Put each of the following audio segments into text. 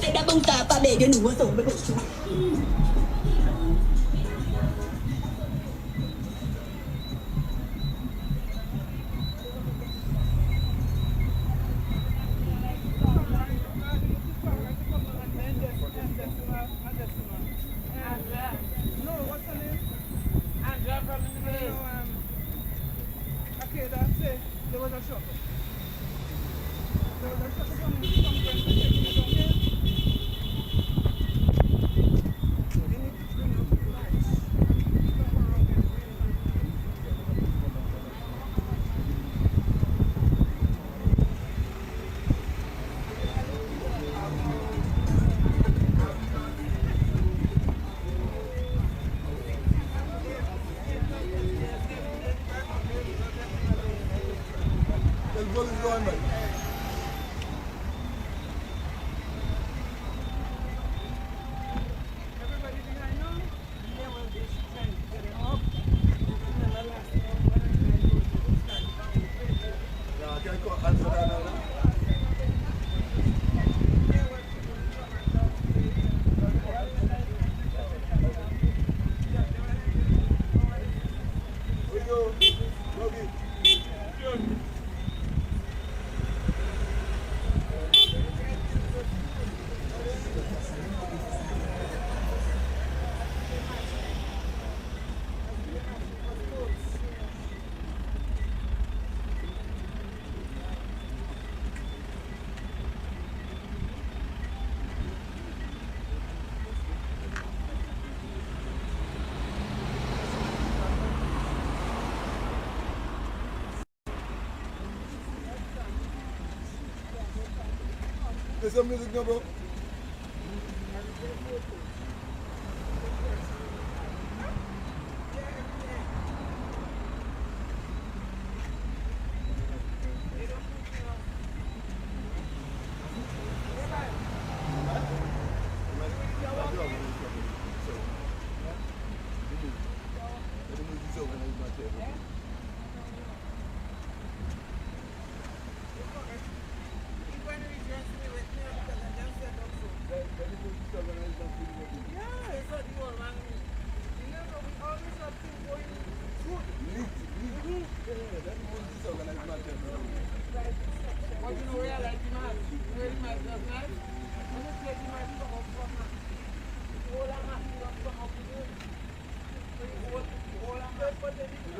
Sẽ đã bông tà và để cho nụ rồi với bộ chú. There's some music now, bro.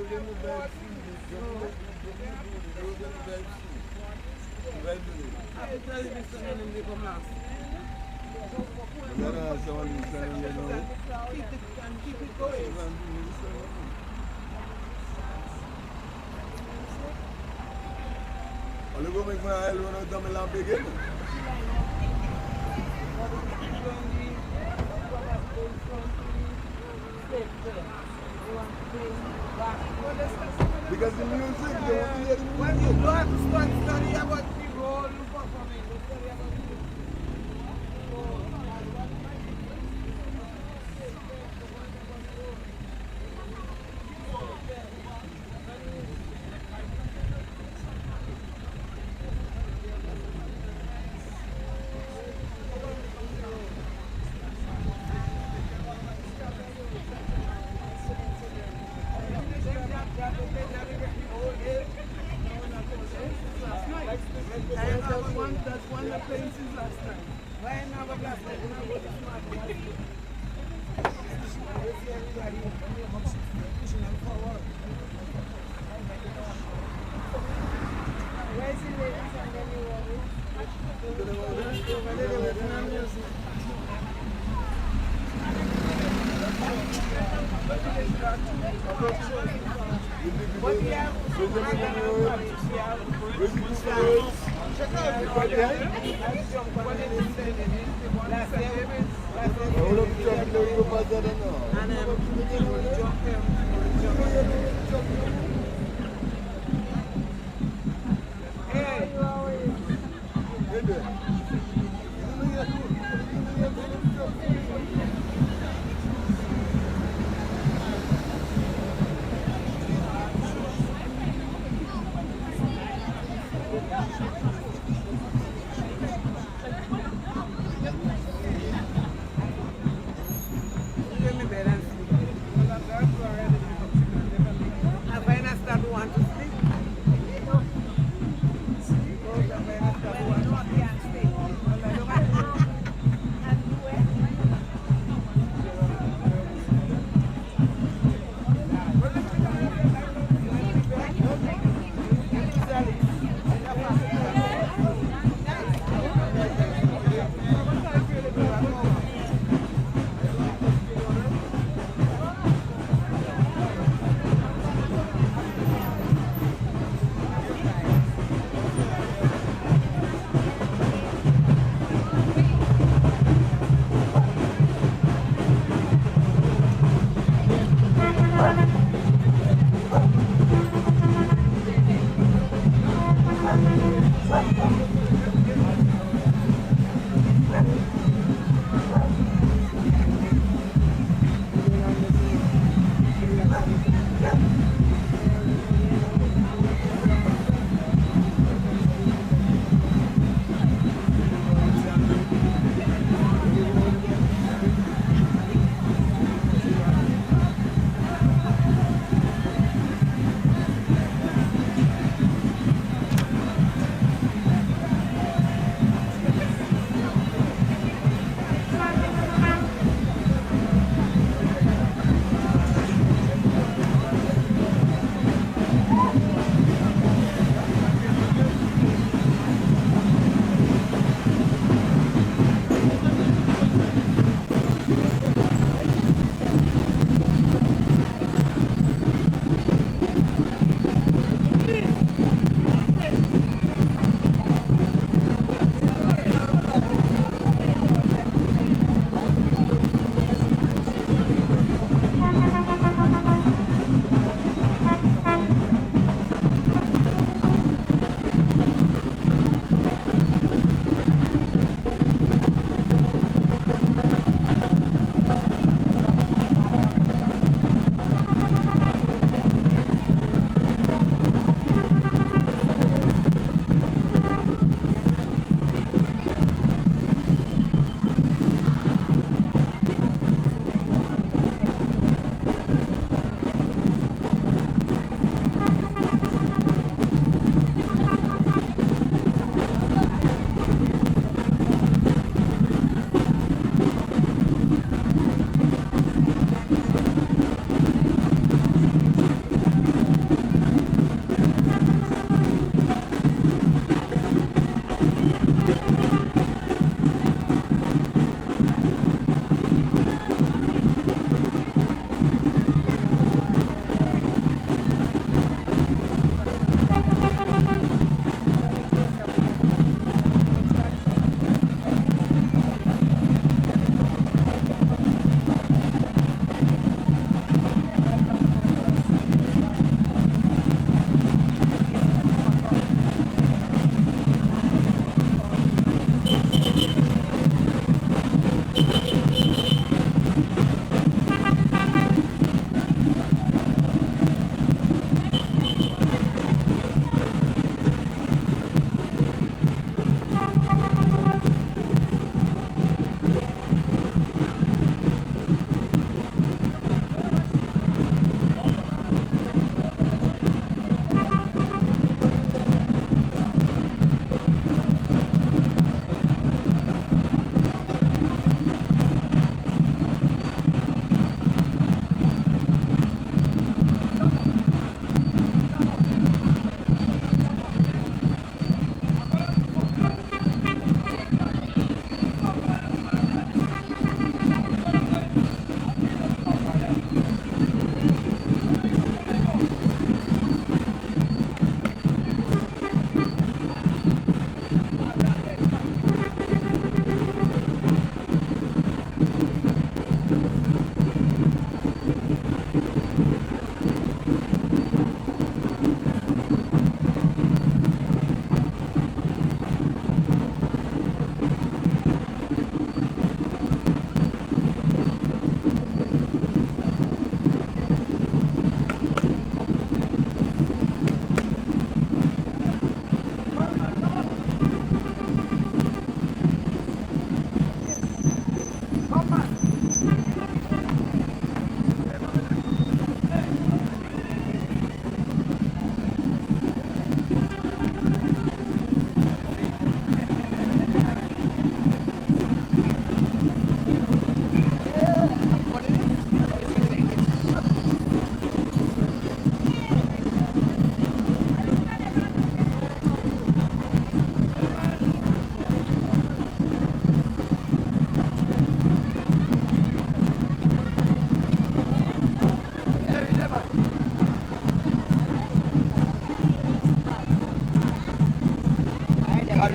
Keep it going. Olha como é que vai ele não tá me lá pegando. Because the music, they want to hear the music. When you go to study about people, look for me. Study about people. That's one that playing since last time. Why not have a last time? We're going to smart. See everybody pushing them forward. Where is the ladies and then you over there working on music. But we have give me balance.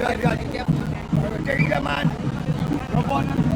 Yeah. Take care, man. Come on.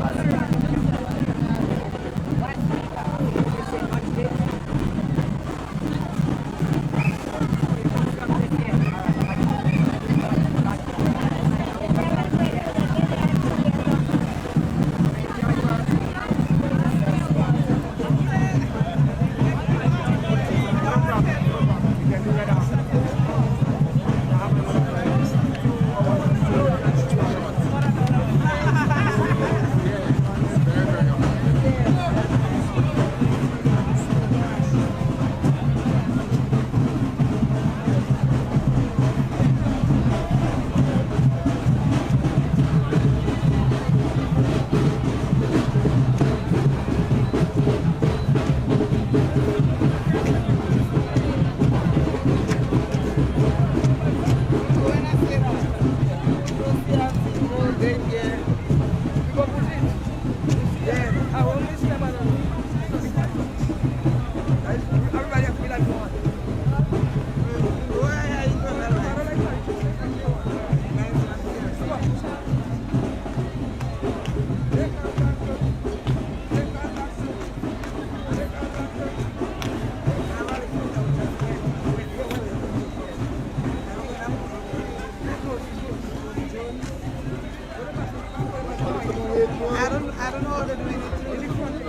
I don't know how they're doing it. In the front,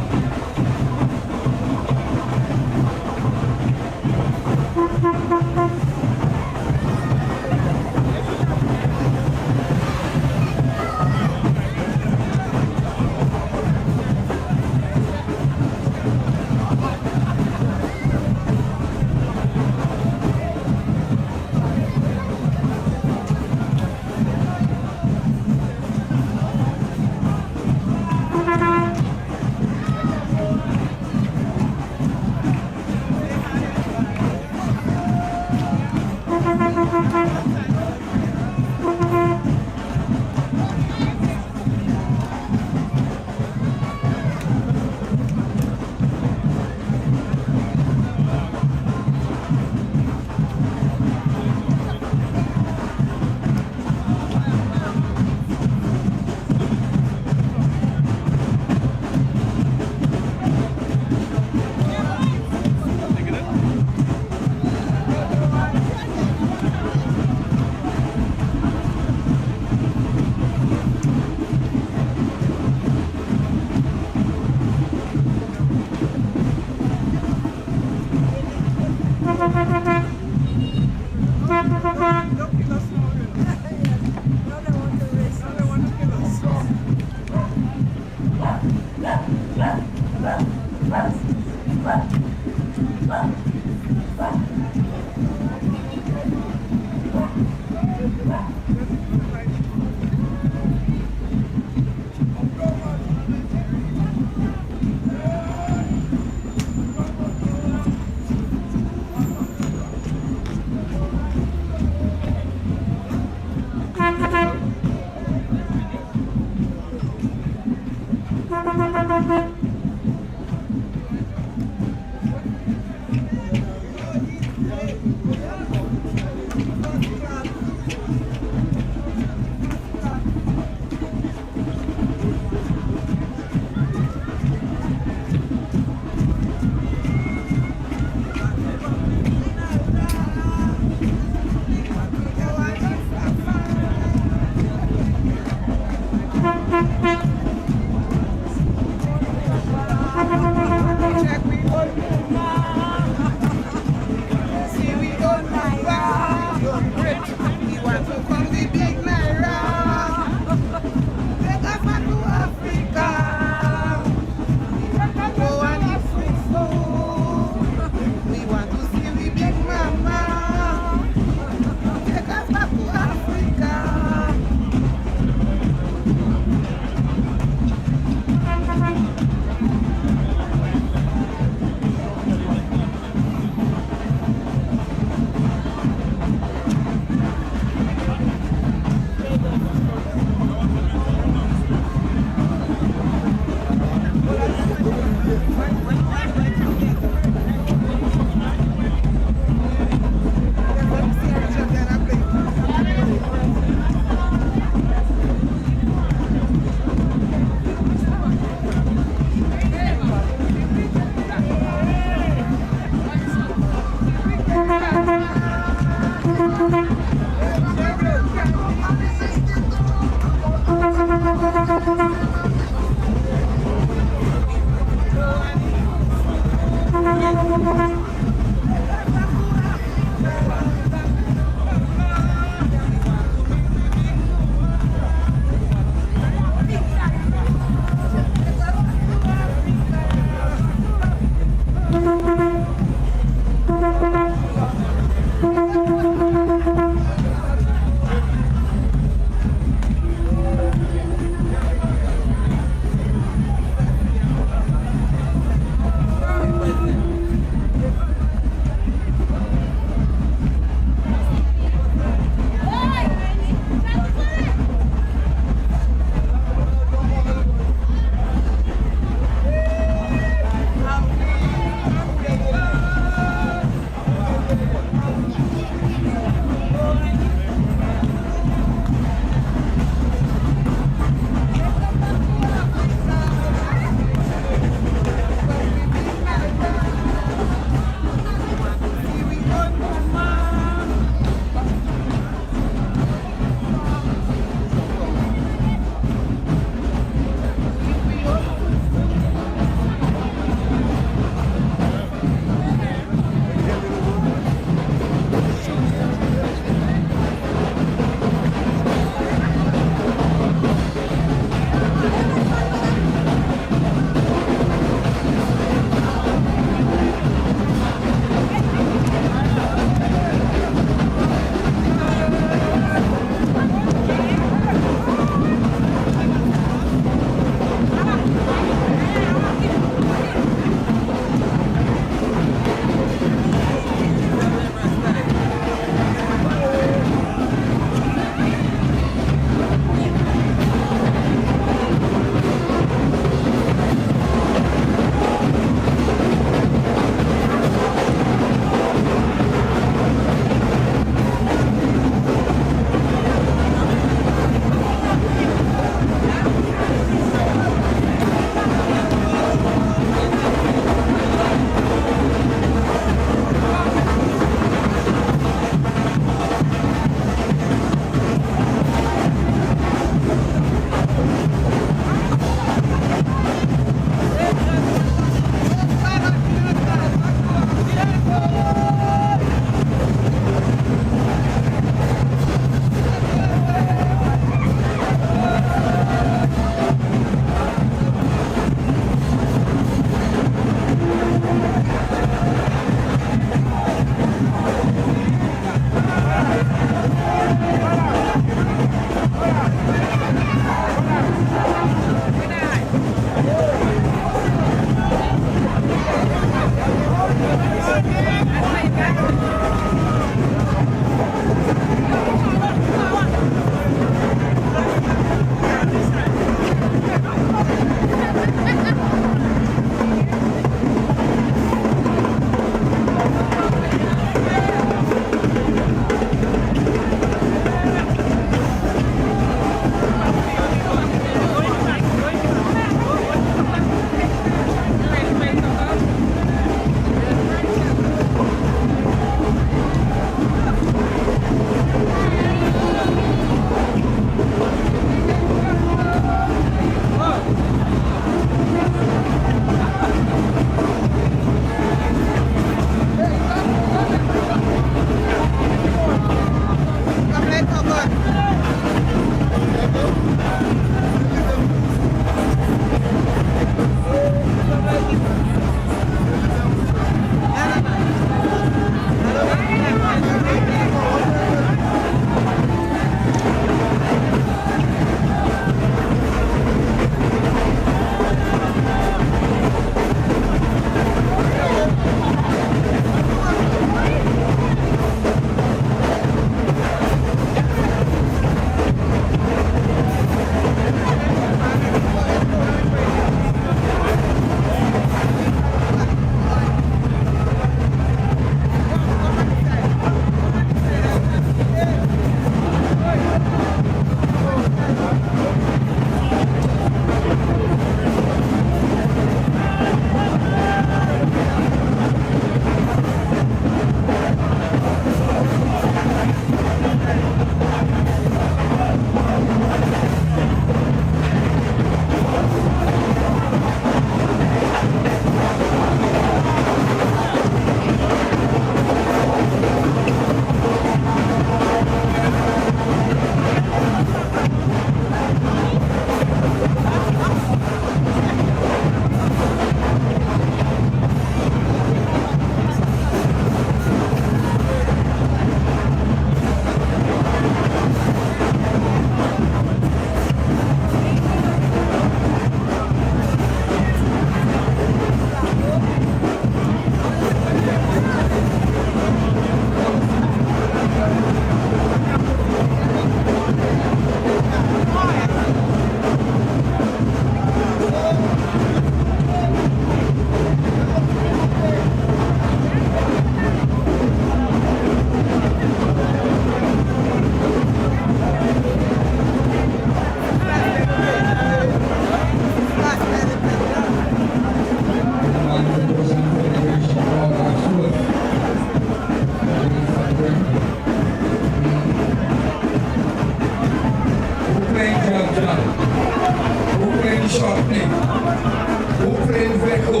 Hopefully in Veco.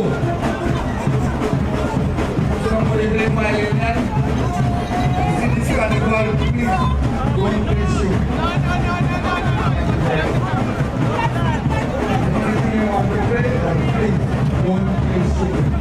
Somebody bring my land. See this carnival, please. Don't please shoot. Anything you want to play, please. Don't please shoot.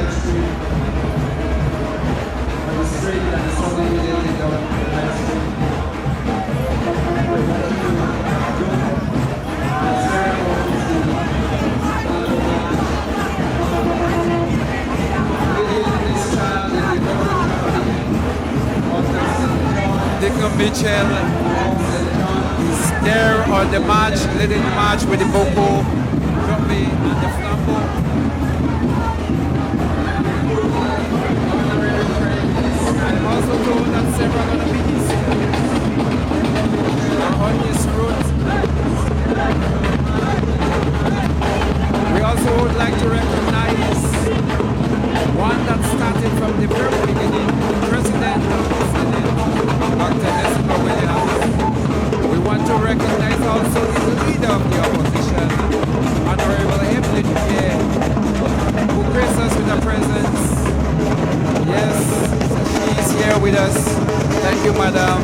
live stream. On the stream and the song immediately down on the live stream. Deacon Mitchell is there on the march, leading the march with the boko, trumpet, and the flambeau. I'm also told that several other meetings are on this route. We also would like to recognize one that started from the very beginning, the President of the Senate, Dr. Esma Williams. We want to recognize also the leader of the opposition, Honorable Evelyn Pierre, who graced us with her presence. Yes, she is here with us. Thank you, Madam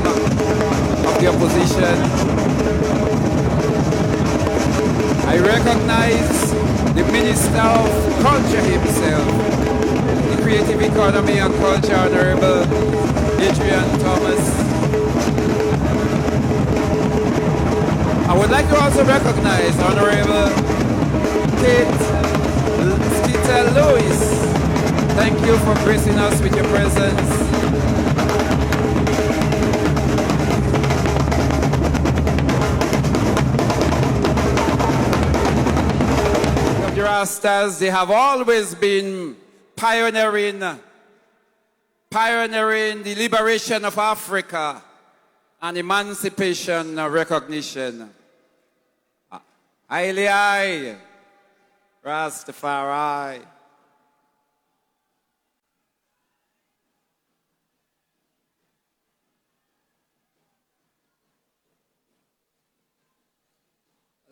of the opposition. I recognize the Minister of Culture himself, the Creative Economy and Culture, Honorable Adrian Thomas. I would like to also recognize Honorable Skeeter Lewis. Thank you for gracing us with your presence. The Rastas, they have always been pioneering the liberation of Africa and emancipation recognition. Haile I, Rastafari.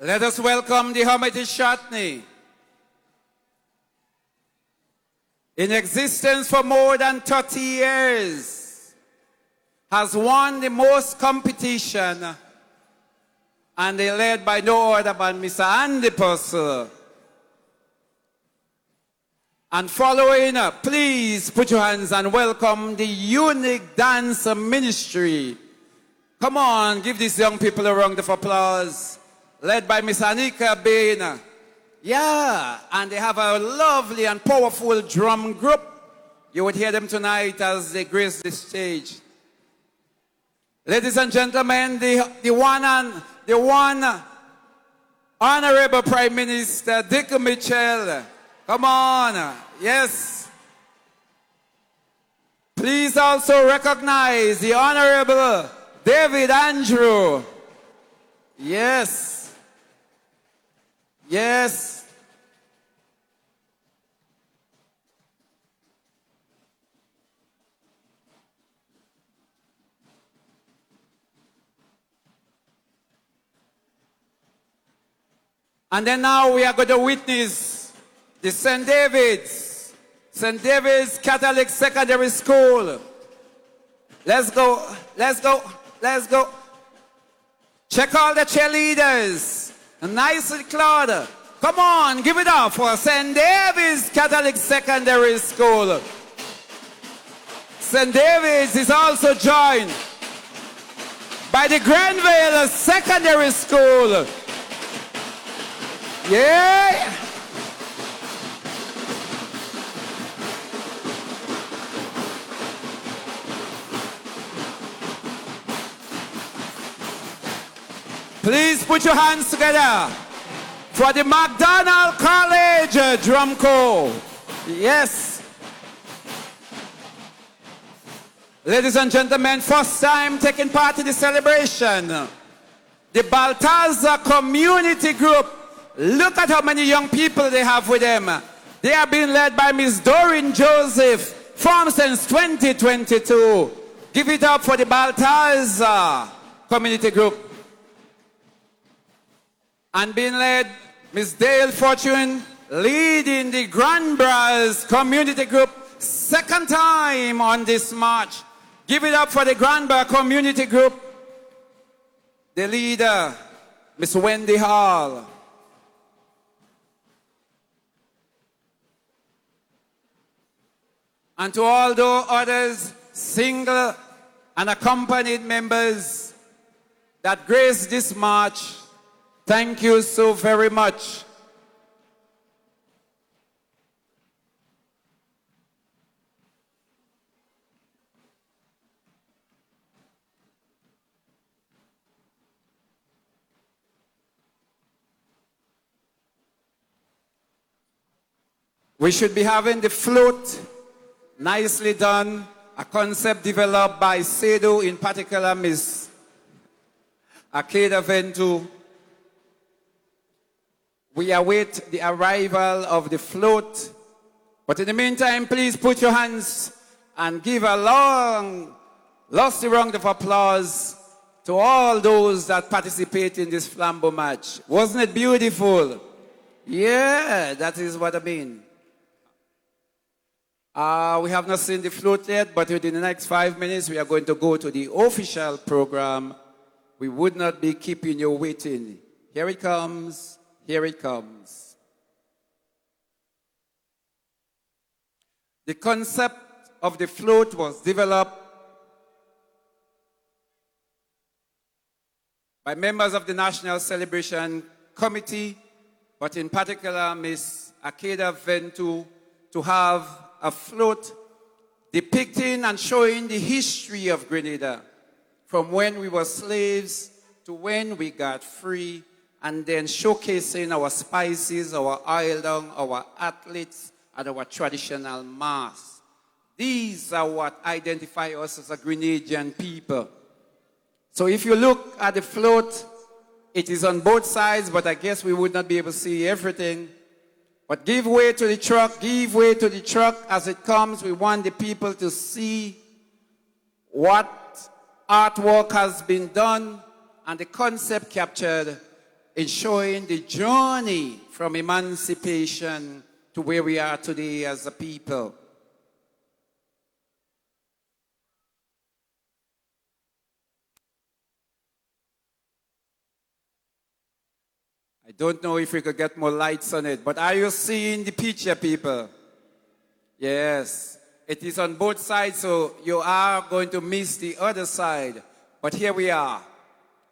Let us welcome the Hermitage Shotney. In existence for more than 30 years, has won the most competition, and they led by no other than Mr. Andy Purcell. And following up, please put your hands and welcome the Unique Dance Ministry. Come on, give these young people a round of applause. Led by Miss Anika Bain. Yeah, and they have a lovely and powerful drum group. You would hear them tonight as they grace the stage. Ladies and gentlemen, the one Honorable Prime Minister Dick Mitchell. Come on, yes. Please also recognize the Honorable David Andrew. Yes. Yes. And then now we are going to witness the St. David's Catholic Secondary School. Let's go, let's go, let's go. Check all the cheerleaders. Nicely clad. Come on, give it up for St. David's Catholic Secondary School. St. David's is also joined by the Grenada Secondary School. Yeah. Please put your hands together for the McDonald College Drum Corps. Yes. Ladies and gentlemen, first time taking part in the celebration. The Baltazar Community Group. Look at how many young people they have with them. They are being led by Miss Doreen Joseph, formed since 2022. Give it up for the Baltazar Community Group. And being led, Miss Dale Fortune, leading the Grand Bras Community Group, second time on this march. Give it up for the Grand Bras Community Group. The leader, Miss Wendy Hall. And to all those others, single and accompanied members that grace this march, thank you so very much. We should be having the float, nicely done, a concept developed by Sedo, in particular Miss Akeda Ventu. We await the arrival of the float, but in the meantime, please put your hands and give a long, lusty round of applause to all those that participate in this flambeau match. Wasn't it beautiful? Yeah, that is what I mean. We have not seen the float yet, but within the next 5 minutes, we are going to go to the official program. We would not be keeping you waiting. Here it comes. Here it comes. The concept of the float was developed by members of the National Celebration Committee, but in particular, Ms. Akeda Ventu, to have a float depicting and showing the history of Grenada from when we were slaves to when we got free, and then showcasing our spices, our island, our athletes, and our traditional masks. These are what identify us as a Grenadian people. So if you look at the float, it is on both sides, but I guess we would not be able to see everything. But give way to the truck, give way to the truck as it comes. We want the people to see what artwork has been done and the concept captured in showing the journey from emancipation to where we are today as a people. I don't know if we could get more lights on it, but are you seeing the picture, people? Yes, it is on both sides, so you are going to miss the other side. But here we are.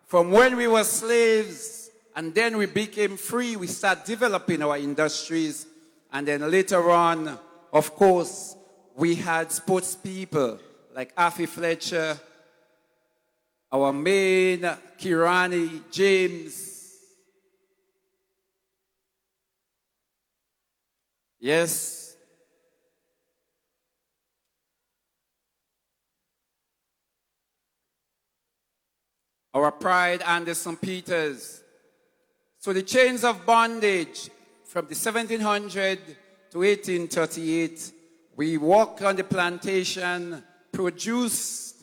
From when we were slaves, and then we became free, we start developing our industries. And then later on, of course, we had sports people like Afi Fletcher, our main Kirani, James. Yes. Our pride, Anderson Peters. So the chains of bondage from the 1700 to 1838, we walked on the plantation, produced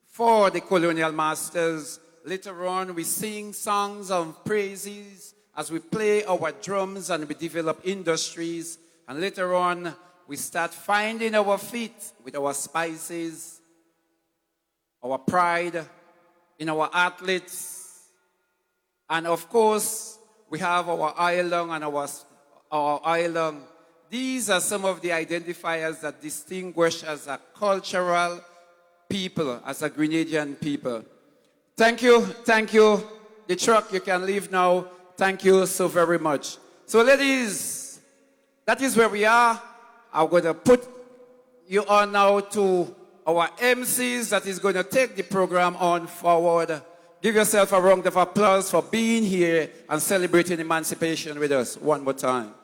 for the colonial masters. Later on, we sing songs of praises as we play our drums and we develop industries. And later on, we start finding our feet with our spices, our pride in our athletes. And of course, we have our island and our island. These are some of the identifiers that distinguish us as a cultural people, as a Grenadian people. Thank you, thank you. The truck, you can leave now. Thank you so very much. So ladies, that is where we are. I'm going to put you on now to our MCs that is going to take the program on forward. Give yourself a round of applause for being here and celebrating emancipation with us one more time.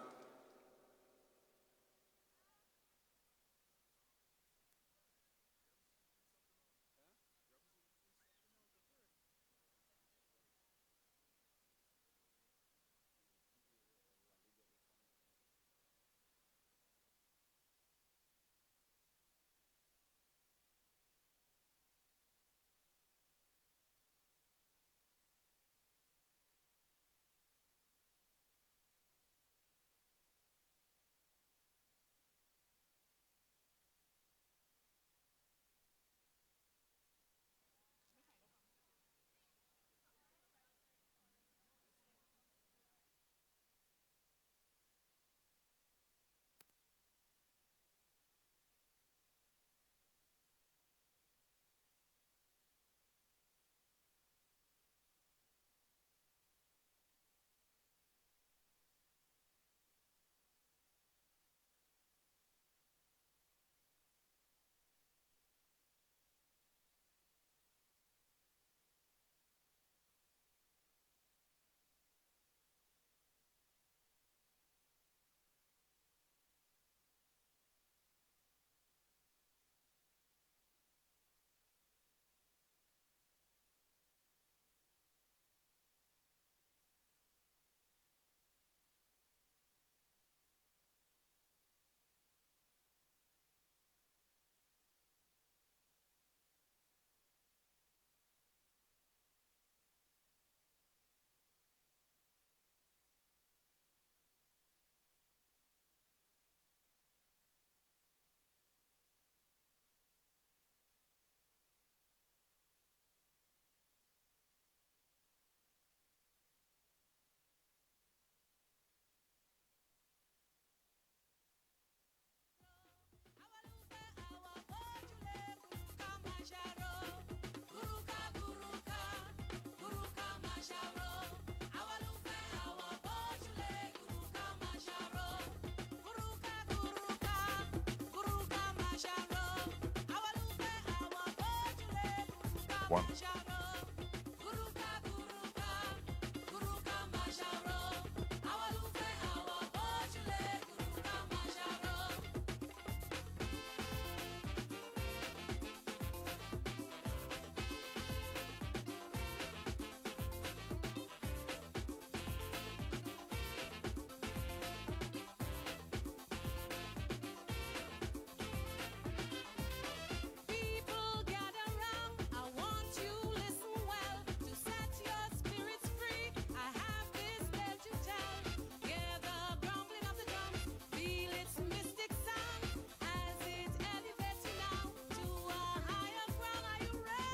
one.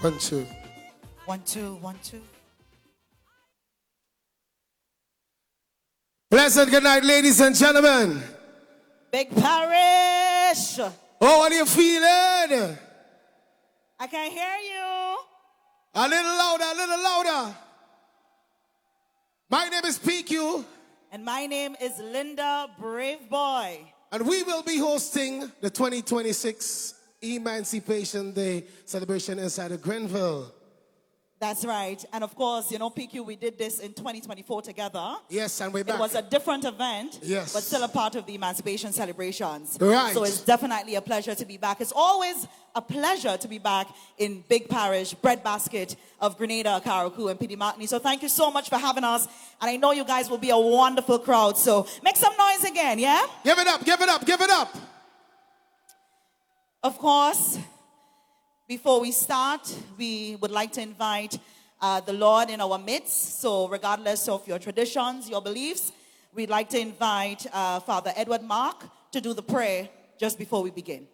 One, two. 1 2 1 2. Pleasant good night, ladies and gentlemen. Big Parish. Oh, what are you feeling? I can hear you. A little louder, a little louder. My name is PQ. And my name is Linda Brave Boy. And we will be hosting the 2026 Emancipation Day celebration inside of Grenville. That's right. And of course, you know, PQ, we did this in 2024 together. Yes, and we're back. It was a different event, yes, but still a part of the Emancipation celebrations. Right. So it's definitely a pleasure to be back. It's always a pleasure to be back in Big Parish, breadbasket of Grenada, Karakou, and Pidimakni. So thank you so much for having us. And I know you guys will be a wonderful crowd. So make some noise again, yeah? Give it up, give it up, give it up. Of course, before we start, we would like to invite the Lord in our midst. So regardless of your traditions, your beliefs, we'd like to invite Father Edward Mark to do the prayer just before we begin.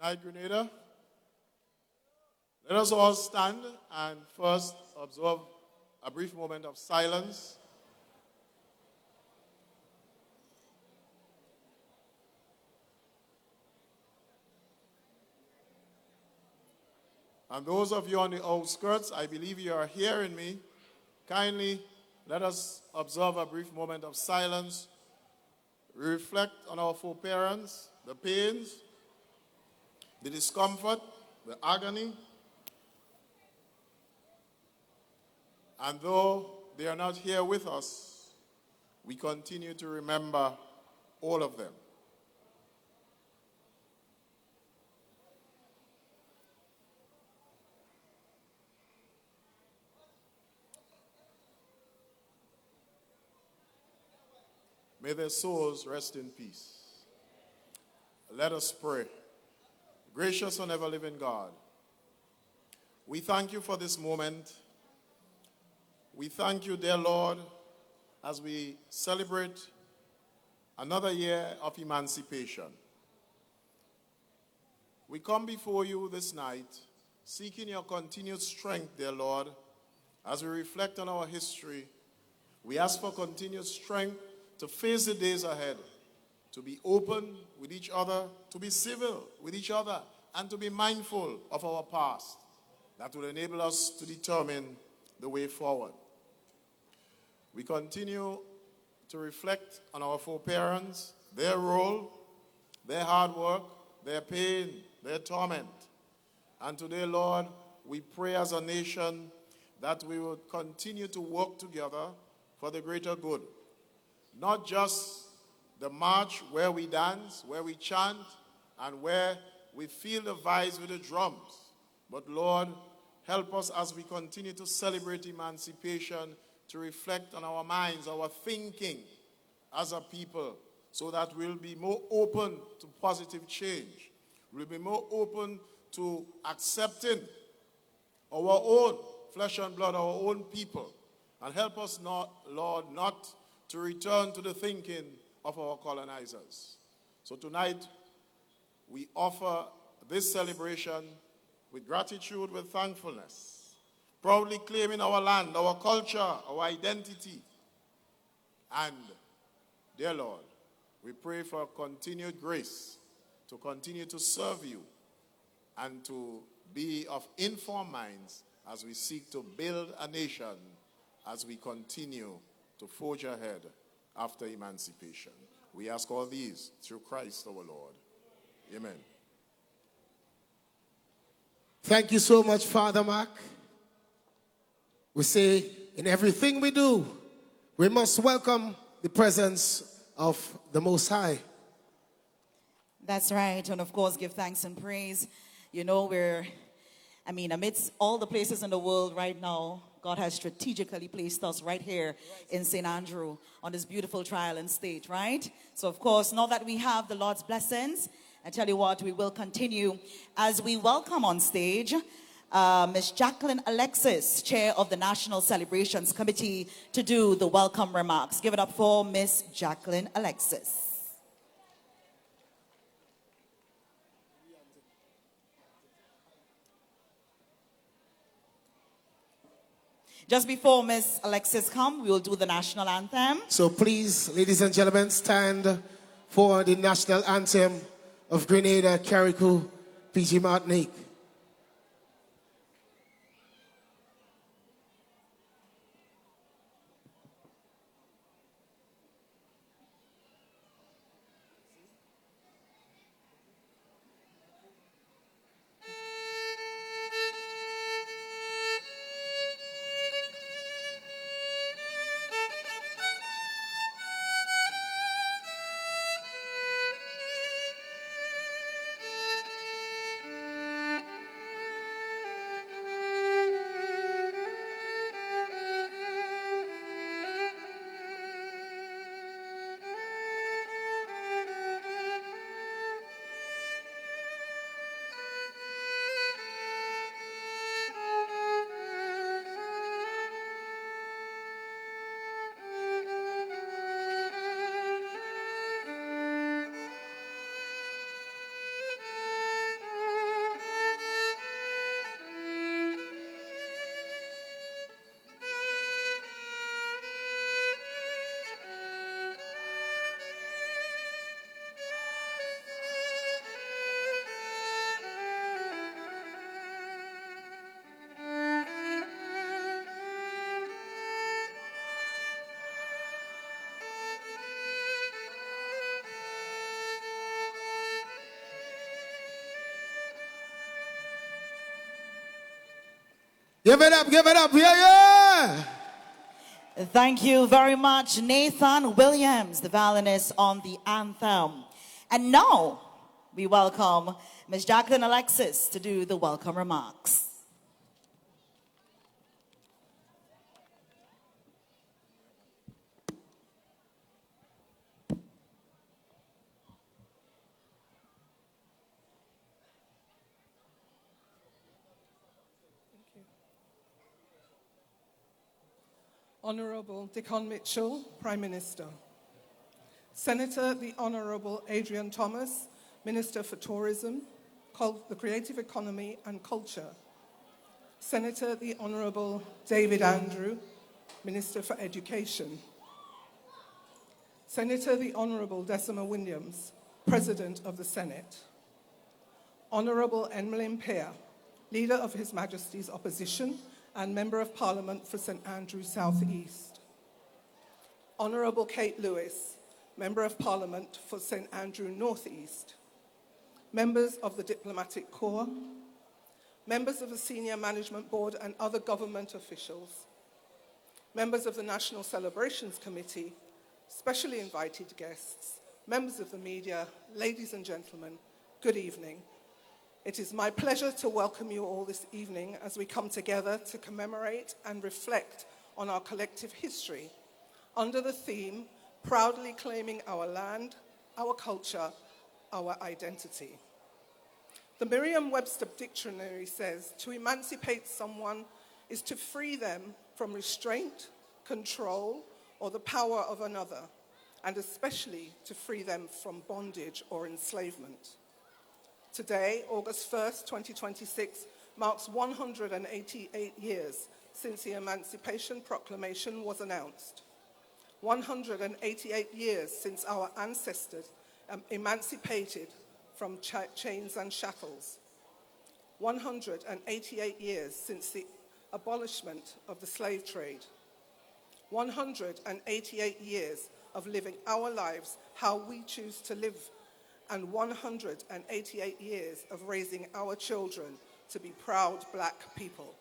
Good night, Grenada. Let us all stand and first observe a brief moment of silence. And those of you on the outskirts, I believe you are hearing me. Kindly let us observe a brief moment of silence. Reflect on our foreparents, the pains, the discomfort, the agony. And though they are not here with us, we continue to remember all of them. May their souls rest in peace. Let us pray. Gracious and ever-living God, we thank you for this moment. We thank you, dear Lord, as we celebrate another year of emancipation. We come before you this night, seeking your continued strength, dear Lord, as we reflect on our history. We ask for continued strength to face the days ahead, to be open with each other, to be civil with each other, and to be mindful of our past. That will enable us to determine the way forward. We continue to reflect on our foreparents, their role, their hard work, their pain, their torment. And today, Lord, we pray as a nation that we will continue to work together for the greater good. Not just the march where we dance, where we chant, and where we feel the vibes with the drums. But Lord, help us as we continue to celebrate emancipation to reflect on our minds, our thinking as a people, so that we'll be more open to positive change. We'll be more open to accepting our own flesh and blood, our own people. And help us not, Lord, not to return to the thinking of our colonizers. So tonight, we offer this celebration with gratitude, with thankfulness, proudly claiming our land, our culture, our identity. And, dear Lord, We pray for continued grace to continue to serve you and to be of informed minds as we seek to build a nation as we continue to forge ahead after emancipation. We ask all these through Christ our Lord. Amen. Thank you so much, Father Mark. We say in everything we do, we must welcome the presence of the Most High. That's right. And of course, give thanks and praise. You know, amidst all the places in the world right now, God has strategically placed us right here in St. Andrew on this beautiful trial and state, right? So, of course, now that we have the Lord's blessings, I tell you what, we will continue as we welcome on stage Ms. Jacqueline Alexis, Chair of the National Celebrations Committee, to do the welcome remarks. Give it up for Ms. Jacqueline Alexis. Just before Ms. Alexis comes, we will do the national anthem. So please, ladies and gentlemen, stand for the national anthem of Grenada, Carriacou, PG Martinique. Give it up, yeah! Thank you very much, Nathan Williams, the violinist on the anthem. And now we welcome Ms. Jacqueline Alexis to do the welcome remarks. Honourable Dickon Mitchell, Prime Minister. Senator the Honourable Adrian Thomas, Minister for Tourism, the Creative Economy and Culture. Senator the Honourable David Andrew, Minister for Education. Senator the Honourable Decima Williams, President of the Senate. Honourable Emmeline Pear, Leader of His Majesty's Opposition and Member of Parliament for St Andrews South East. Honourable Kate Lewis, Member of Parliament for St Andrew North East. Members of the Diplomatic Corps, members of the Senior Management Board and other government officials, members of the National Celebrations Committee, specially invited guests, members of the media, ladies and gentlemen, good evening. It is my pleasure to welcome you all this evening as we come together to commemorate and reflect on our collective history under the theme, proudly claiming our land, our culture, our identity. The Merriam-Webster Dictionary says, to emancipate someone is to free them from restraint, control, or the power of another, and especially to free them from bondage or enslavement. Today, August 1st, 2026, marks 188 years since the Emancipation Proclamation was announced. 188 years since our ancestors emancipated from chains and shackles. 188 years since the abolishment of the slave trade. 188 years of living our lives how we choose to live, and 188 years of raising our children to be proud black people.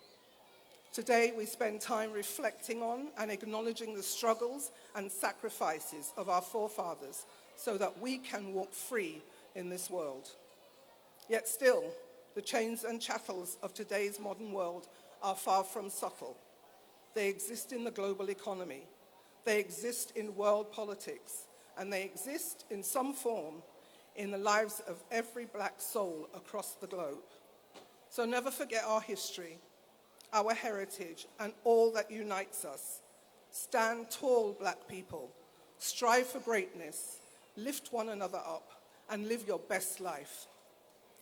Today, we spend time reflecting on and acknowledging the struggles and sacrifices of our forefathers so that we can walk free in this world. Yet still, the chains and shackles of today's modern world are far from subtle. They exist in the global economy, they exist in world politics, and they exist in some form in the lives of every black soul across the globe. So never forget our history, our heritage, and all that unites us. Stand tall, black people. Strive for greatness, lift one another up, and live your best life.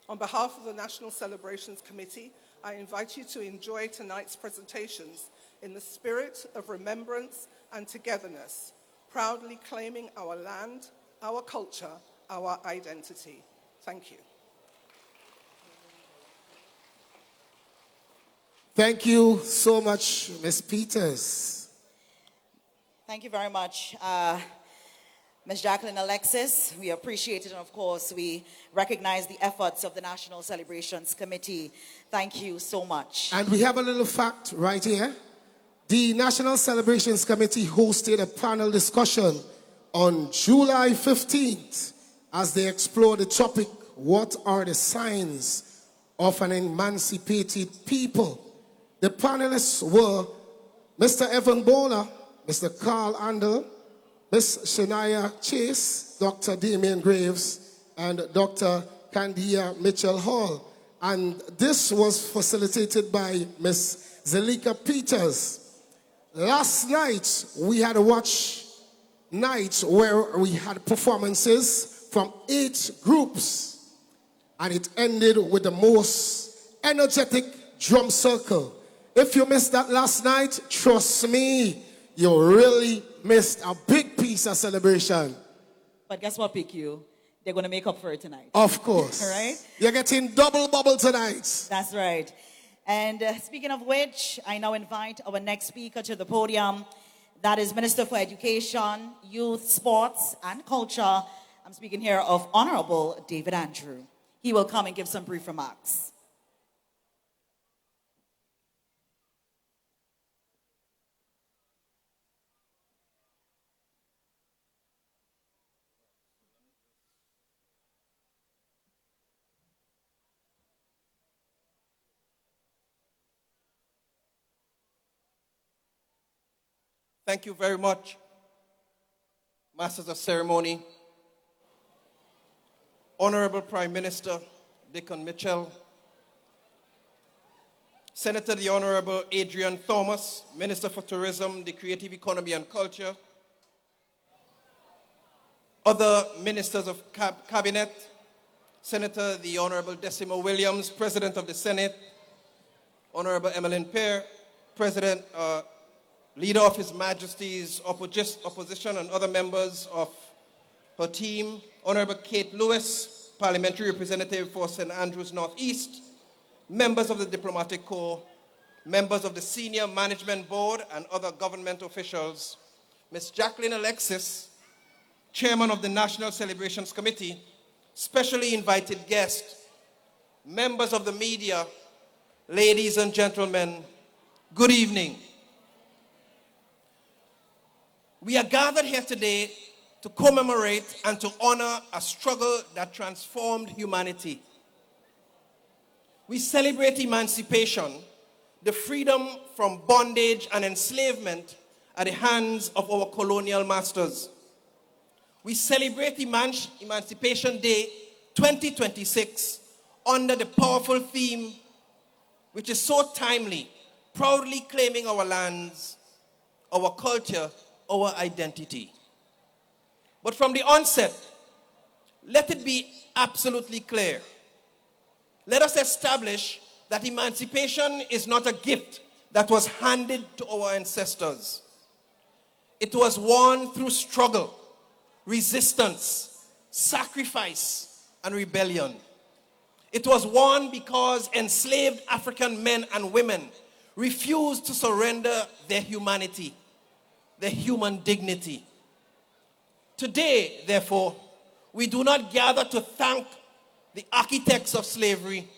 On behalf of the National Celebrations Committee, I invite you to enjoy tonight's presentations in the spirit of remembrance and togetherness, proudly claiming our land, our culture, our identity. Thank you. Thank you so much, Ms. Peters. Thank you very much, Ms. Jacqueline Alexis. We appreciate it, and of course, we recognize the efforts of the National Celebrations Committee. Thank you so much. And we have a little fact right here. The National Celebrations Committee hosted a panel discussion on July 15th as they explored the topic, what are the signs of an emancipated people? The panelists were Mr. Evan Bowler, Mr. Carl Andel, Ms. Shania Chase, Dr. Damian Graves, and Dr. Candia Mitchell-Hall. And this was facilitated by Ms. Zelika Peters. Last night, we had a watch night where we had performances from 8 groups. And it ended with the most energetic drum circle. If you missed that last night, trust me, you really missed a big piece of celebration. But guess what, PQ? They're going to make up for it tonight. Of course. All right? You're getting double bubble tonight. That's right. And speaking of which, I now invite our next speaker to the podium. That is Minister for Education, Youth, Sports, and Culture. I'm speaking here of Honorable David Andrew. He will come and give some brief remarks. Thank you very much, Masters of Ceremony, Honorable Prime Minister Dickon Mitchell, Senator the Honorable Adrian Thomas, Minister for Tourism, the Creative Economy and Culture, other Ministers of Cabinet, Senator the Honorable Decima Williams, President of the Senate, Honorable Emmeline Pear, President, Leader of His Majesty's Opposition and other members of her team, Honorable Kate Lewis, Parliamentary Representative for St. Andrews Northeast, members of the Diplomatic Corps, members of the Senior Management Board and other government officials, Ms. Jacqueline Alexis, Chairman of the National Celebrations Committee, specially invited guests, members of the media, ladies and gentlemen, good evening. We are gathered here today to commemorate and to honor a struggle that transformed humanity. We celebrate emancipation, the freedom from bondage and enslavement at the hands of our colonial masters. We celebrate Emancipation Day 2026 under the powerful theme, which is so timely, proudly claiming our lands, our culture, our identity. But from the onset, let it be absolutely clear. Let us establish that emancipation is not a gift that was handed to our ancestors. It was won through struggle, resistance, sacrifice, and rebellion. It was won because enslaved African men and women refused to surrender their humanity, their human dignity. Today, therefore, we do not gather to thank the architects of slavery.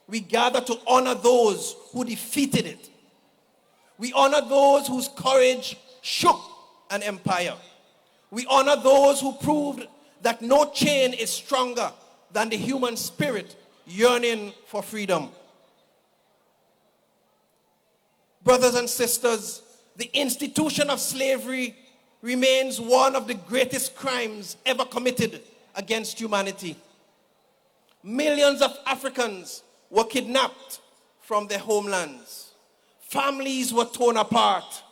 We gather to honor those who defeated it. We honor those whose courage shook an empire. We honor those who proved that no chain is stronger than the human spirit yearning for freedom. Brothers and sisters, the institution of slavery remains one of the greatest crimes ever committed against humanity. Millions of Africans were kidnapped from their homelands. Families were torn apart.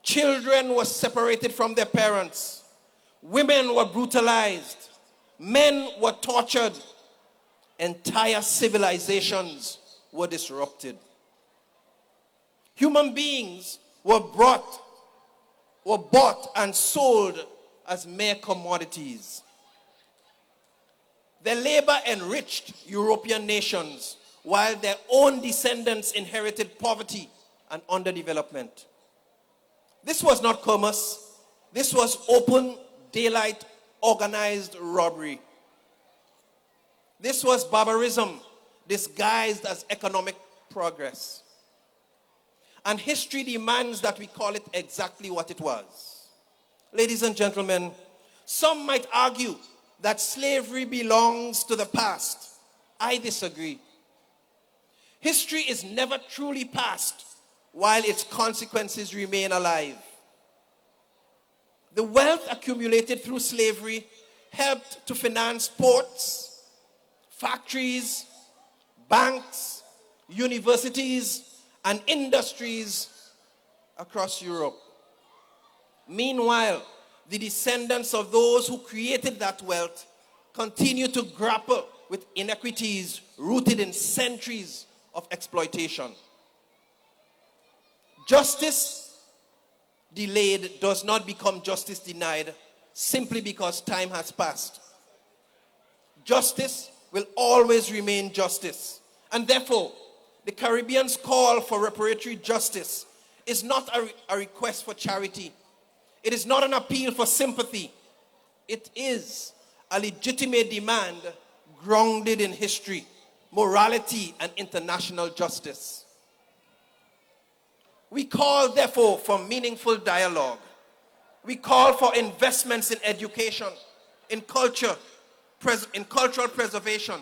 Children were separated from their parents. Women were brutalized. Men were tortured. Entire civilizations were disrupted. Human beings were bought and sold as mere commodities. Their labor enriched European nations while their own descendants inherited poverty and underdevelopment. This was not commerce. This was open, daylight, organized robbery. This was barbarism disguised as economic progress. And history demands that we call it exactly what it was. Ladies and gentlemen, some might argue that slavery belongs to the past. I disagree. History is never truly past while its consequences remain alive. The wealth accumulated through slavery helped to finance ports, factories, banks, universities, and industries across Europe. Meanwhile, the descendants of those who created that wealth continue to grapple with inequities rooted in centuries of exploitation. Justice delayed does not become justice denied simply because time has passed. Justice will always remain justice. And therefore, the Caribbean's call for reparatory justice is not a request for charity. It is not an appeal for sympathy. It is a legitimate demand grounded in history, morality, and international justice. We call, therefore, for meaningful dialogue. We call for investments in education, in culture, in cultural preservation,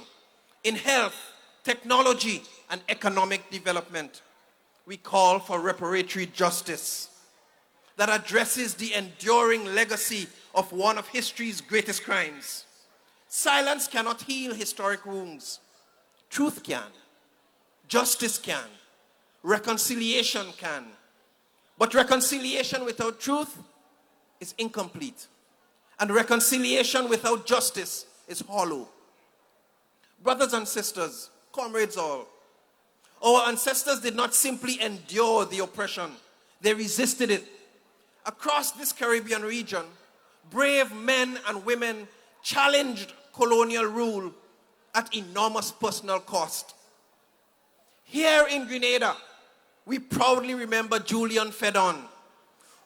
in health, technology, and economic development. We call for reparatory justice that addresses the enduring legacy of one of history's greatest crimes. Silence cannot heal historic wounds. Truth can. Justice can. Reconciliation can. But reconciliation without truth is incomplete. And reconciliation without justice is hollow. Brothers and sisters, comrades all, our ancestors did not simply endure the oppression, they resisted it. Across this Caribbean region, brave men and women challenged colonial rule at enormous personal cost. Here in Grenada, we proudly remember Julian Fedon,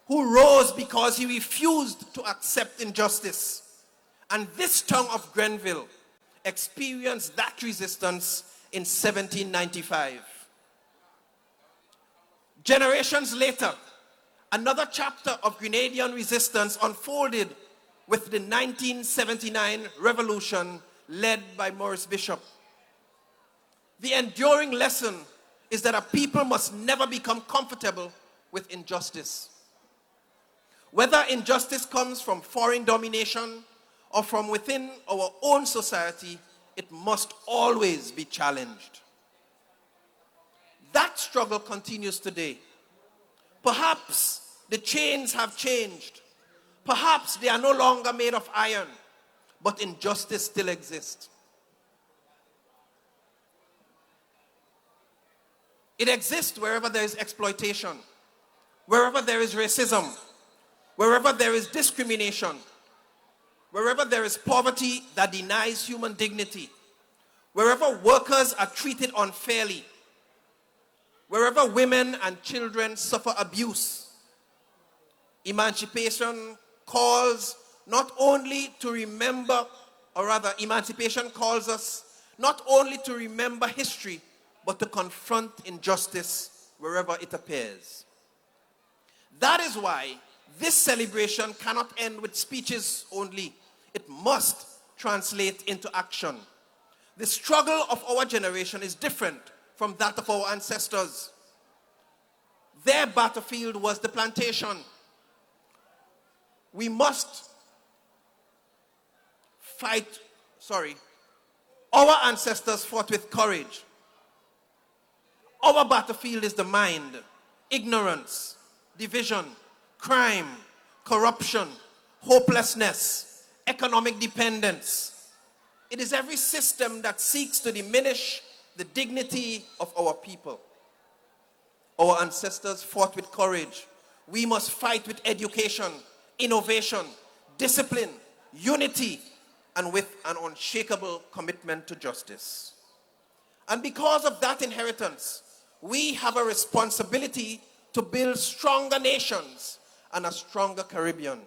who rose because he refused to accept injustice. And this town of Grenville experienced that resistance in 1795. Generations later, another chapter of Grenadian resistance unfolded with the 1979 revolution led by Maurice Bishop. The enduring lesson is that a people must never become comfortable with injustice. Whether injustice comes from foreign domination or from within our own society, it must always be challenged. That struggle continues today. Perhaps the chains have changed. Perhaps they are no longer made of iron, but injustice still exists. It exists wherever there is exploitation, wherever there is racism, wherever there is discrimination, wherever there is poverty that denies human dignity, wherever workers are treated unfairly, wherever women and children suffer abuse, emancipation calls not only to remember, or rather, emancipation calls us not only to remember history, but to confront injustice wherever it appears. That is why this celebration cannot end with speeches only. It must translate into action. The struggle of our generation is different from that of our ancestors. Their battlefield was the plantation. We must fight, our ancestors fought with courage. Our battlefield is the mind, ignorance, division, crime, corruption, hopelessness, economic dependence. It is every system that seeks to diminish the dignity of our people. Our ancestors fought with courage. We must fight with education, innovation, discipline, unity, and with an unshakable commitment to justice. And because of that inheritance, we have a responsibility to build stronger nations and a stronger Caribbean.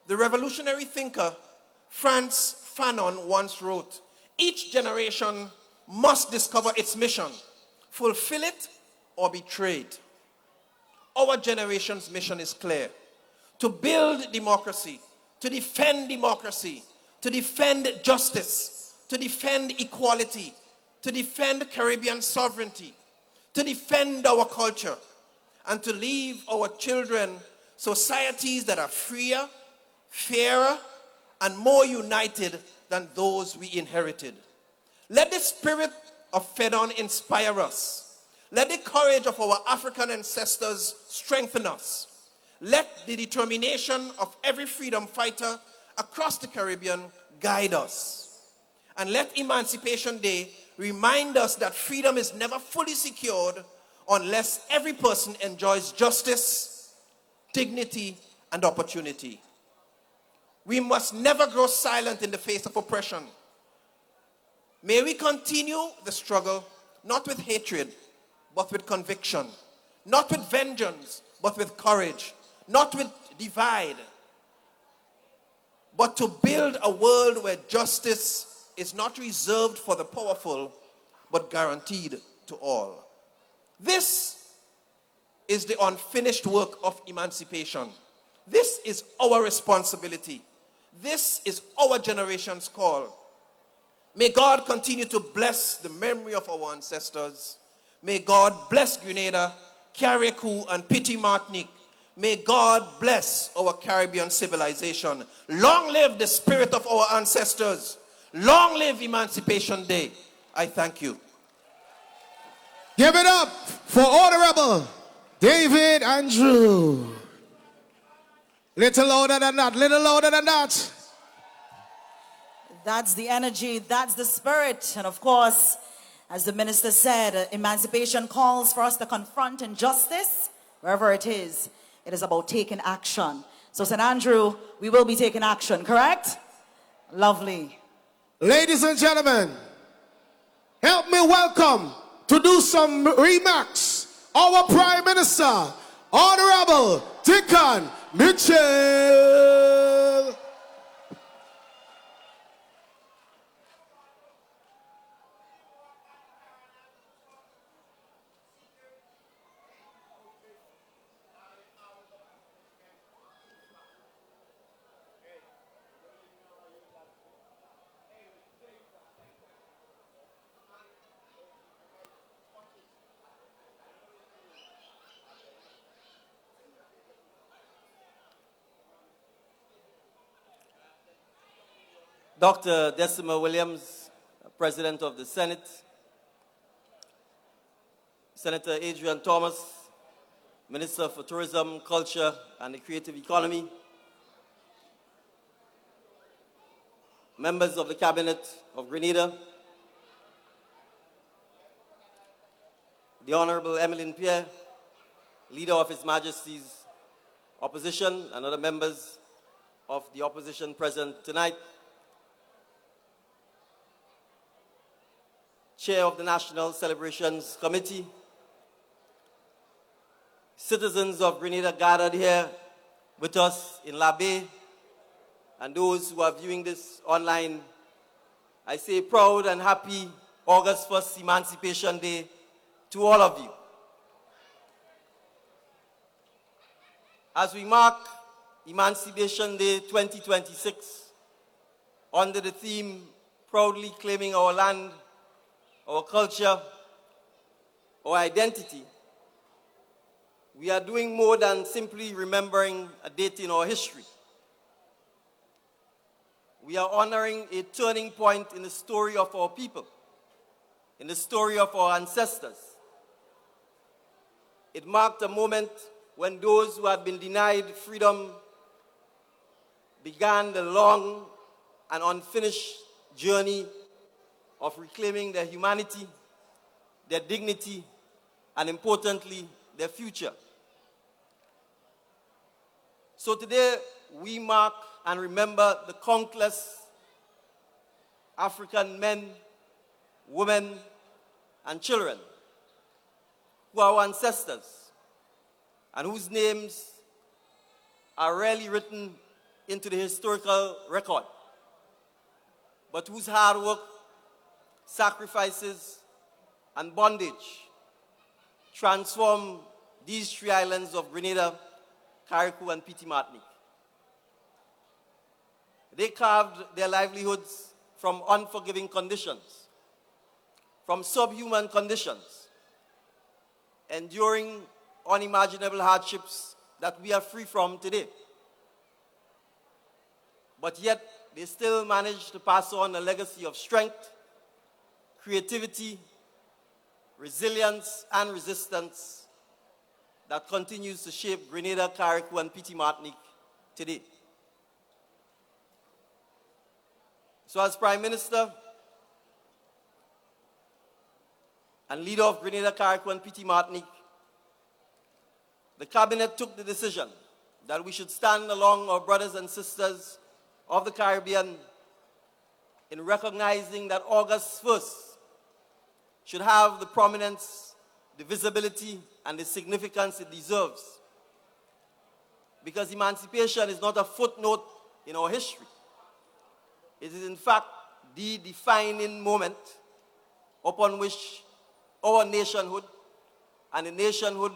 The revolutionary thinker Frantz Fanon once wrote, "Each generation must discover its mission, fulfill it or betray it." Our generation's mission is clear: to build democracy, to defend justice, to defend equality, to defend Caribbean sovereignty, to defend our culture, and to leave our children societies that are freer, fairer, and more united than those we inherited. Let the spirit of Fanon inspire us. Let the courage of our African ancestors strengthen us. Let the determination of every freedom fighter across the Caribbean guide us. And let Emancipation Day remind us that freedom is never fully secured unless every person enjoys justice, dignity, and opportunity. We must never grow silent in the face of oppression. May we continue the struggle, not with hatred, but with conviction, not with vengeance, but with courage, not with divide, but to build a world where justice is not reserved for the powerful, but guaranteed to all. This is the unfinished work of emancipation. This is our responsibility. This is our generation's call. May God continue to bless the memory of our ancestors. May God bless Grenada, Carriacou, and Petit Martinique. May God bless our Caribbean civilization. Long live the spirit of our ancestors. Long live Emancipation Day. I thank you. Give it up for Honorable David Andrew. Little louder than that, little louder than that. That's the energy, that's the spirit. And of course, as the minister said, emancipation calls for us to confront injustice wherever it is. It is about taking action. So St. Andrew, we will be taking action, correct? Lovely. Ladies and gentlemen, help me welcome to do some remarks our Prime Minister, Honorable Dickon Mitchell. Dr. Decima Williams, President of the Senate, Senator Adrian Thomas, Minister for Tourism, Culture, and the Creative Economy, members of the Cabinet of Grenada, the Honorable Emmeline Pierre, Leader of His Majesty's opposition and other members of the opposition present tonight, Chair of the National Celebrations Committee, citizens of Grenada gathered here with us in La Bay, and those who are viewing this online, I say proud and happy August 1st Emancipation Day to all of you. As we mark Emancipation Day 2026 under the theme Proudly Claiming Our Land, Our Culture, Our Identity, we are doing more than simply remembering a date in our history. We are honoring a turning point in the story of our people, in the story of our ancestors. It marked a moment when those who had been denied freedom began the long and unfinished journey of reclaiming their humanity, their dignity, and importantly, their future. So today, we mark and remember the countless African men, women, and children who are our ancestors and whose names are rarely written into the historical record, but whose hard work, sacrifices, and bondage transform these three islands of Grenada, Carriacou, and Petit Martinique. They carved their livelihoods from unforgiving conditions, from subhuman conditions, enduring unimaginable hardships that we are free from today. But yet, they still managed to pass on a legacy of strength, creativity, resilience, and resistance that continues to shape Grenada, Carriacou, and Petit Martinique today. So as Prime Minister and leader of Grenada, Carriacou, and Petit Martinique, the Cabinet took the decision that we should stand along our brothers and sisters of the Caribbean in recognizing that August 1st should have the prominence, the visibility, and the significance it deserves. Because emancipation is not a footnote in our history. It is in fact the defining moment upon which our nationhood and the nationhood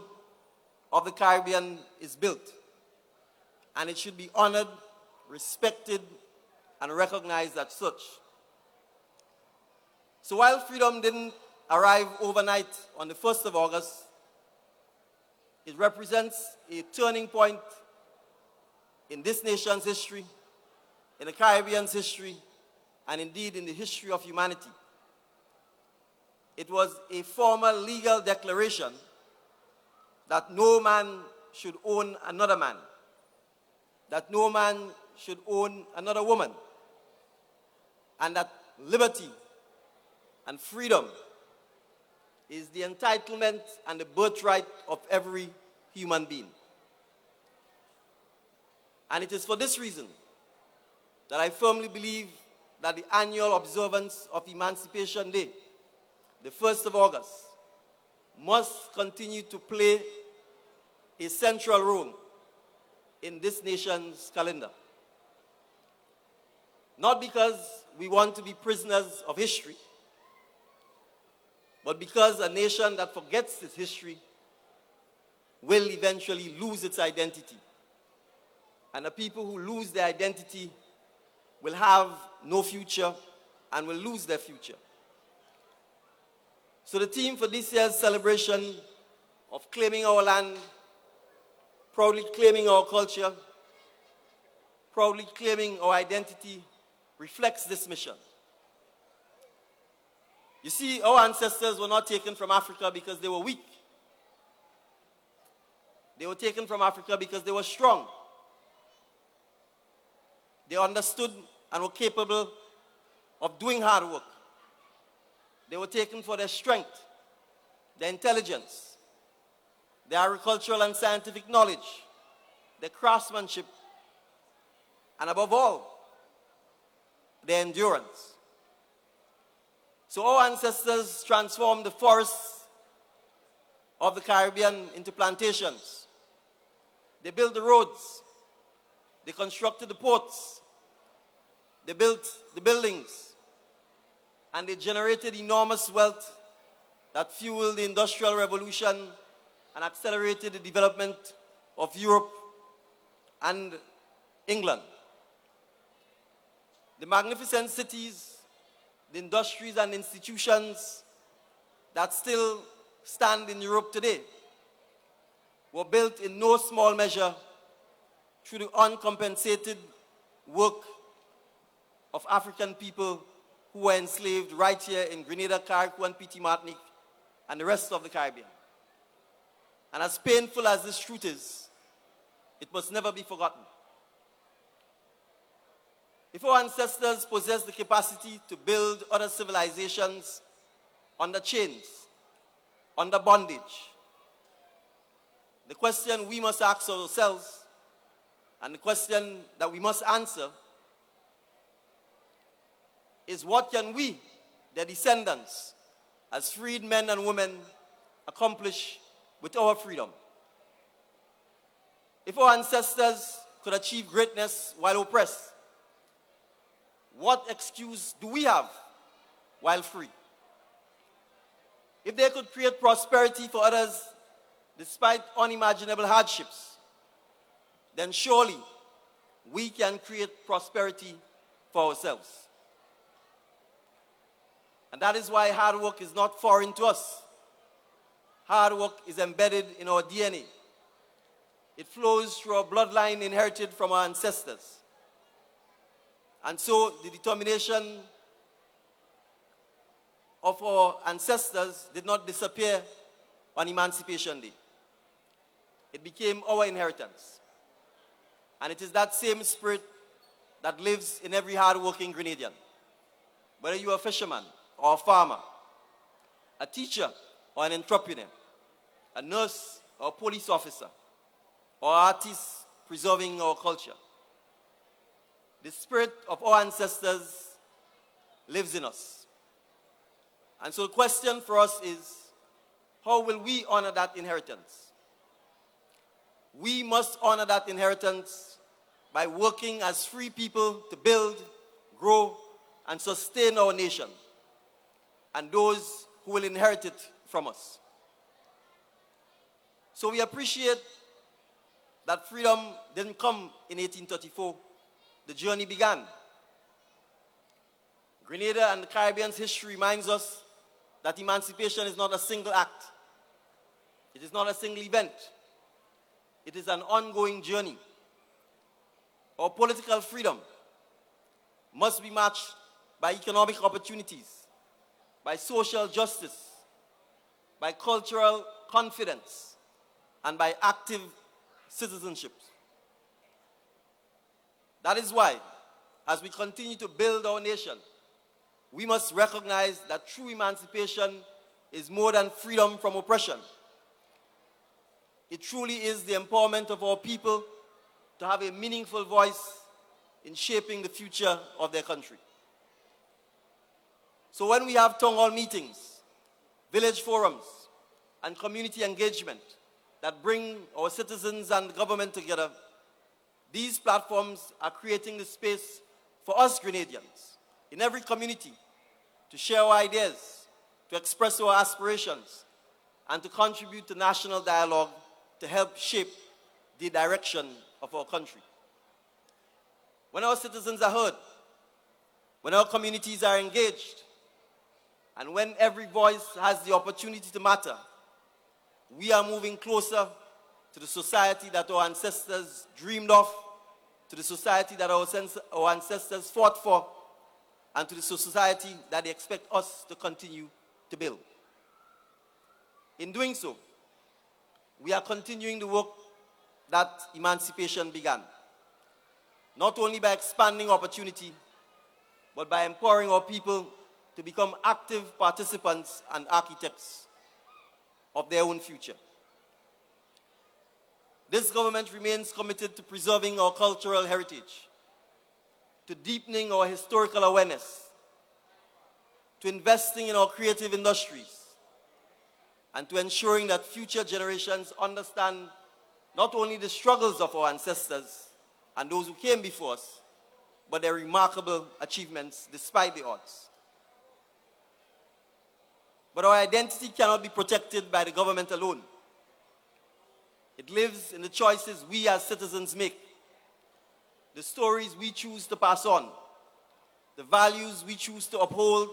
of the Caribbean is built. And it should be honored, respected, and recognized as such. So while freedom didn't arrive overnight on the 1st of August, it represents a turning point in this nation's history, in the Caribbean's history, and indeed in the history of humanity. It was a formal legal declaration that no man should own another man, that no man should own another woman, and that liberty and freedom is the entitlement and the birthright of every human being. And it is for this reason that I firmly believe that the annual observance of Emancipation Day, the 1st of August, must continue to play a central role in this nation's calendar. Not because we want to be prisoners of history, but because a nation that forgets its history will eventually lose its identity. And the people who lose their identity will have no future and will lose their future. So the theme for this year's celebration of claiming our land, proudly claiming our culture, proudly claiming our identity, reflects this mission. You see, our ancestors were not taken from Africa because they were weak. They were taken from Africa because they were strong. They understood and were capable of doing hard work. They were taken for their strength, their intelligence, their agricultural and scientific knowledge, their craftsmanship, and above all, their endurance. So our ancestors transformed the forests of the Caribbean into plantations. They built the roads. They constructed the ports. They built the buildings. And they generated enormous wealth that fueled the Industrial Revolution and accelerated the development of Europe and England. The magnificent cities, the industries and institutions that still stand in Europe today were built in no small measure through the uncompensated work of African people who were enslaved right here in Grenada, Carriacou, and Petit Martinique, and the rest of the Caribbean. And as painful as this truth is, it must never be forgotten. If our ancestors possessed the capacity to build other civilizations under chains, under bondage, the question we must ask ourselves, and the question that we must answer, is what can we, their descendants, as freed men and women, accomplish with our freedom? If our ancestors could achieve greatness while oppressed, what excuse do we have while free? If they could create prosperity for others despite unimaginable hardships, then surely we can create prosperity for ourselves. And that is why hard work is not foreign to us. Hard work is embedded in our DNA. It flows through our bloodline inherited from our ancestors. And so the determination of our ancestors did not disappear on Emancipation Day. It became our inheritance. And it is that same spirit that lives in every hard-working Grenadian. Whether you are a fisherman or a farmer, a teacher or an entrepreneur, a nurse or a police officer, or artist preserving our culture. The spirit of our ancestors lives in us. And so the question for us is, how will we honor that inheritance? We must honor that inheritance by working as free people to build, grow, and sustain our nation and those who will inherit it from us. So we appreciate that freedom didn't come in 1834. The journey began. Grenada and the Caribbean's history reminds us that emancipation is not a single act. It is not a single event. It is an ongoing journey. Our political freedom must be matched by economic opportunities, by social justice, by cultural confidence, and by active citizenship. That is why, as we continue to build our nation, we must recognize that true emancipation is more than freedom from oppression. It truly is the empowerment of our people to have a meaningful voice in shaping the future of their country. So when we have town hall meetings, village forums, and community engagement that bring our citizens and the government together, these platforms are creating the space for us Grenadians in every community to share our ideas, to express our aspirations, and to contribute to national dialogue to help shape the direction of our country. When our citizens are heard, when our communities are engaged, and when every voice has the opportunity to matter, we are moving closer to the society that our ancestors dreamed of, to the society that our ancestors fought for, and to the society that they expect us to continue to build. In doing so, we are continuing the work that emancipation began, not only by expanding opportunity, but by empowering our people to become active participants and architects of their own future. this government remains committed to preserving our cultural heritage, to deepening our historical awareness, to investing in our creative industries, and to ensuring that future generations understand not only the struggles of our ancestors and those who came before us, but their remarkable achievements despite the odds. But our identity cannot be protected by the government alone. It lives in the choices we as citizens make, the stories we choose to pass on, the values we choose to uphold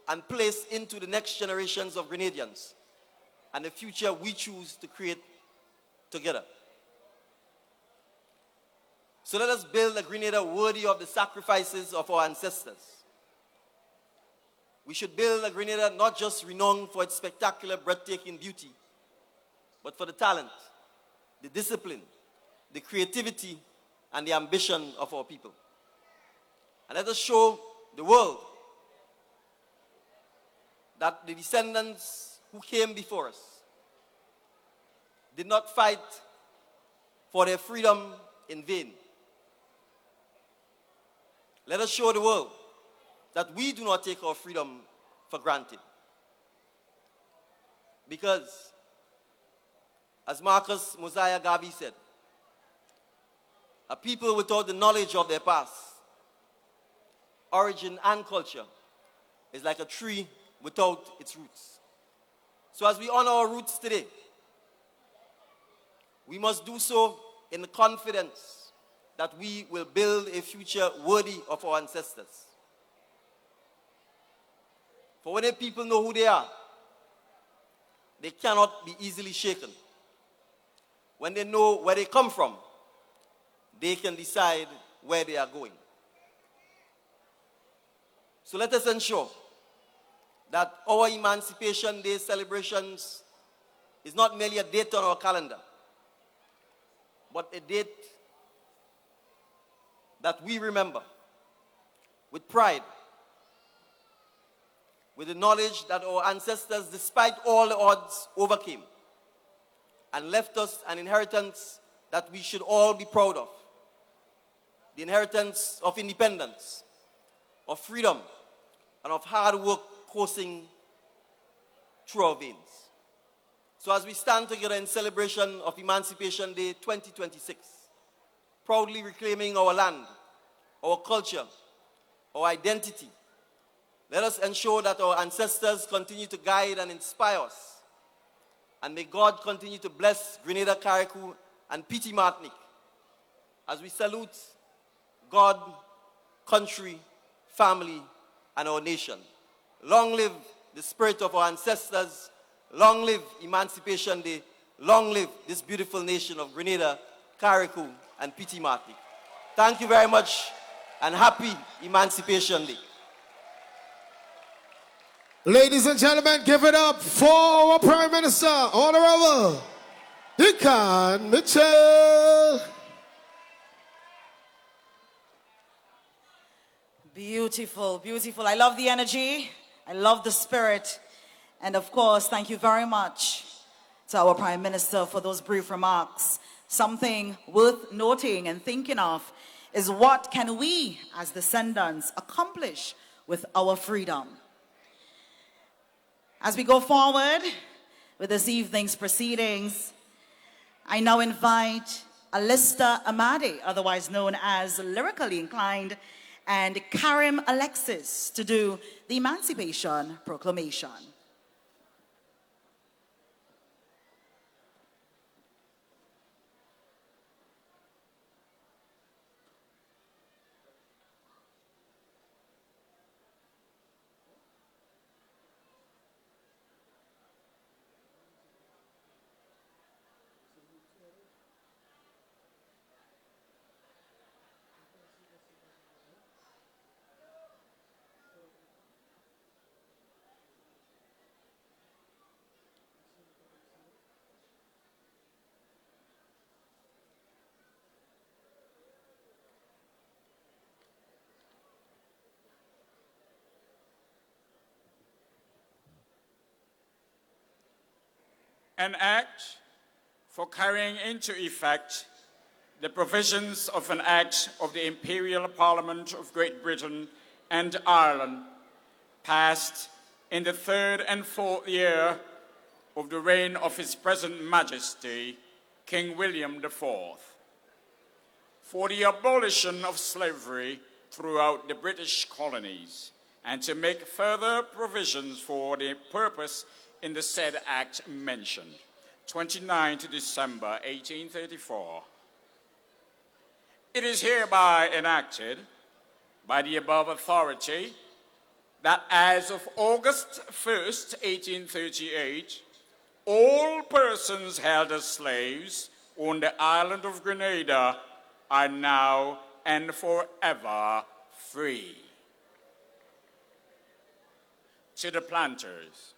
and place into the next generations of Grenadians, and the future we choose to create together. So let us build a Grenada worthy of the sacrifices of our ancestors. We should build a Grenada not just renowned for its spectacular, breathtaking beauty, but for the talent, the discipline, the creativity, and the ambition of our people. And let us show the world that the descendants who came before us did not fight for their freedom in vain. Let us show the world that we do not take our freedom for granted. Because, as Marcus Mosiah Garvey said, a people without the knowledge of their past, origin, and culture is like a tree without its roots. So as we honor our roots today, we must do so in the confidence that we will build a future worthy of our ancestors. For when a people know who they are, they cannot be easily shaken. When they know where they come from, they can decide where they are going. So let us ensure that our Emancipation Day celebrations is not merely a date on our calendar, but a date that we remember with pride, with the knowledge that our ancestors, despite all the odds, overcame and left us an inheritance that we should all be proud of. The inheritance of independence, of freedom, and of hard work coursing through our veins. So as we stand together in celebration of Emancipation Day 2026, proudly reclaiming our land, our culture, our identity, let us ensure that our ancestors continue to guide and inspire us. And may God continue to bless Grenada, Carriacou, and Petit Martinique as we salute God, country, family, and our nation. Long live the spirit of our ancestors. Long live Emancipation Day. Long live this beautiful nation of Grenada, Carriacou, and Petit Martinique. Thank you very much, and happy Emancipation Day. Ladies and gentlemen, give it up for our Prime Minister, Honorable Deacon Mitchell. Beautiful, beautiful. I love the energy. I love the spirit. And of course, thank you very much to our Prime Minister for those brief remarks. Something worth noting and thinking of is what can we as descendants accomplish with our freedom? As we go forward with this evening's proceedings, I now invite Alista Amade, otherwise known as Lyrically Inclined, and Karim Alexis to do the Emancipation Proclamation. An act for carrying into effect the provisions of an Act of the Imperial Parliament of Great Britain and Ireland, passed in the 3rd and 4th year of the reign of His present Majesty, King William IV, for the abolition of slavery throughout the British colonies, and to make further provisions for the purpose in the said Act mentioned, 29th December 1834. It is hereby enacted by the above authority that as of August 1st, 1838, all persons held as slaves on the island of Grenada are now and forever free. To the planters,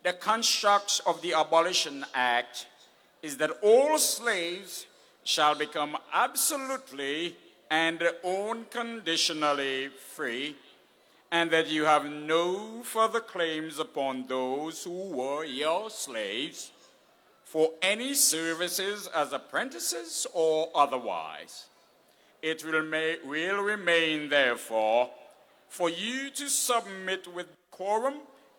the construct of the Abolition Act is that all slaves shall become absolutely and unconditionally free, and that you have no further claims upon those who were your slaves for any services as apprentices or otherwise. It will remain, therefore, for you to submit with decorum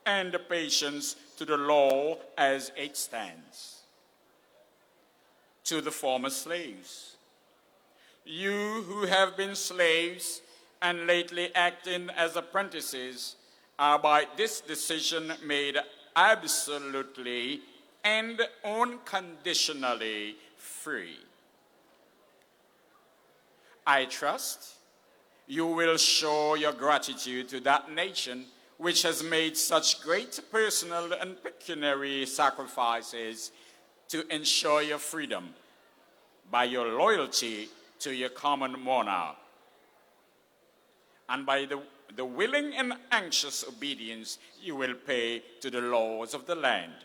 and patience to the law as it stands. To the former slaves, you who have been slaves and lately acting as apprentices are by this decision made absolutely and unconditionally free. I trust you will show your gratitude to that nation which has made such great personal and pecuniary sacrifices to ensure your freedom by your loyalty to your common monarch, and by the willing and anxious obedience you will pay to the laws of the land.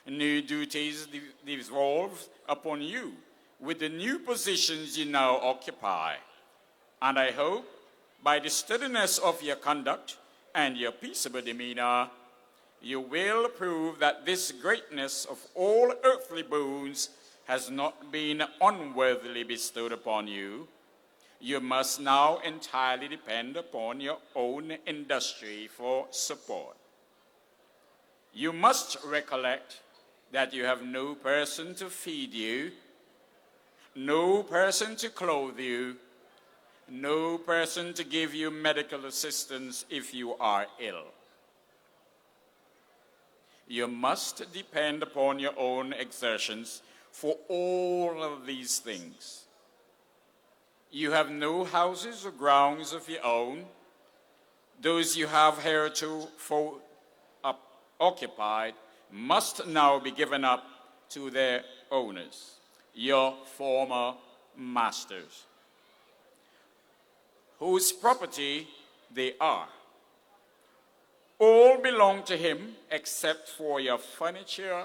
New duties devolve upon you with the new positions you now occupy, and I hope by the steadiness of your conduct and your peaceable demeanor, you will prove that this greatness of all earthly boons has not been unworthily bestowed upon you. You must now entirely depend upon your own industry for support. You must recollect that you have no person to feed you, no person to clothe you, no person to give you medical assistance if you are ill. You must depend upon your own exertions for all of these things. You have no houses or grounds of your own. Those you have heretofore occupied must now be given up to their owners, your former masters, whose property they are. All belong to him except for your furniture,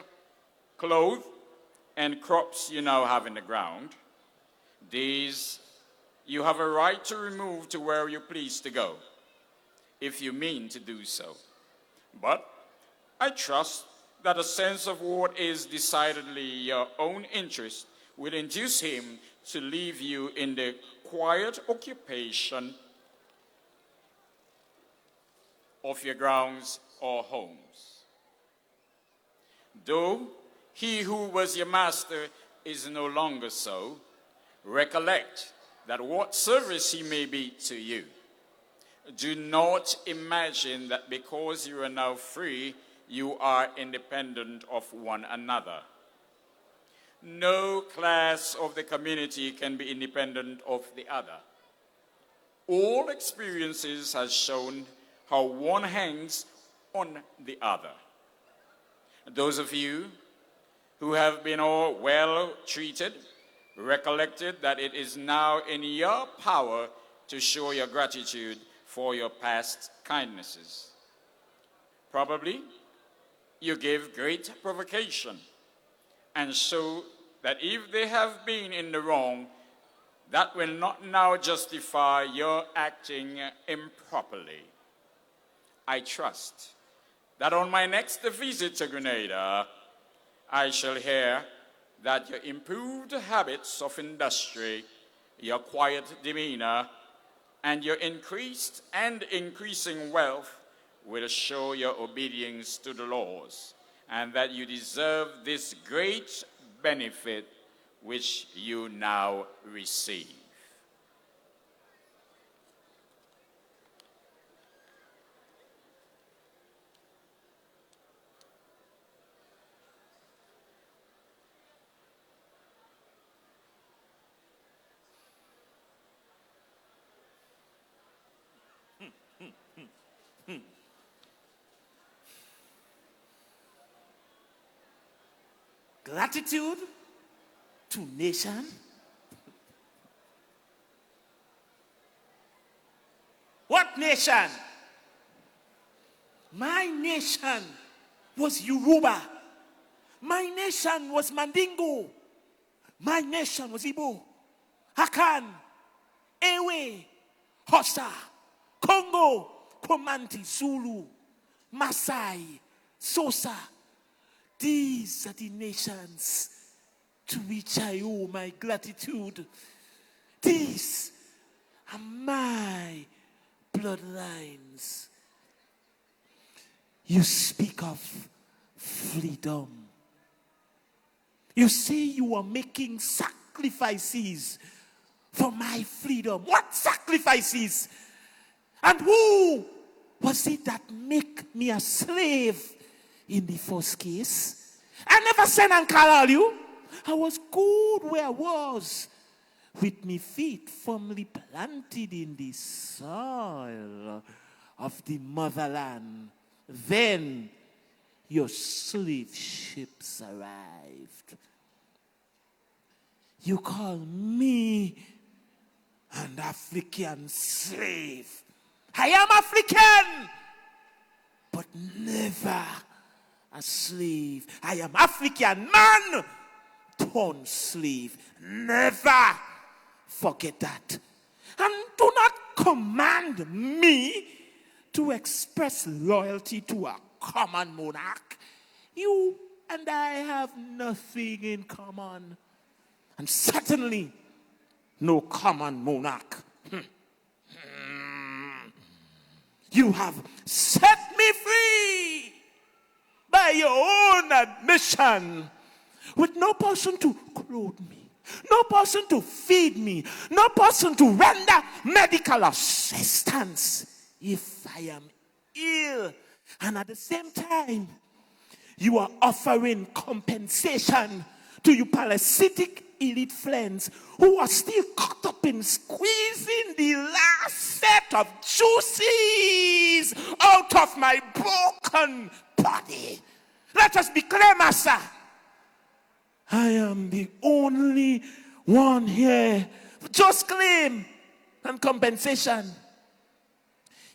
clothes, and crops you now have in the ground. These you have a right to remove to where you please to go, if you mean to do so. But I trust that a sense of what is decidedly your own interest will induce him to leave you in the quiet occupation of your grounds or homes. Though he who was your master is no longer so, recollect that what service he may be to you. Do not imagine that because you are now free, you are independent of one another. No class of the community can be independent of the other. All experiences have shown how one hangs on the other. Those of you who have been all well treated, recollected that it is now in your power to show your gratitude for your past kindnesses. Probably you gave great provocation, and so that if they have been in the wrong, that will not now justify your acting improperly. I trust that on my next visit to Grenada, I shall hear that your improved habits of industry, your quiet demeanor, and your increased and increasing wealth will show your obedience to the laws, and that you deserve this great benefit which you now receive. Gratitude to nation. What nation? My nation was Yoruba. My nation was Mandingo. My nation was Igbo, Akan, Ewe, Hosa, Congo, Komanti, Zulu, Maasai, Sosa. These are the nations to which I owe my gratitude. These are my bloodlines. You speak of freedom. You say you are making sacrifices for my freedom. What sacrifices? And who was it that make me a slave in the first case? I never sent and called you. I was good where I was, with my feet firmly planted in the soil of the motherland. Then your slave ships arrived. You call me an African slave. I am African, but never a slave. I am African man turned slave. Never forget that. And do not command me to express loyalty to a common monarch. You and I have nothing in common. And certainly no common monarch. You have set me free by your own admission, with no person to clothe me, no person to feed me, no person to render medical assistance if I am ill. And at the same time, you are offering compensation to your parasitic elite friends who are still caught up in squeezing the last set of juices out of my broken body. Let us be clear, Master. I am the only one here. Just claim and compensation.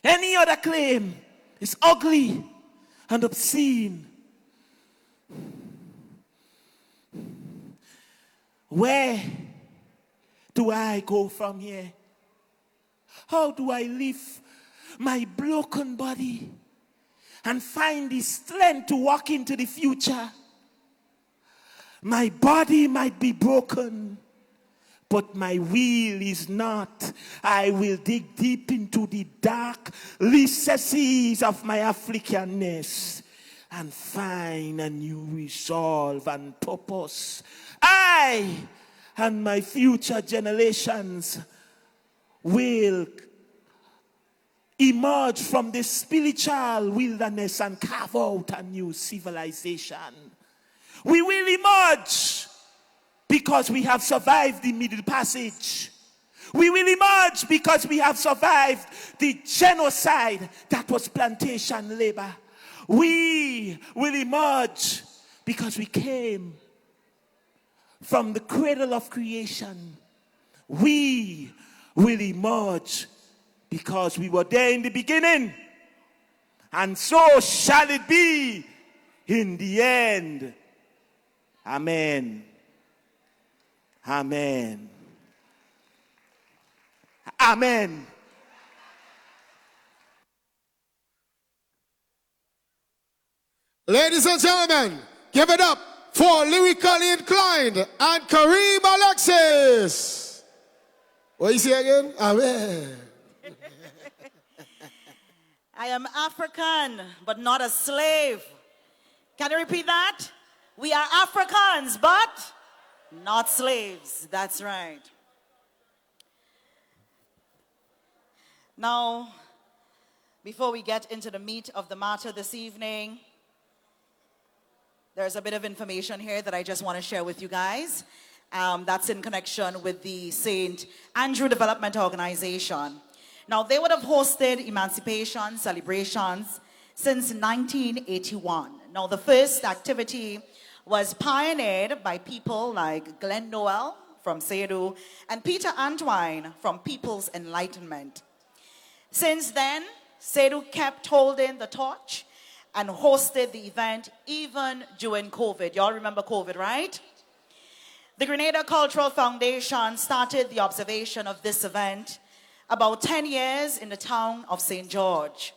Any other claim is ugly and obscene. Where do I go from here? How do I leave my broken body and find the strength to walk into the future? My body might be broken, but my will is not. I will dig deep into the dark recesses of my Africanness and find a new resolve and purpose. I and my future generations will emerge from this spiritual wilderness and carve out a new civilization. We will emerge because we have survived the Middle Passage. We will emerge because we have survived the genocide that was plantation labor. We will emerge because we came from the cradle of creation. We will emerge because we were there in the beginning. And so shall it be in the end. Amen. Amen. Amen. Ladies and gentlemen, give it up for lyrically inclined and Kareem Alexis. What you say again? Amen. I am African, but not a slave. Can you repeat that? We are Africans, but not slaves. That's right. Now, before we get into the meat of the matter this evening, there's a bit of information here that I just want to share with you guys. That's in connection with the St. Andrew Development Organization. Now, they would have hosted emancipation celebrations since 1981. Now, the first activity was pioneered by people like Glenn Noel from CEDU and Peter Antwine from People's Enlightenment. Since then, CEDU kept holding the torch and hosted the event even during COVID. Y'all remember COVID, right? The Grenada Cultural Foundation started the observation of this event about 10 years in the town of St. George.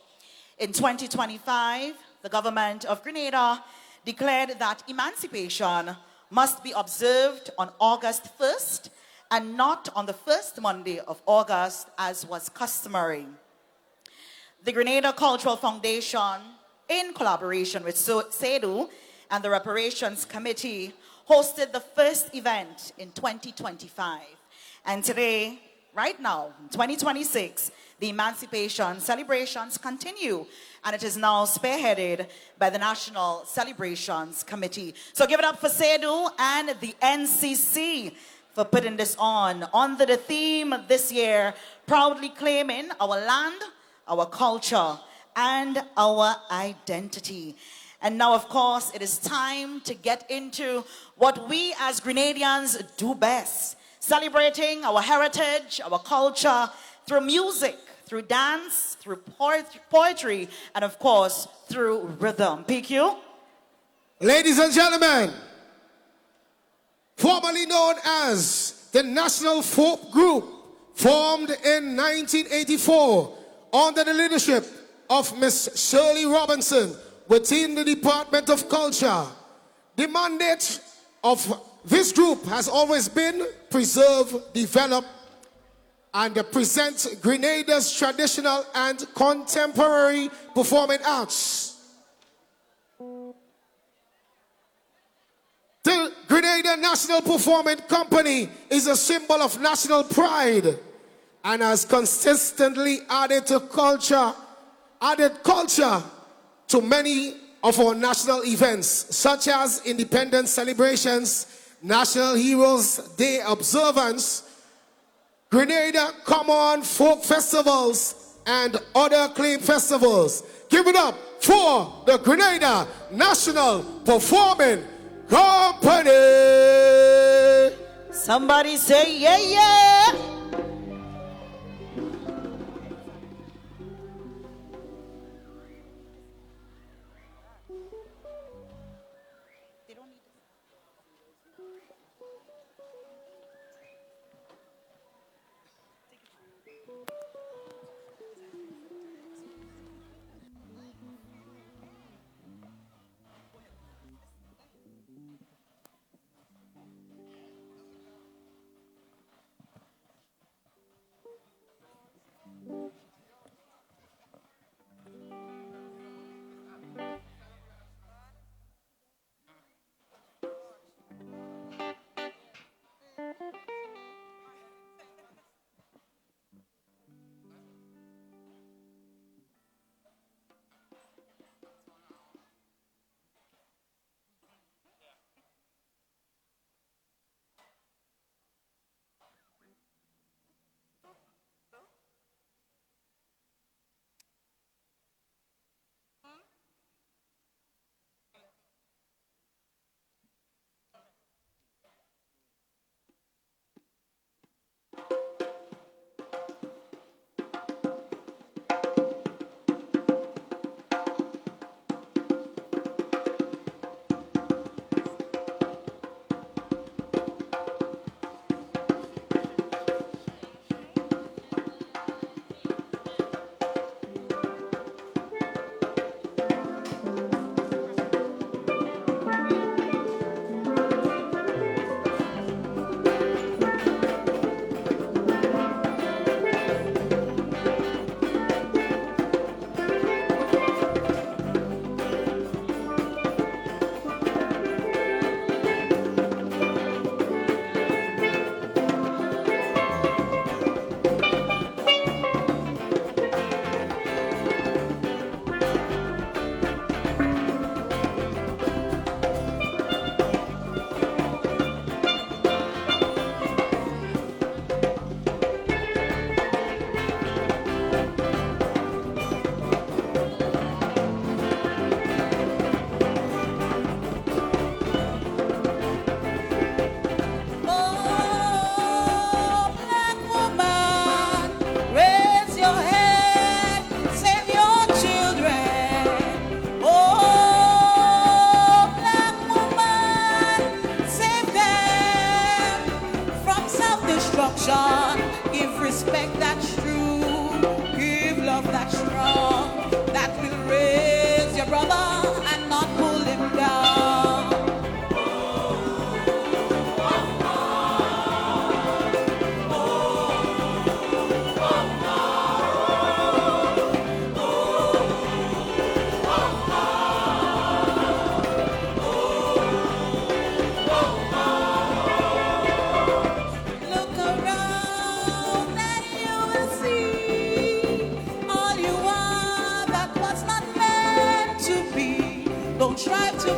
In 2025, the government of Grenada declared that emancipation must be observed on August 1st and not on the first Monday of August as was customary. The Grenada Cultural Foundation, in collaboration with CEDU and the Reparations Committee, hosted the first event in 2025. And today, right now, in 2026, the emancipation celebrations continue, and it is now spearheaded by the National Celebrations Committee. So give it up for CEDU and the NCC for putting this on. Under the theme this year, proudly claiming our land, our culture, and our identity. And now, of course, it is time to get into what we as Grenadians do best, celebrating our heritage, our culture, through music, through dance, through poetry, and of course, through rhythm. PQ? Ladies and gentlemen, formerly known as the National Folk Group, formed in 1984 under the leadership of Miss Shirley Robinson within the Department of Culture. The mandate of this group has always been preserve, develop, and present Grenada's traditional and contemporary performing arts. The Grenada National Performing Company is a symbol of national pride and has consistently added culture to many of our national events, such as independence celebrations, National Heroes Day observance, Grenada Common Folk Festivals, and other acclaimed festivals. Give it up for the Grenada National Performing Company. Somebody say, yeah, yeah.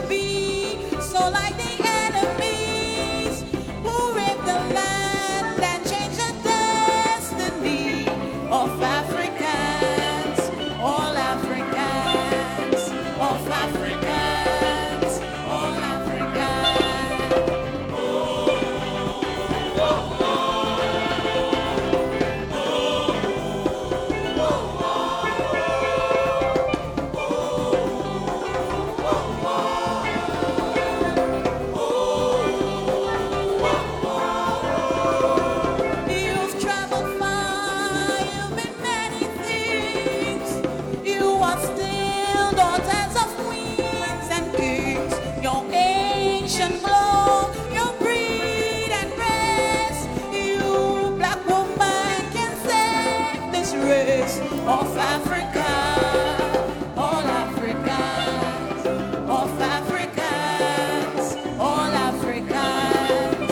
be. So like the enemies who raped the land and changed the destiny of Africans, all Africans, of Africans, all Africans. You've traveled far, you've been many things. You are still daughters of queens and kings. Your ancient glow, your breed and race. You, black woman, can save this race of Africa. All Africans, of Africans, all Africans.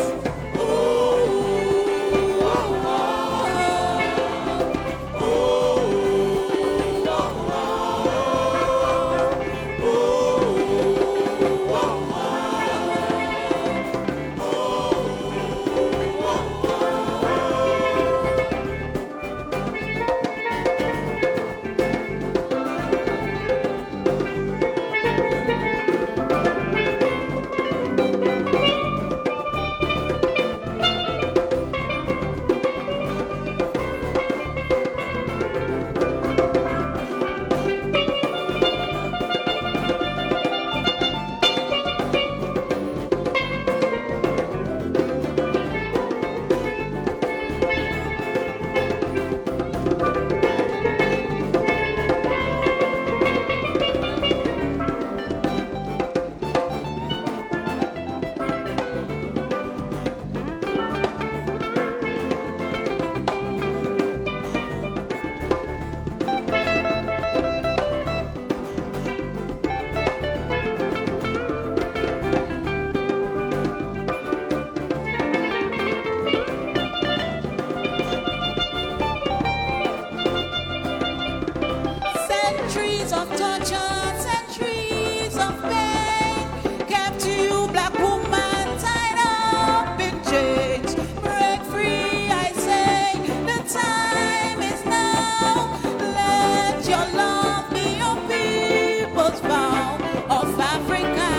Centuries of torture, centuries of pain, kept you, black woman, tied up in chains. Break free, I say, the time is now. Let your love be your people's vow. Of Africa,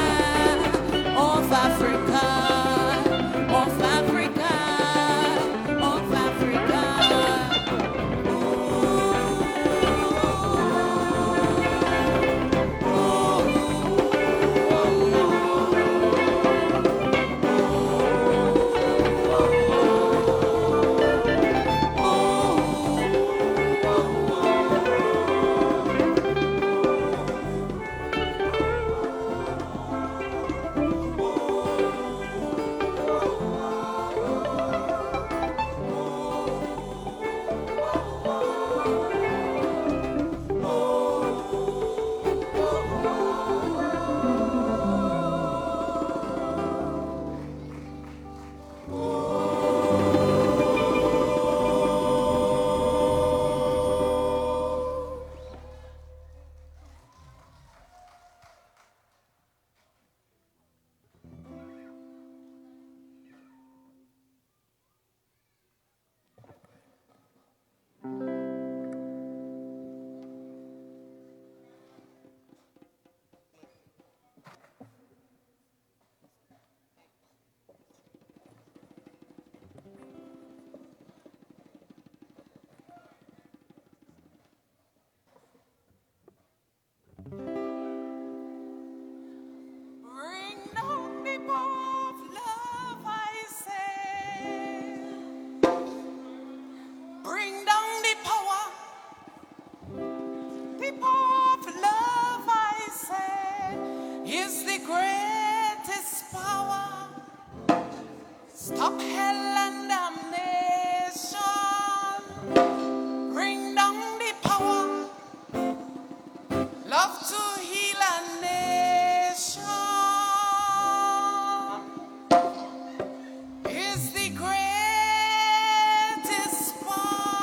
of Africa, of Africa, of Africa. Bring down the power of love, I say. Bring down the power of love, I say, is the greatest power. Stop hell and damnation. Bring down the power, love to heal a nation. Is the greatest power.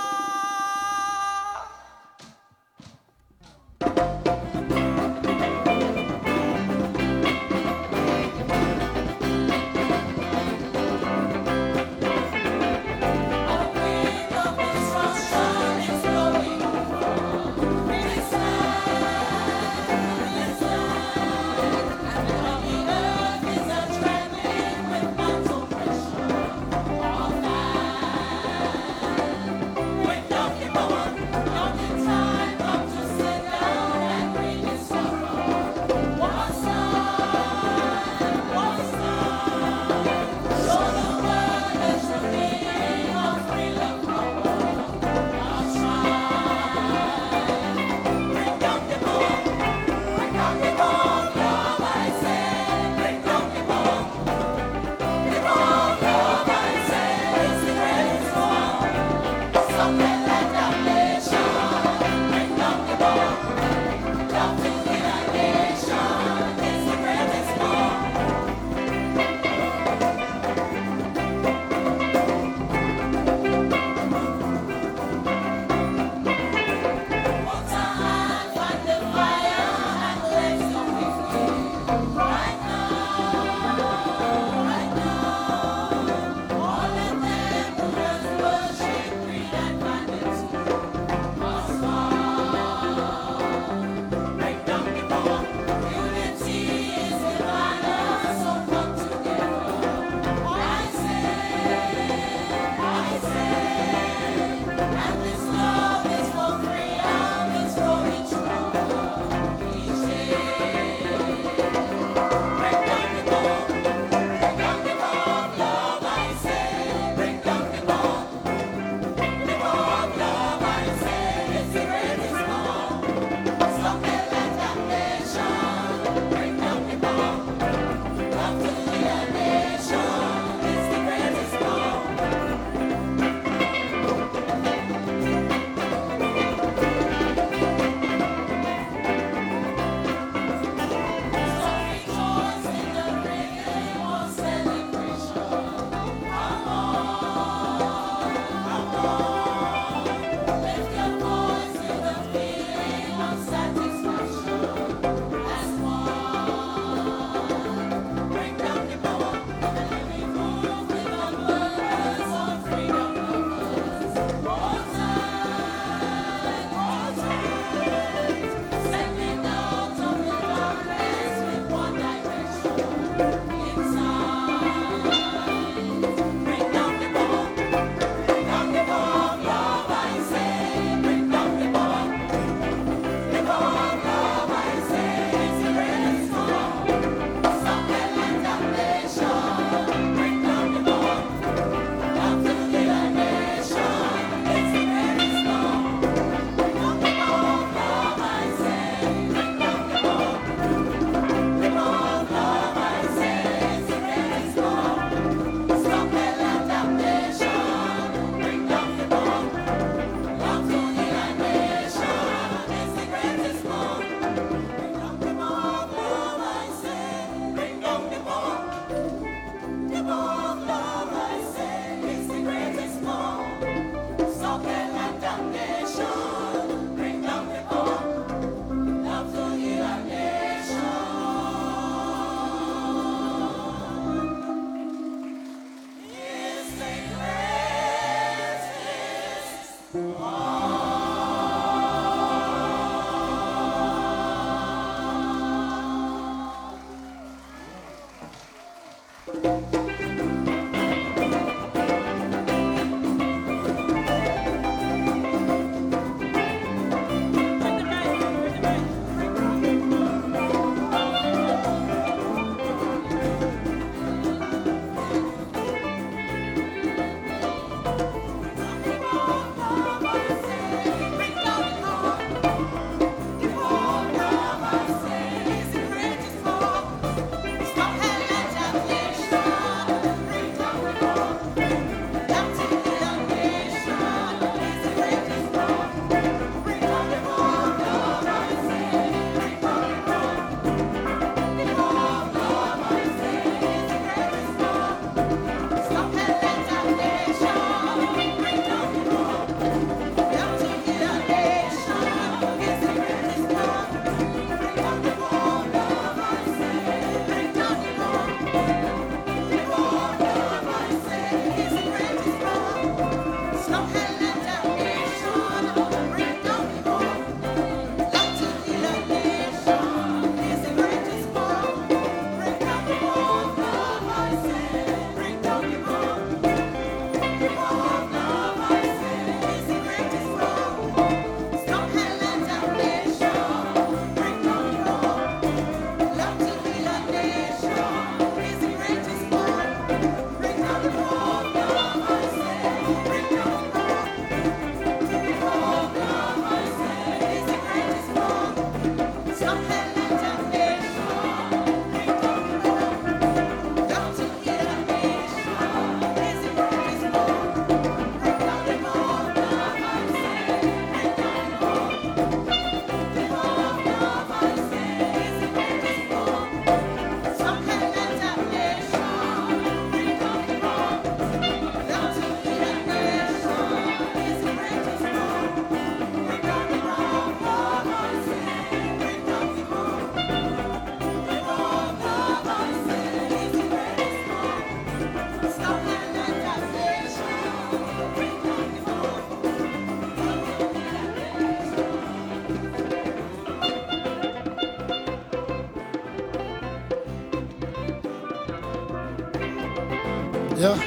Yeah.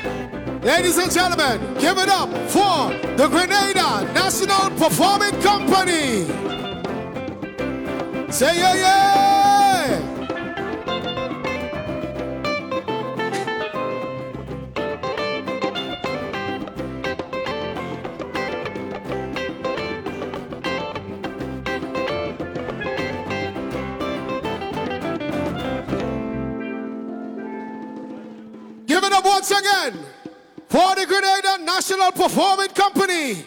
Ladies and gentlemen, give it up for the Grenada National Performing Company. Say yeah, yeah. Give it up once again for the Grenada National Performing Company.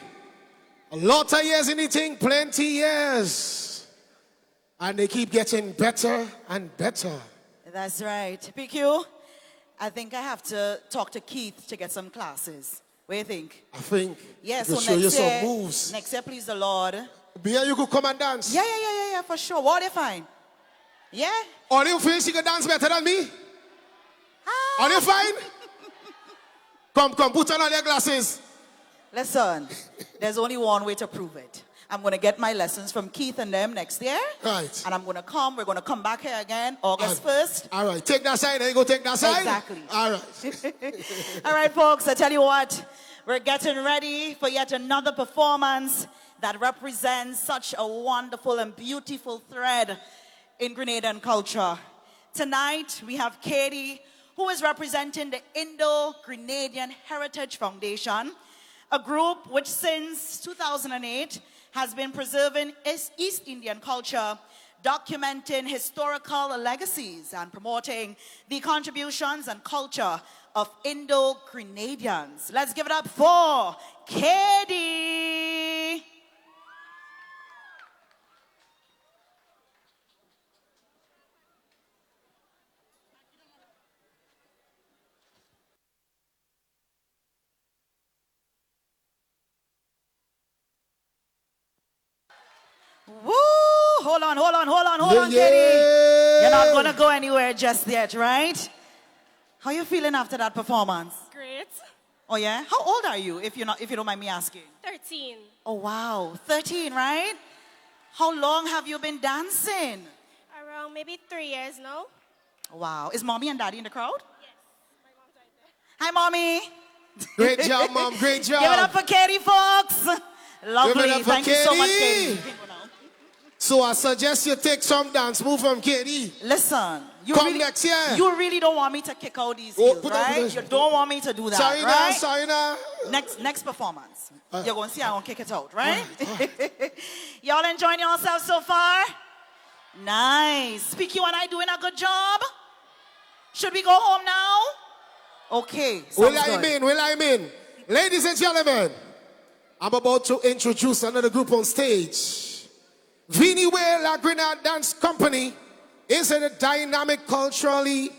A lot of years in eating, plenty years. And they keep getting better and better. That's right. PQ, I think I have to talk to Keith to get some classes. What do you think? I think yes, I so show you next some year, moves. Next year, please the Lord. Bia, you could come and dance. Yeah, for sure. What do you find? Yeah? Or you feel she can dance better than me? Are you fine? Come, put on all your glasses. Listen, there's only one way to prove it. I'm going to get my lessons from Keith and them next year. Right. And we're going to come back here again August 1st. All right, take that side, then you go take that side. Exactly. All right. All right, folks, I tell you what, we're getting ready for yet another performance that represents such a wonderful and beautiful thread in Grenadian culture. Tonight, we have Katie, who is representing the Indo-Grenadian Heritage Foundation, a group which since 2008 has been preserving East Indian culture, documenting historical legacies and promoting the contributions and culture of Indo-Grenadians. Let's give it up for Katie. Woo! Hold on, Yeah. Katie. You're not gonna go anywhere just yet, right? How you feeling after that performance? Great. Oh yeah? How old are you, if you don't mind me asking? 13. Oh wow, 13, right? How long have you been dancing? Around maybe 3 years now. Wow. Is mommy and daddy in the crowd? Yes. Hi, Mommy. Great job, Mom. Great job. Give it up for Katie, folks. Lovely. Give it up for Thank you so much, Katie. Katie. So I suggest you take some dance move from Katie. Listen, you Come really, next year. you really don't want me to kick out these heels, right? You don't want me to do that, Sorry right? now, sorry now. Next performance. You're going to see I'm going to kick it out, right? Y'all enjoying yourselves so far? Nice. Speaky and I doing a good job? Should we go home now? Okay. Will I mean? Ladies and gentlemen, I'm about to introduce another group on stage. Viniwe La Grenada Dance Company is a dynamic, culturally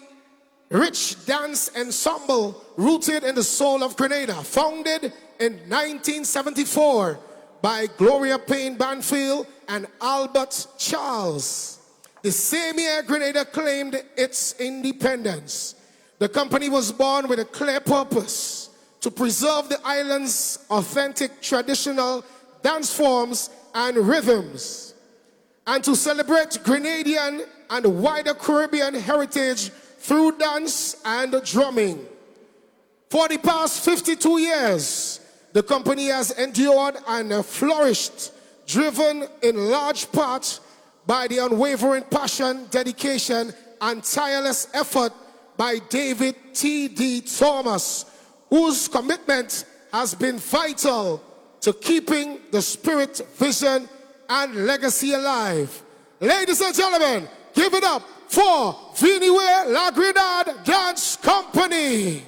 rich dance ensemble rooted in the soul of Grenada, founded in 1974 by Gloria Payne Banfield and Albert Charles. The same year Grenada claimed its independence. The company was born with a clear purpose: to preserve the island's authentic traditional dance forms and rhythms, and to celebrate Grenadian and wider Caribbean heritage through dance and drumming. For the past 52 years, the company has endured and flourished, driven in large part by the unwavering passion, dedication, and tireless effort by David T.D. Thomas, whose commitment has been vital to keeping the spirit, vision, and legacy alive. Ladies and gentlemen, give it up for Viniwe La Grenada Dance Company.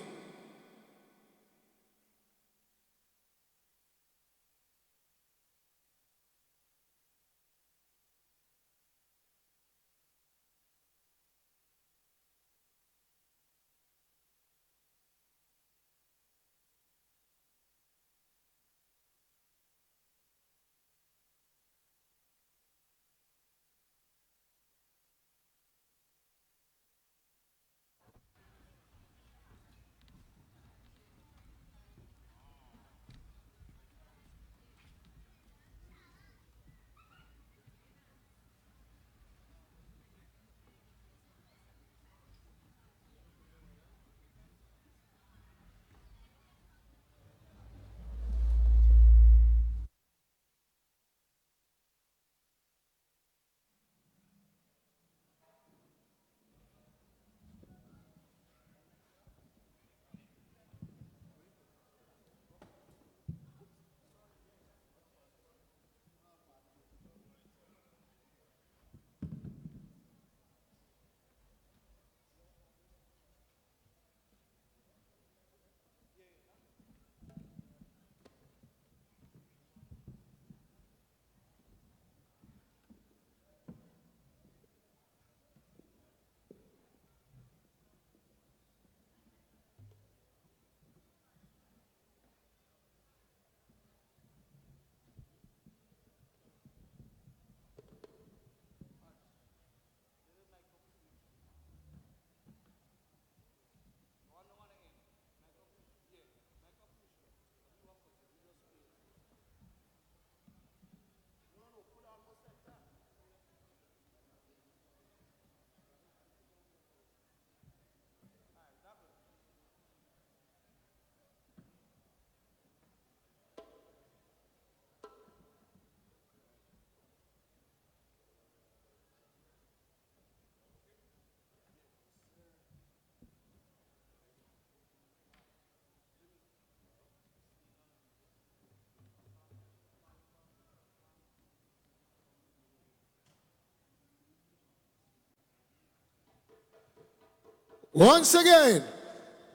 Once again,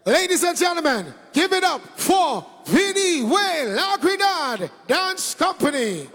ladies and gentlemen, give it up for Viniwe La Grenada Dance Company.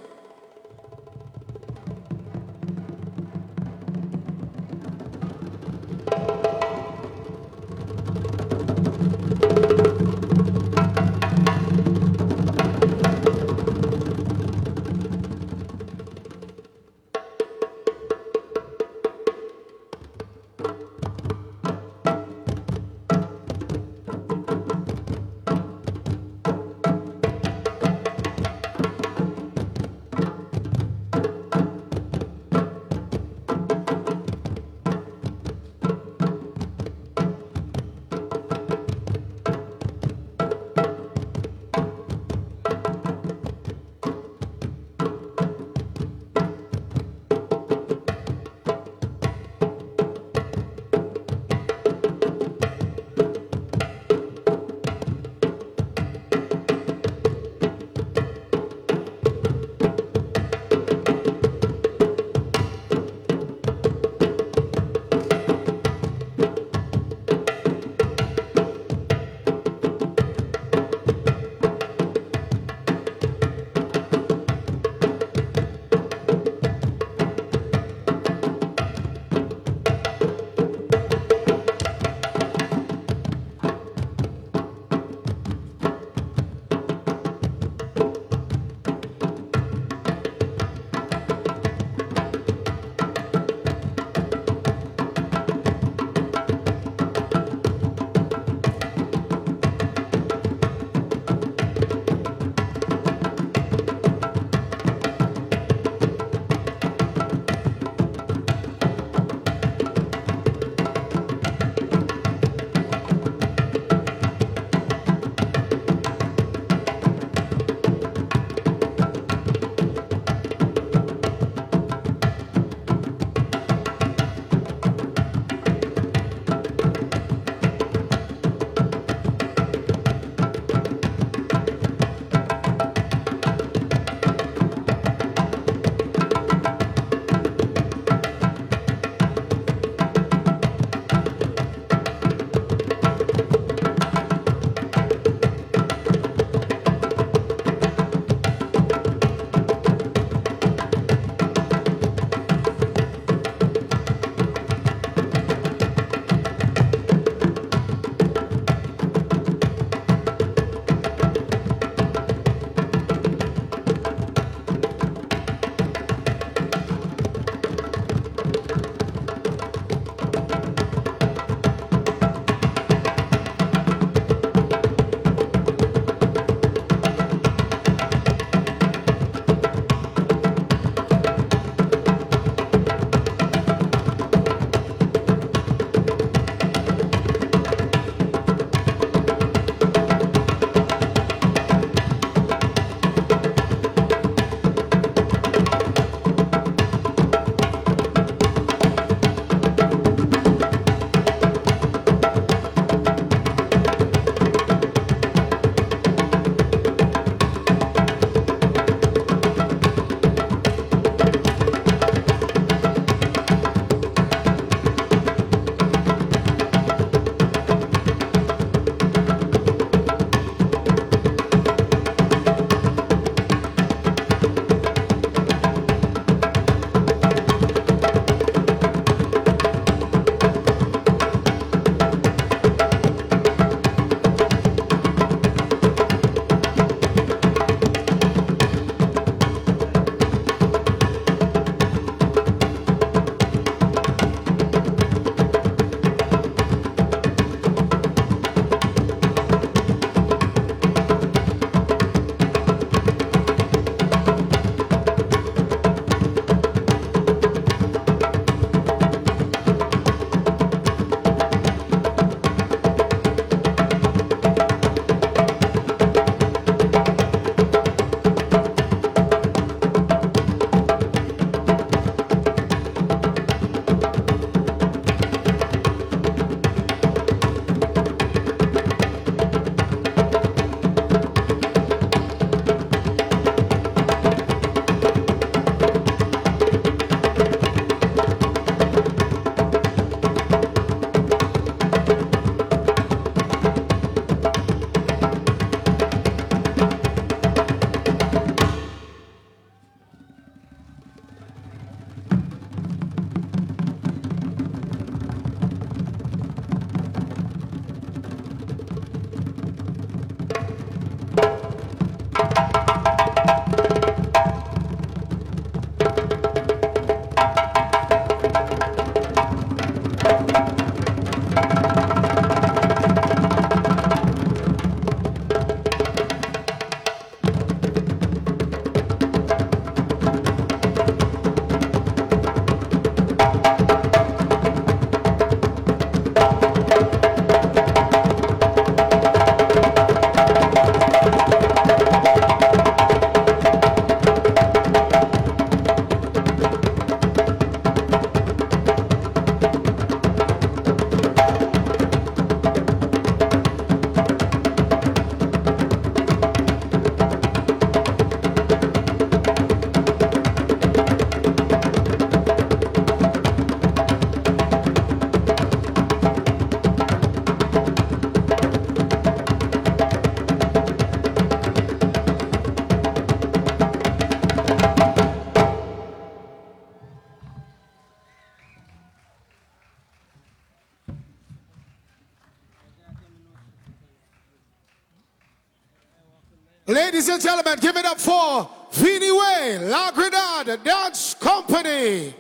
Ladies and gentlemen, give it up for Vini Way, La Grenada Dance Company.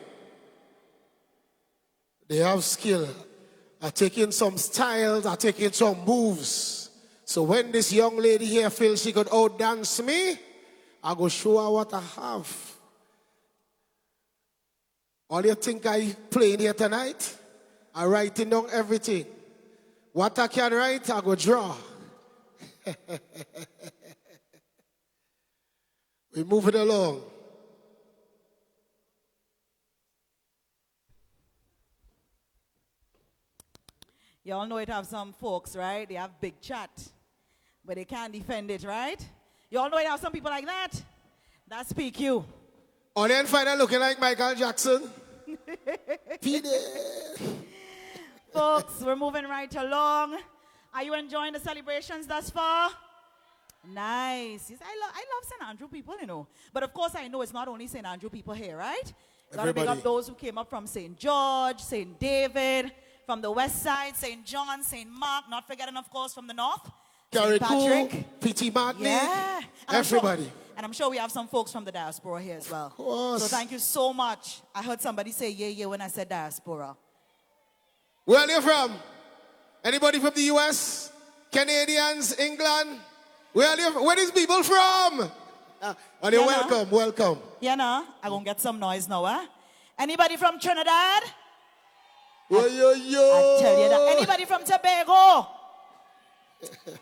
They have skill. Are taking some styles, are taking some moves. So when this young lady here feels she could outdance me, I go show her what I have. All you think I playing here tonight? I writing down everything. What I can write, I go draw. We move it along. Y'all know it have some folks, right? They have big chat, but they can't defend it, right? Y'all know it have some people like that? That's PQ. On the end final looking like Michael Jackson. Folks, we're moving right along. Are you enjoying the celebrations thus far? Nice. Yes, I love St. Andrew people, you know. But of course, I know it's not only St. Andrew people here, right? Got to big up those who came up from St. George, St. David, from the west side, St. John, St. Mark, not forgetting, of course, from the north. St. Patrick. P.T. Martin. Yeah. Everybody. And I'm sure we have some folks from the diaspora here as well. Of course. So thank you so much. I heard somebody say yeah when I said diaspora. Where are you from? Anybody from the U.S.? Canadians? England? Where these people from? Welcome. Yeah, nah. I'm going to get some noise now, eh? Anybody from Trinidad? I tell you that. Anybody from Tobago?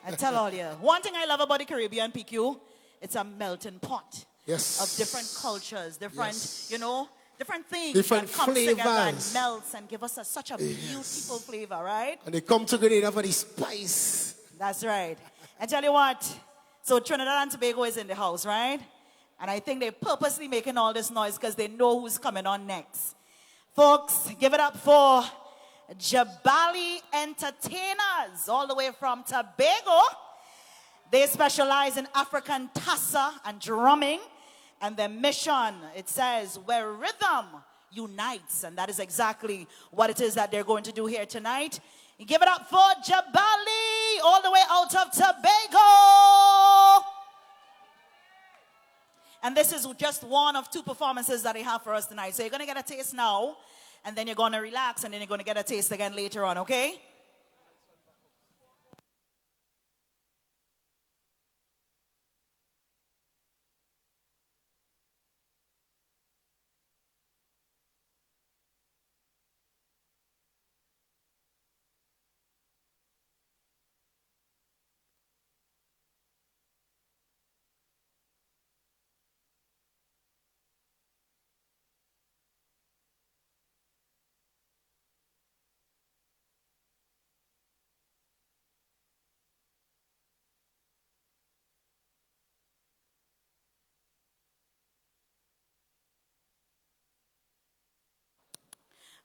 I tell all you. One thing I love about the Caribbean, PQ, it's a melting pot. Yes. Of different cultures, different, different things. Different that comes flavors. together and melts and give us such a beautiful flavor, right? And they come to Grenada for the spice. That's right. I tell you what, so Trinidad and Tobago is in the house, right? And I think they're purposely making all this noise because they know who's coming on next. Folks, give it up for Jabali Entertainers, all the way from Tobago. They specialize in African tassa and drumming. And their mission, it says, where rhythm unites. And that is exactly what it is that they're going to do here tonight. Give it up for Jabali, all the way out of Tobago. And this is just one of two performances that they have for us tonight. So you're going to get a taste now, and then you're going to relax, and then you're going to get a taste again later on, okay?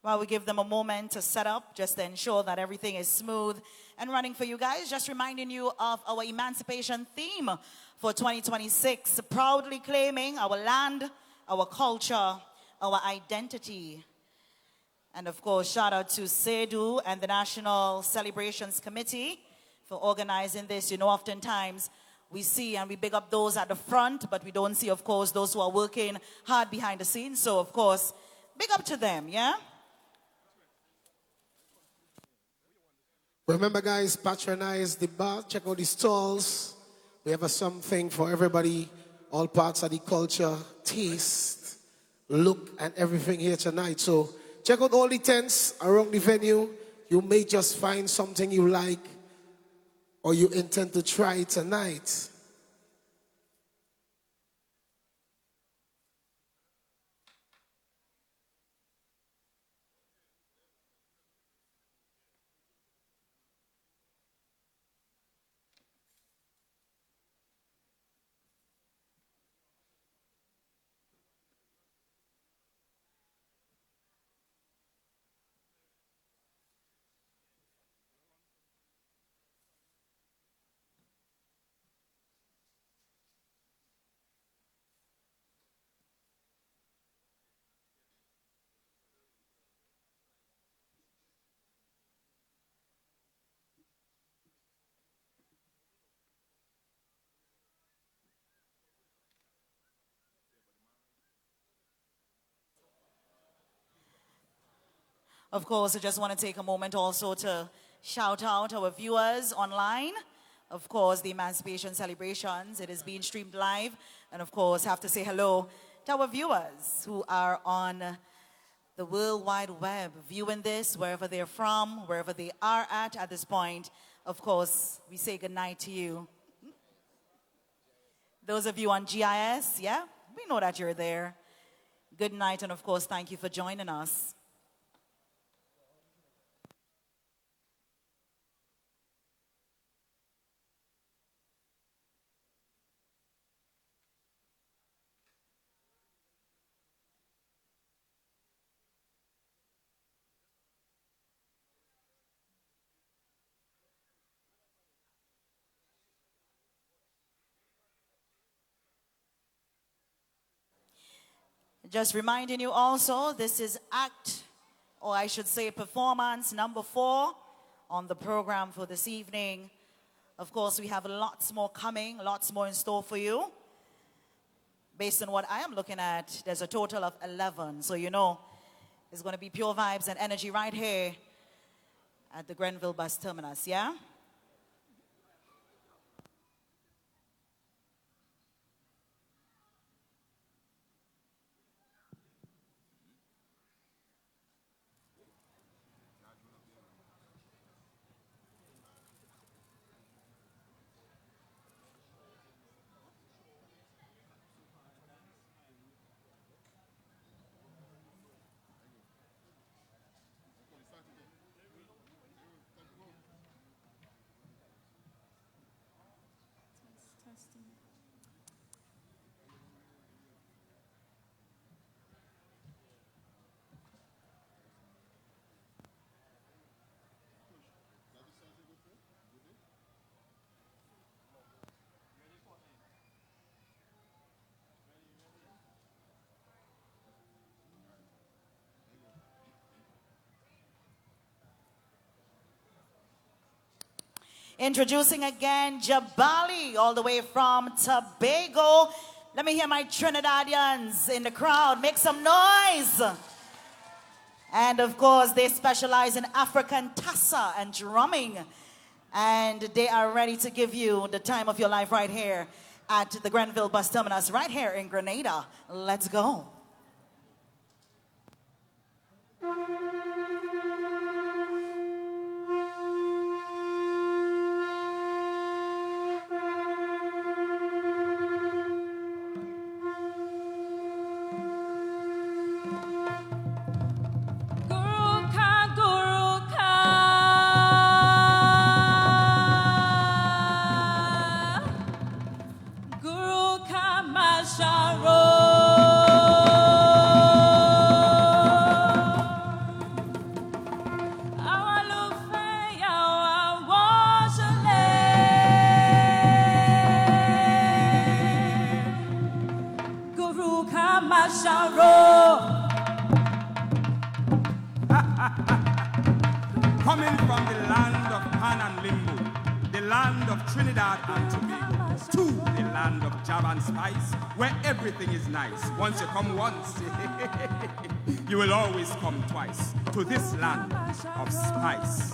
While we give them a moment to set up, just to ensure that everything is smooth and running for you guys. Just reminding you of our emancipation theme for 2026, proudly claiming our land, our culture, our identity. And of course, shout out to SEDU and the National Celebrations Committee for organizing this. You know, oftentimes we see and we big up those at the front, but we don't see, of course, those who are working hard behind the scenes. So, of course, big up to them, yeah? Remember, guys, patronize the bar, check out the stalls. We have something for everybody, all parts of the culture, taste, look, and everything here tonight. So check out all the tents around the venue. You may just find something you like or you intend to try tonight. Of course, I just want to take a moment also to shout out our viewers online. Of course, the Emancipation celebrations, it is being streamed live. And of course, have to say hello to our viewers who are on the World Wide Web, viewing this wherever they're from, wherever they are at this point. Of course, we say good night to you. Those of you on GIS, yeah, we know that you're there. Good night, and of course, thank you for joining us. Just reminding you also, this is act, or I should say performance number 4 on the program for this evening. Of course, we have lots more coming, lots more in store for you. Based on what I am looking at, there's a total of 11. So you know, it's going to be pure vibes and energy right here at the Grenville bus terminus, yeah? Introducing again Jabali, all the way from Tobago. Let me hear my Trinidadians in the crowd. Make some noise. And of course, they specialize in African tassa and drumming. And they are ready to give you the time of your life right here at the Grenville bus terminus, right here in Grenada. Let's go. Coming from the land of Pan and Limbo, the land of Trinidad and Tobago, to the land of jam and spice, where everything is nice. Once you come once, you will always come twice, to this land of spice.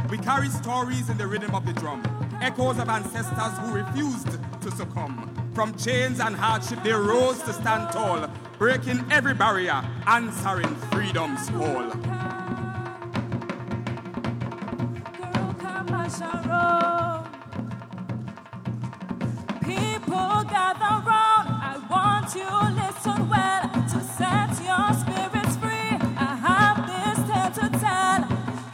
We carry stories in the rhythm of the drum, echoes of ancestors who refused to succumb. From chains and hardship, they rose to stand tall, breaking every barrier, answering freedom's call. People gather round, I want you to listen well, to set your spirits free. I have this tale to tell.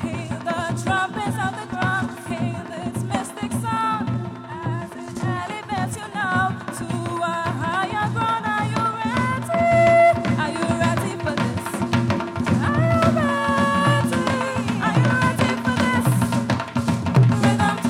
Hear the trumpets of the drum, hear this mystic sound, as it elevates you now to a higher ground. Are you ready? Are you ready for this? Are you ready? Are you ready for this? Rhythm to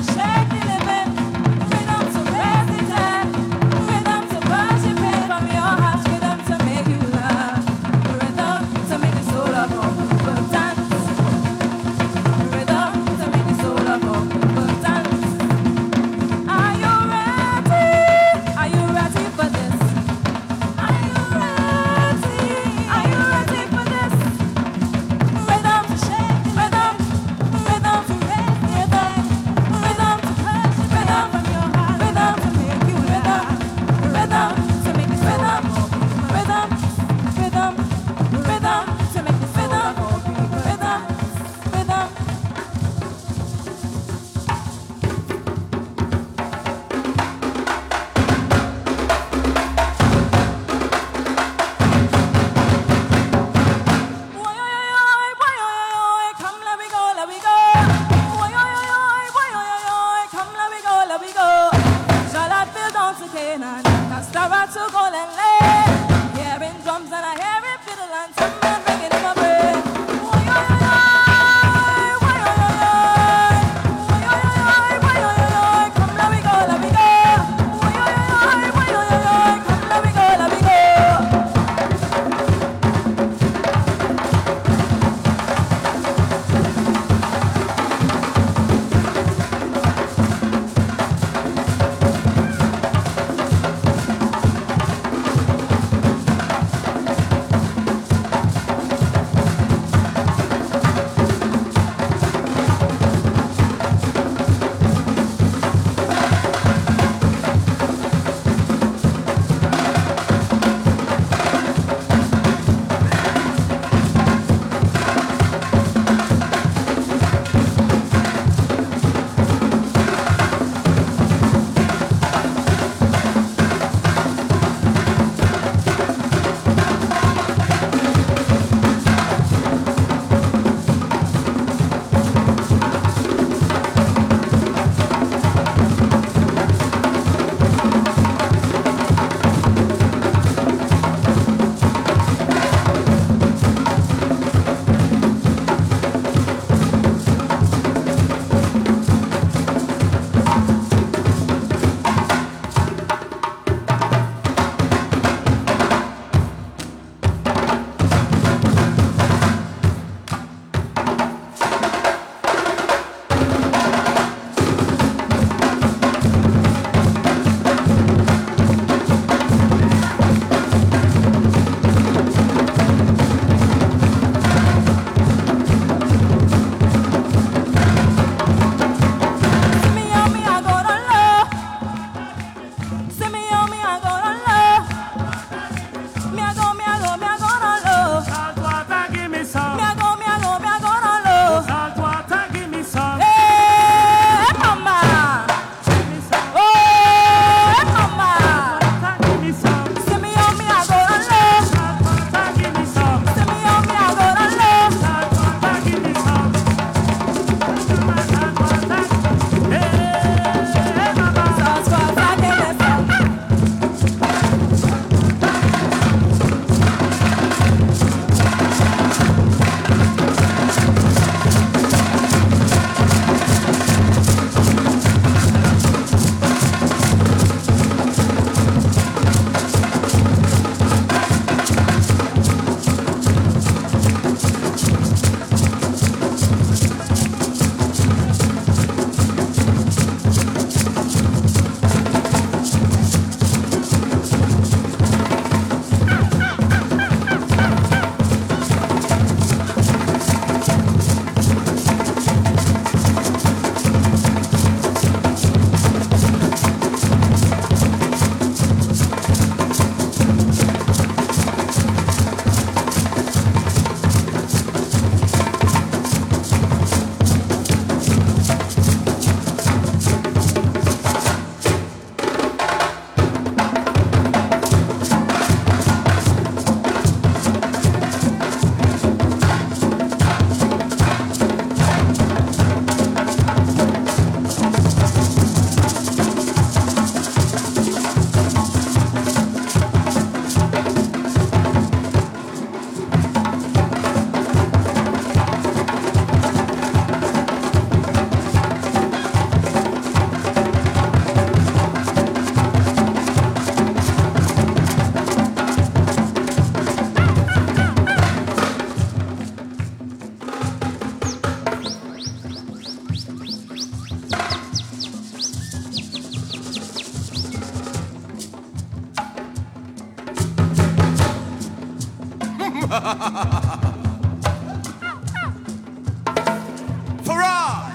Farah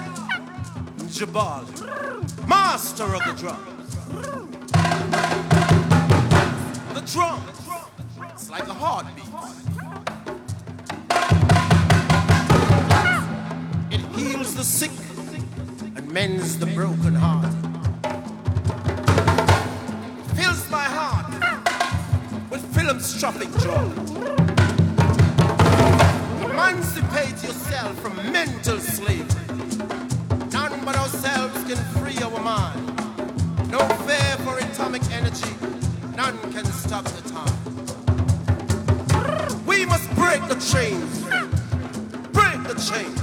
Jabal, master of the drums. The drum, it's like a heartbeat. It heals the sick and mends the broken heart. It fills my heart with philanthropic joy. Emancipate yourself from mental slavery. None but ourselves can free our mind. No fear for atomic energy. None can stop the time. We must break the chains. Break the chains.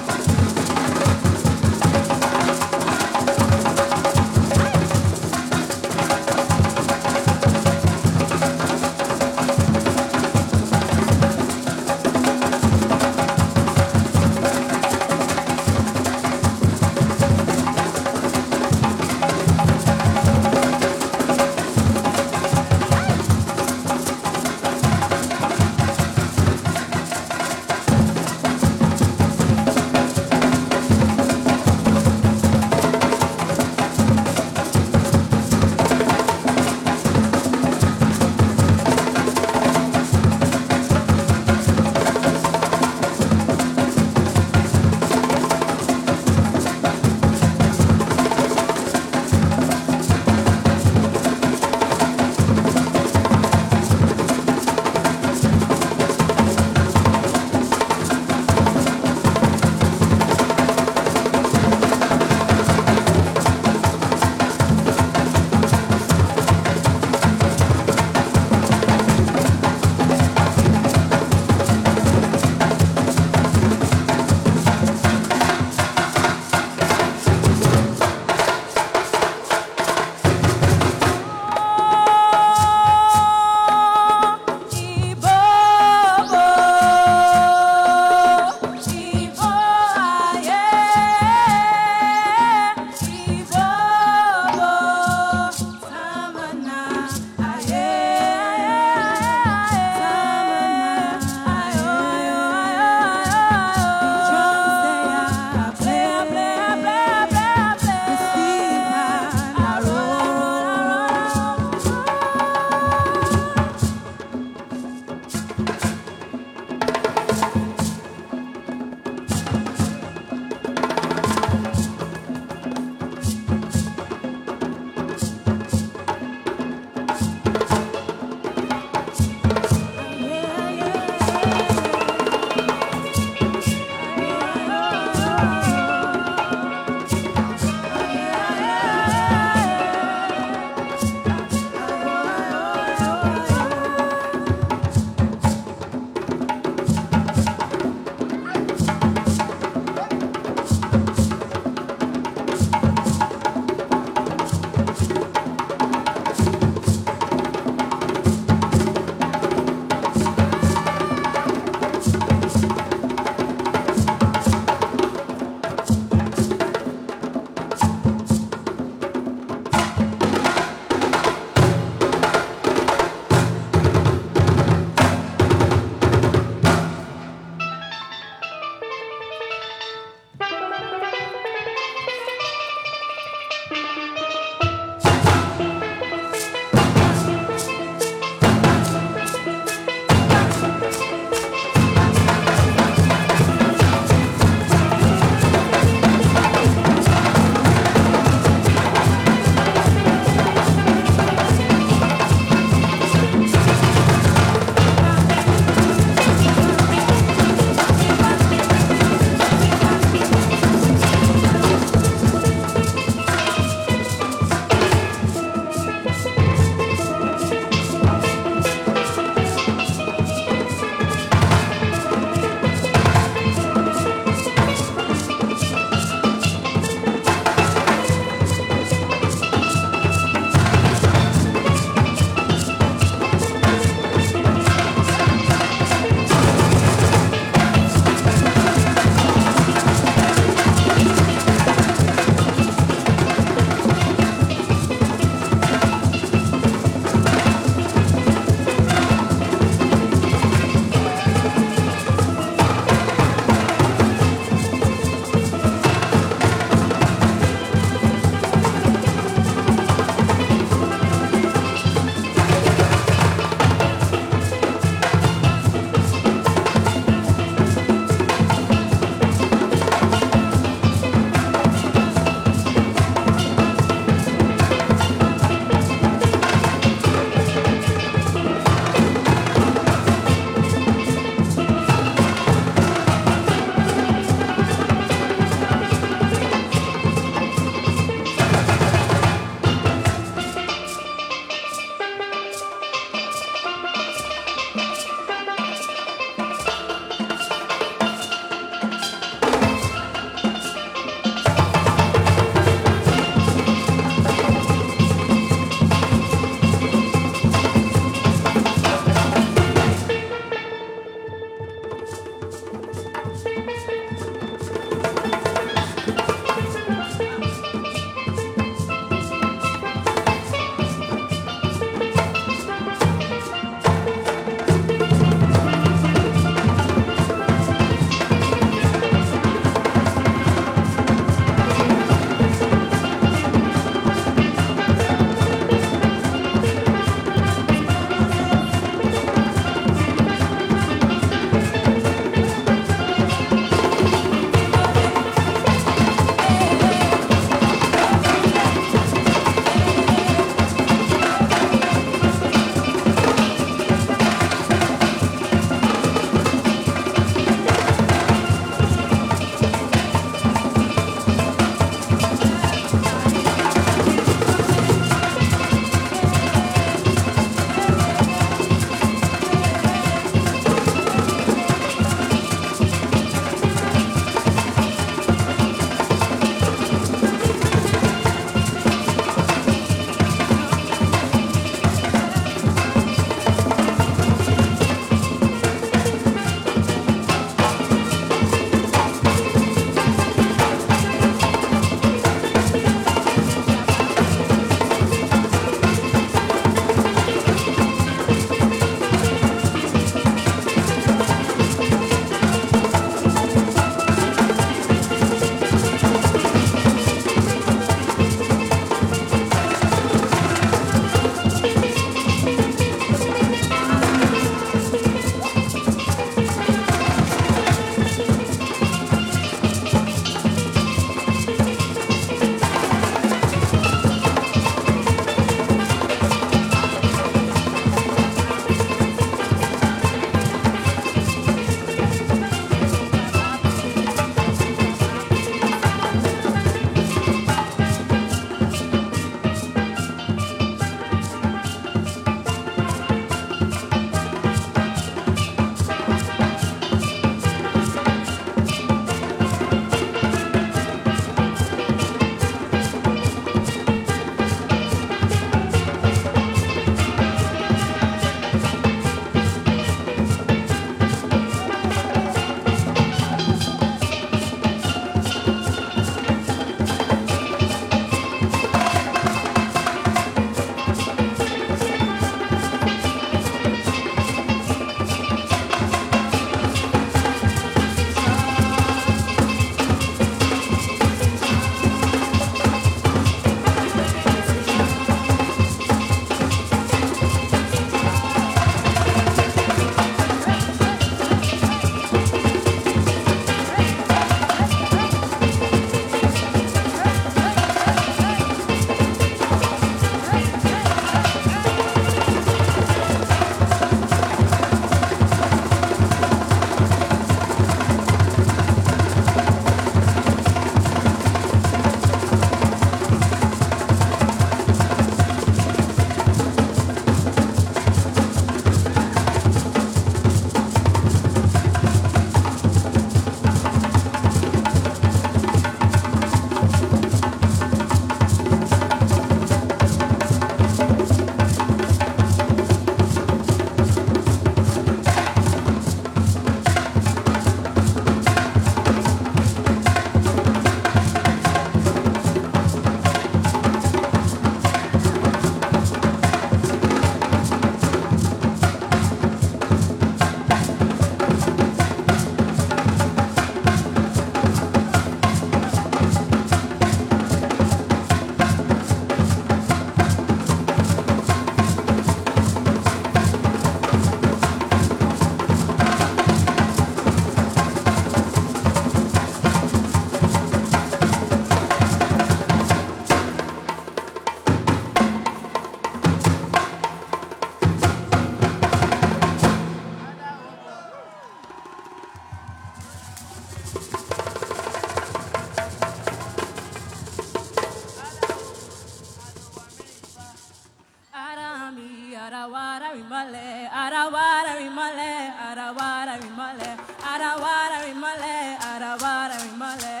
Arawara rimale, arawara rimale.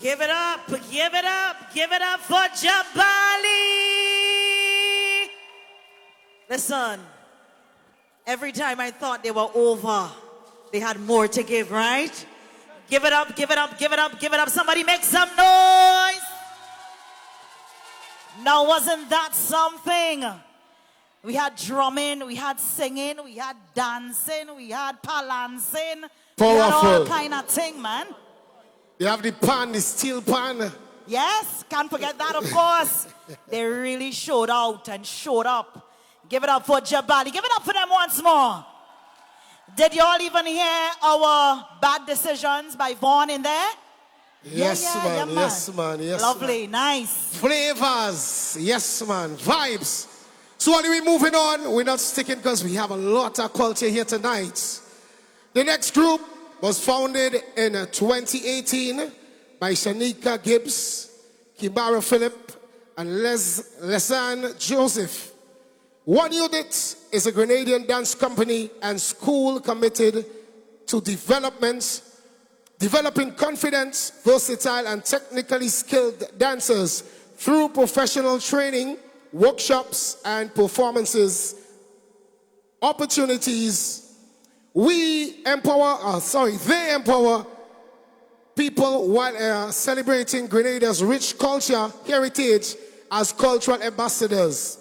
Give it up, give it up, give it up for Jabali. Listen, every time I thought they were over, they had more to give, right? Give it up, give it up, give it up, give it up. Somebody make some noise. Now, wasn't that something? We had drumming, we had singing, we had dancing, we had balancing. We had all kind of thing, man. They have the pan, the steel pan. Yes, can't forget that, of course. They really showed out and showed up. Give it up for Jabali. Give it up for them once more. Did you all even hear our bad decisions by Vaughn in there? Yes, man. Yes, man. Yes, lovely, man. nice. Flavors. Yes, man. Vibes. So anyway, moving on. We're not sticking because we have a lot of culture here tonight. The next group was founded in 2018 by Shanika Gibbs, Kibara Phillip, and Lesanne Joseph. One Unit is a Grenadian dance company and school committed to developing confident, versatile, and technically skilled dancers through professional training, workshops, and performances opportunities. They empower people while celebrating Grenada's rich culture heritage as cultural ambassadors.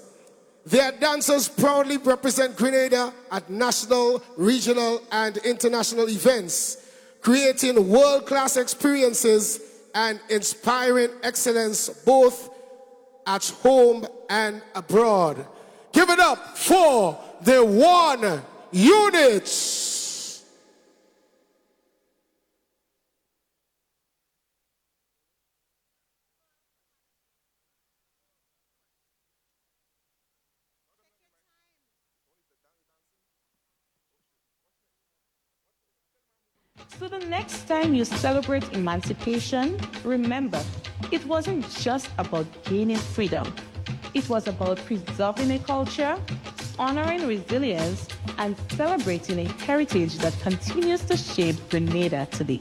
Their dancers proudly represent Grenada at national, regional, and international events, creating world-class experiences and inspiring excellence both at home and abroad. Give it up for the One Unit. So the next time you celebrate emancipation, remember, it wasn't just about gaining freedom. It was about preserving a culture, honoring resilience, and celebrating a heritage that continues to shape Grenada today.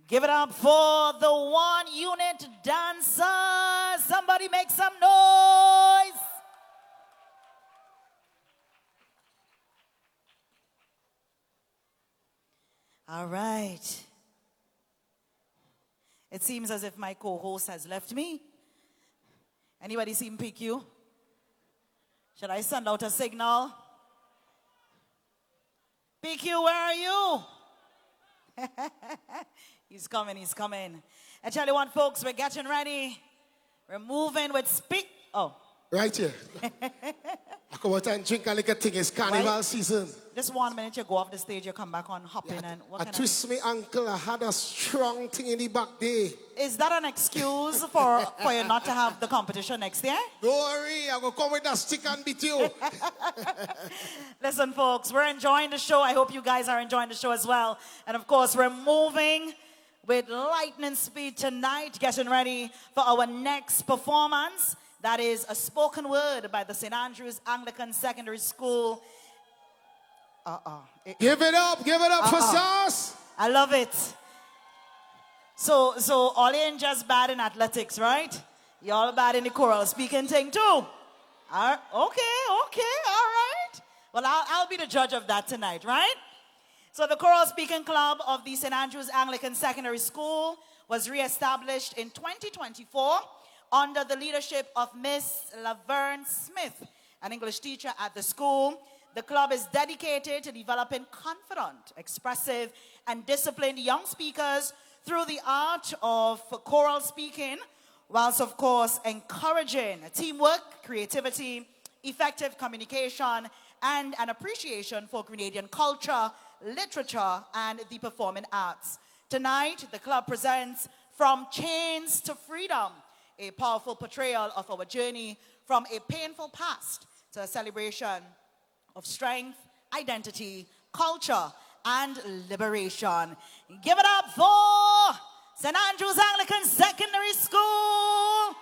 Give it up for the one unit dancers. Somebody make some noise. All right. It seems as if my co-host has left me. Anybody seen PQ? Should I send out a signal? PQ, where are you? He's coming, he's coming. I tell you what, folks, we're getting ready. We're moving with speak. Oh. Right here. I come out and drink a little thing. It's carnival season. Just 1 minute, you go off the stage, you come back on hopping and what I twist me ankle. I had a strong thing in the back there. Is that an excuse for you not to have the competition next year? Don't worry, I'm going to come with a stick and beat you. Listen, folks, we're enjoying the show. I hope you guys are enjoying the show as well. And of course, we're moving with lightning speed tonight, getting ready for our next performance. That is a spoken word by the St. Andrews Anglican Secondary School. Give it up for Sauce. I love it. So all ain't just bad in athletics, right? Y'all bad in the choral speaking thing too. Okay, all right. Well, I'll be the judge of that tonight, right? So the Choral Speaking Club of the St. Andrews Anglican Secondary School was reestablished in 2024 under the leadership of Miss Laverne Smith, an English teacher at the school. The club is dedicated to developing confident, expressive, and disciplined young speakers through the art of choral speaking, whilst, of course, encouraging teamwork, creativity, effective communication, and an appreciation for Grenadian culture, literature, and the performing arts. Tonight, the club presents From Chains to Freedom, a powerful portrayal of our journey from a painful past to a celebration of strength, identity, culture, and liberation. Give it up for St. Andrews Anglican Secondary School.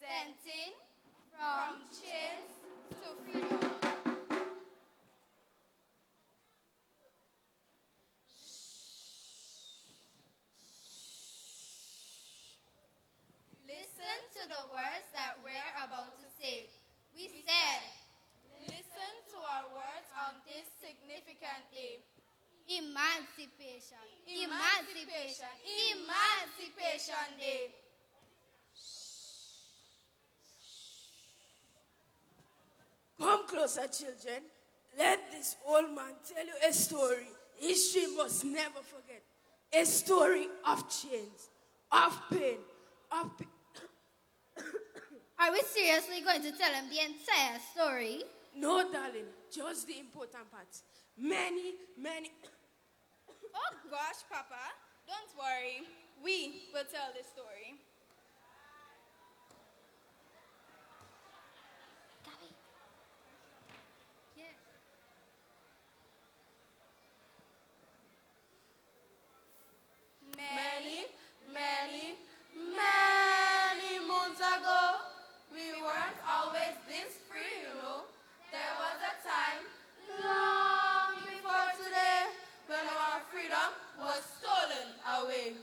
representing from chains to freedom. Listen to the words that we're about to say. We said, listen to our words on this significant day. Emancipation, Emancipation, Emancipation Day. Come closer, children. Let this old man tell you a story history must never forget. A story of chains, of pain, of pain. Are we seriously going to tell him the entire story? No, darling, just the important parts. Many. Oh gosh, Papa, don't worry. We will tell the story. Many moons ago, we weren't always this free, you know. There was a time, long before today, when our freedom was stolen away.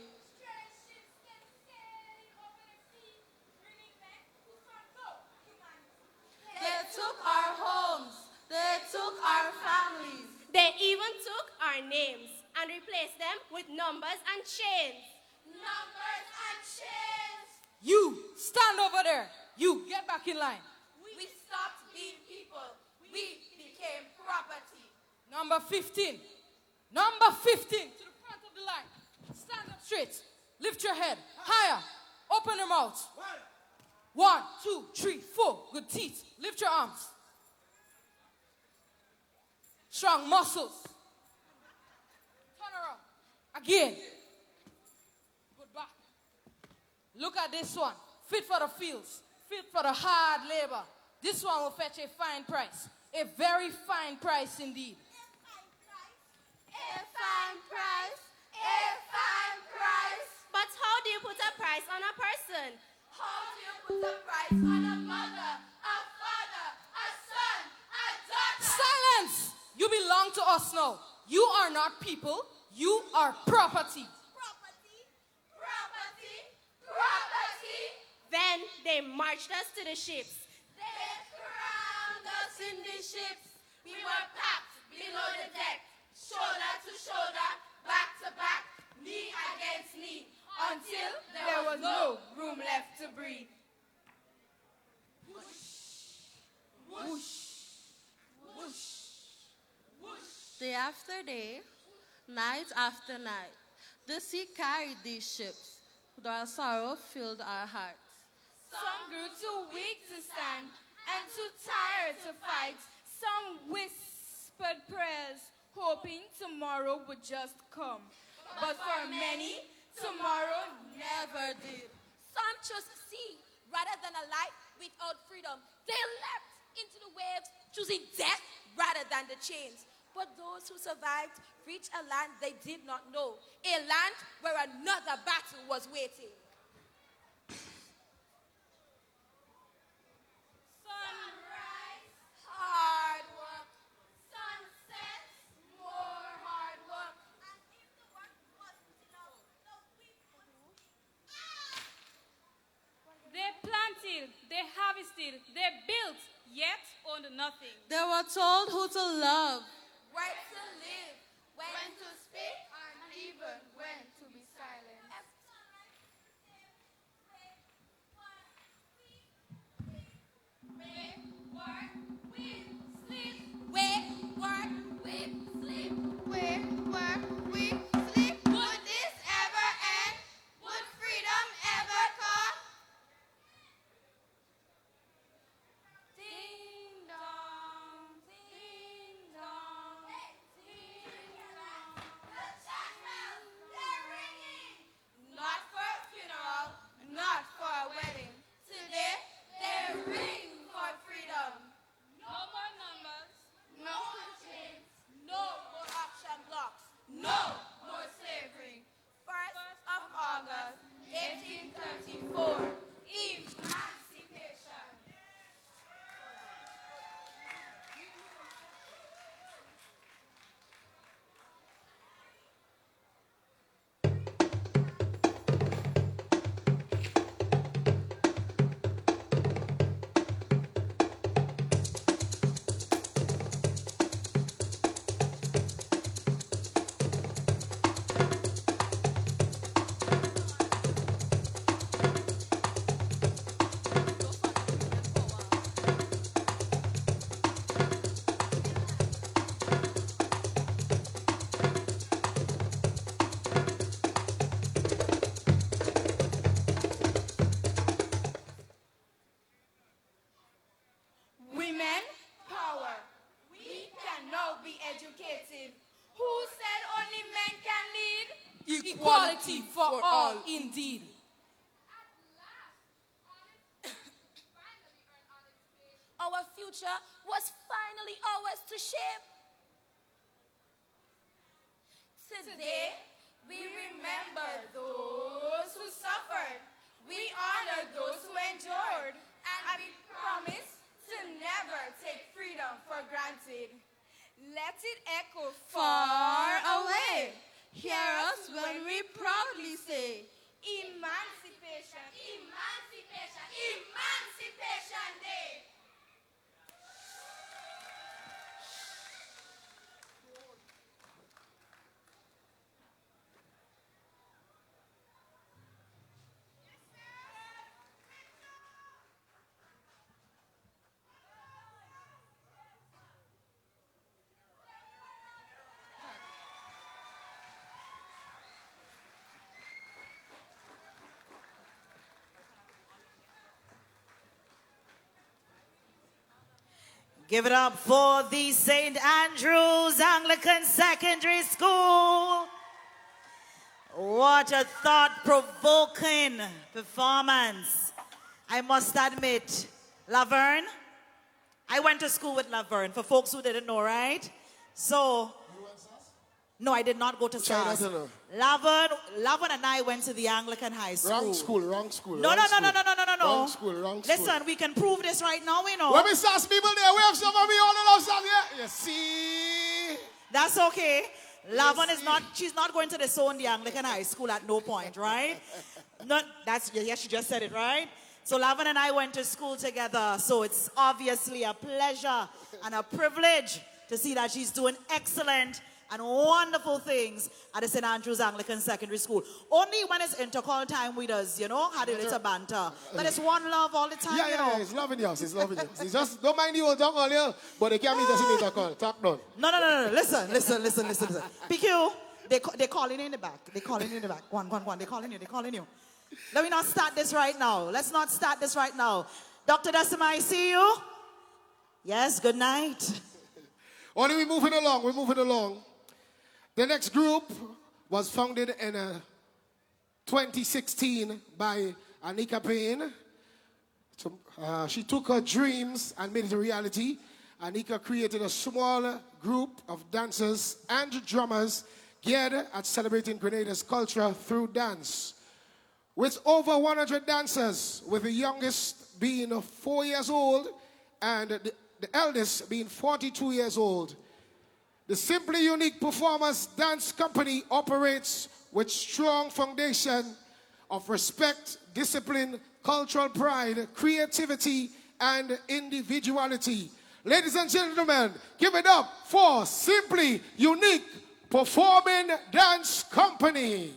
They took our homes, they took our families. They even took our names and replaced them with numbers and chains. Numbers and chains. You, stand over there. You, get back in line. We stopped being people. We became property. Number 15. Number 15. To the front of the line. Stand up straight. Lift your head. Higher. Open your mouth. 1, 2, 3, 4. Good teeth. Lift your arms. Strong muscles. Turn around. Again. Good back. Look at this one. Fit for the fields. Fit for the hard labor. This one will fetch a fine price. A very fine price indeed. A fine price. A fine price. But how do you put a price on a person? How do you put a price on a mother, a father, a son, a daughter? Silence! You belong to us now. You are not people. You are property. Then they marched us to the ships. They crowned us in the ships. We were packed below the deck, shoulder to shoulder, back to back, knee against knee, until there was no room left to breathe. Whoosh, whoosh, whoosh, whoosh. Day after day, night after night, the sea carried these ships, while sorrow filled our hearts. Some grew too weak to stand and too tired to fight. Some whispered prayers, hoping tomorrow would just come. But for many, tomorrow never did. Some chose the sea rather than a life without freedom. They leapt into the waves, choosing death rather than the chains. But those who survived reached a land they did not know, a land where another battle was waiting. Sunrise, hard work. Sunset, more hard work. And if the work wasn't enough, the week would They planted, they harvested, they built, yet owned nothing. They were told who to love, where to live, when to speak, and even when to be silent. Wake, work, weep, sleep. Wake, work, weep, sleep. Wake, work, weep, sleep. Would this ever end? Would freedom ever come? Ding dong, ding dong, ding dong. The church bells, they're ringing. equality for all indeed. Our future was finally ours to shape. Today, we remember those who suffered. We honor those who endured. And we promise to never take freedom for granted. Let it echo Far away, hear us when we proudly say, Emancipation, Emancipation, Emancipation Day. Give it up for the St. Andrews Anglican Secondary School. What a thought-provoking performance. I must admit, Laverne, I went to school with Laverne, for folks who didn't know, right? So, no, I did not go to SAS. Laverne and I went to the Anglican High School. Wrong school, wrong school. No. Wrong school, wrong school. Listen, we can prove this right now, you know. When we SAS people there, we have some of me all the love song here. You see? That's okay. Laverne is not, she's not going to disown the Anglican High School at no point, right? Yes, she just said it, right? So Laverne and I went to school together, so it's obviously a pleasure and a privilege to see that she's doing excellent and wonderful things at the St. Andrews Anglican Secondary School. Only when it's intercall time with us, you know, had a little banter. But it's one love all the time, you know. Yeah, it's loving you. It's loving you. It's just, don't mind the old talk earlier, but they can't meet us in intercall. Talk done. No. Listen. PQ, they're calling you in the back. They're calling you in the back. One. They're calling you. Let me not start this right now. Let's not start this right now. Dr. Decima, I see you. Yes, good night. Only we're moving along. The next group was founded in 2016 by Anika Payne. She took her dreams and made it a reality. Anika created a small group of dancers and drummers geared at celebrating Grenada's culture through dance. With over 100 dancers, with the youngest being 4 years old and the eldest being 42 years old. The Simply Unique Performance Dance Company operates with strong foundation of respect, discipline, cultural pride, creativity, and individuality. Ladies and gentlemen, give it up for Simply Unique Performing Dance Company.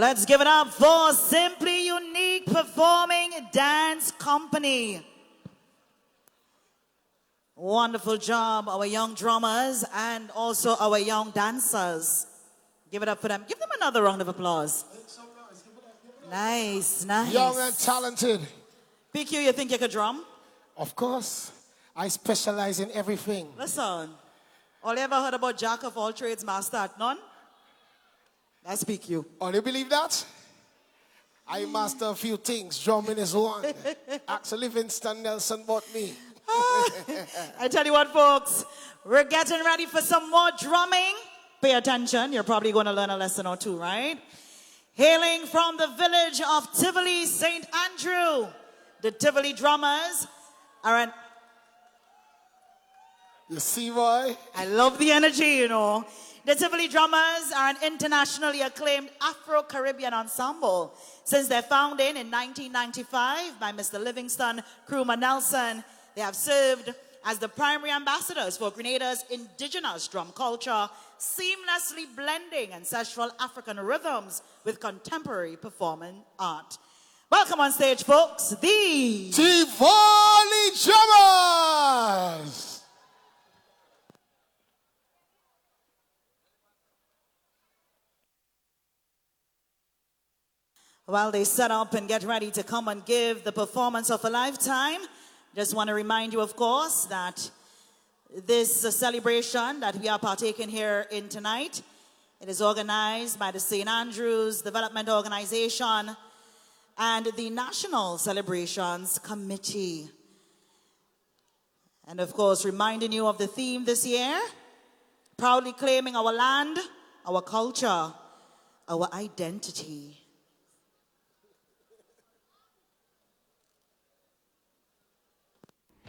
Let's give it up for Simply Unique Performing Dance Company. Wonderful job, our young drummers and also our young dancers. Give it up for them. Give them another round of applause. Nice, nice. Young and talented. PQ, you think you could drum? Of course. I specialize in everything. Listen, all you ever heard about Jack of all trades, master at none? That's PQ. Oh, you believe that? I master a few things. Drumming is one. Ask Livingston Nelson about me. I tell you what, folks, we're getting ready for some more drumming. Pay attention. You're probably going to learn a lesson or two, right? Hailing from the village of Tivoli, St. Andrew, the Tivoli drummers are an... You see why? I love the energy, you know. The Tivoli drummers are an internationally acclaimed Afro-Caribbean ensemble. Since their founding in 1995 by Mr. Livingston Krumah Nelson, they have served as the primary ambassadors for Grenada's indigenous drum culture, seamlessly blending ancestral African rhythms with contemporary performing art. Welcome on stage, folks, the Tivoli Drummers! While they set up and get ready to come and give the performance of a lifetime, just want to remind you, of course, that this celebration that we are partaking here in tonight, it is organized by the St. Andrews Development Organization and the National Celebrations Committee. And of course, reminding you of the theme this year, proudly claiming our land, our culture, our identity.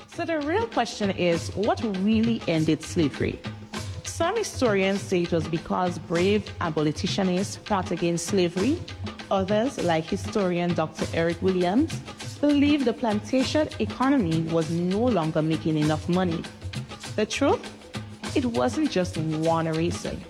So the real question is, what really ended slavery? Some historians say it was because brave abolitionists fought against slavery. Others, like historian Dr. Eric Williams, believe the plantation economy was no longer making enough money. The truth? It wasn't just one reason.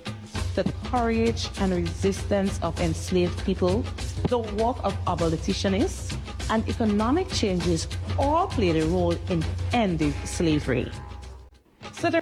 The courage and resistance of enslaved people, the work of abolitionists, and economic changes all played a role in ending slavery. So The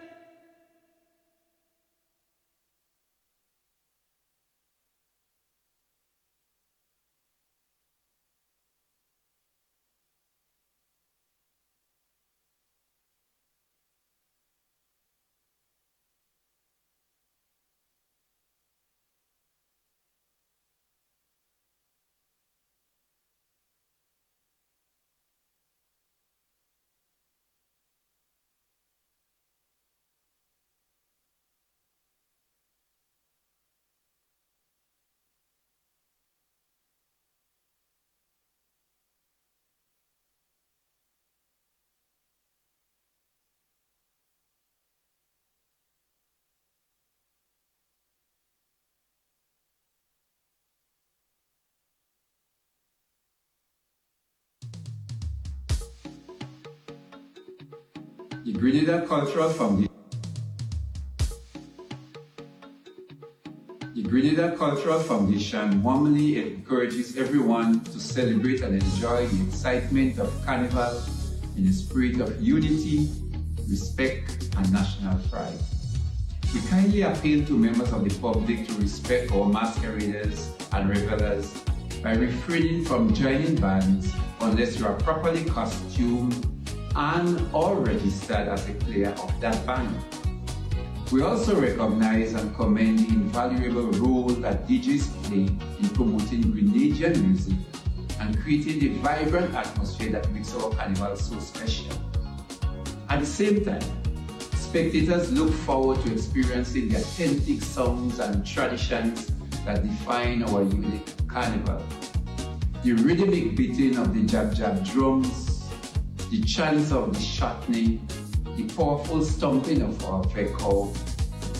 Grenada Cultural Foundation. The Grenada Cultural Foundation warmly encourages everyone to celebrate and enjoy the excitement of Carnival in a spirit of unity, respect, and national pride. We kindly appeal to members of the public to respect our masqueraders and revelers by refraining from joining bands unless you are properly costumed and or registered as a player of that band. We also recognize and commend the invaluable role that DJs play in promoting Grenadian music and creating the vibrant atmosphere that makes our carnival so special. At the same time, spectators look forward to experiencing the authentic songs and traditions that define our unique carnival. The rhythmic beating of the jab-jab drums, the chants of the chutney, the powerful stomping of our vehicle,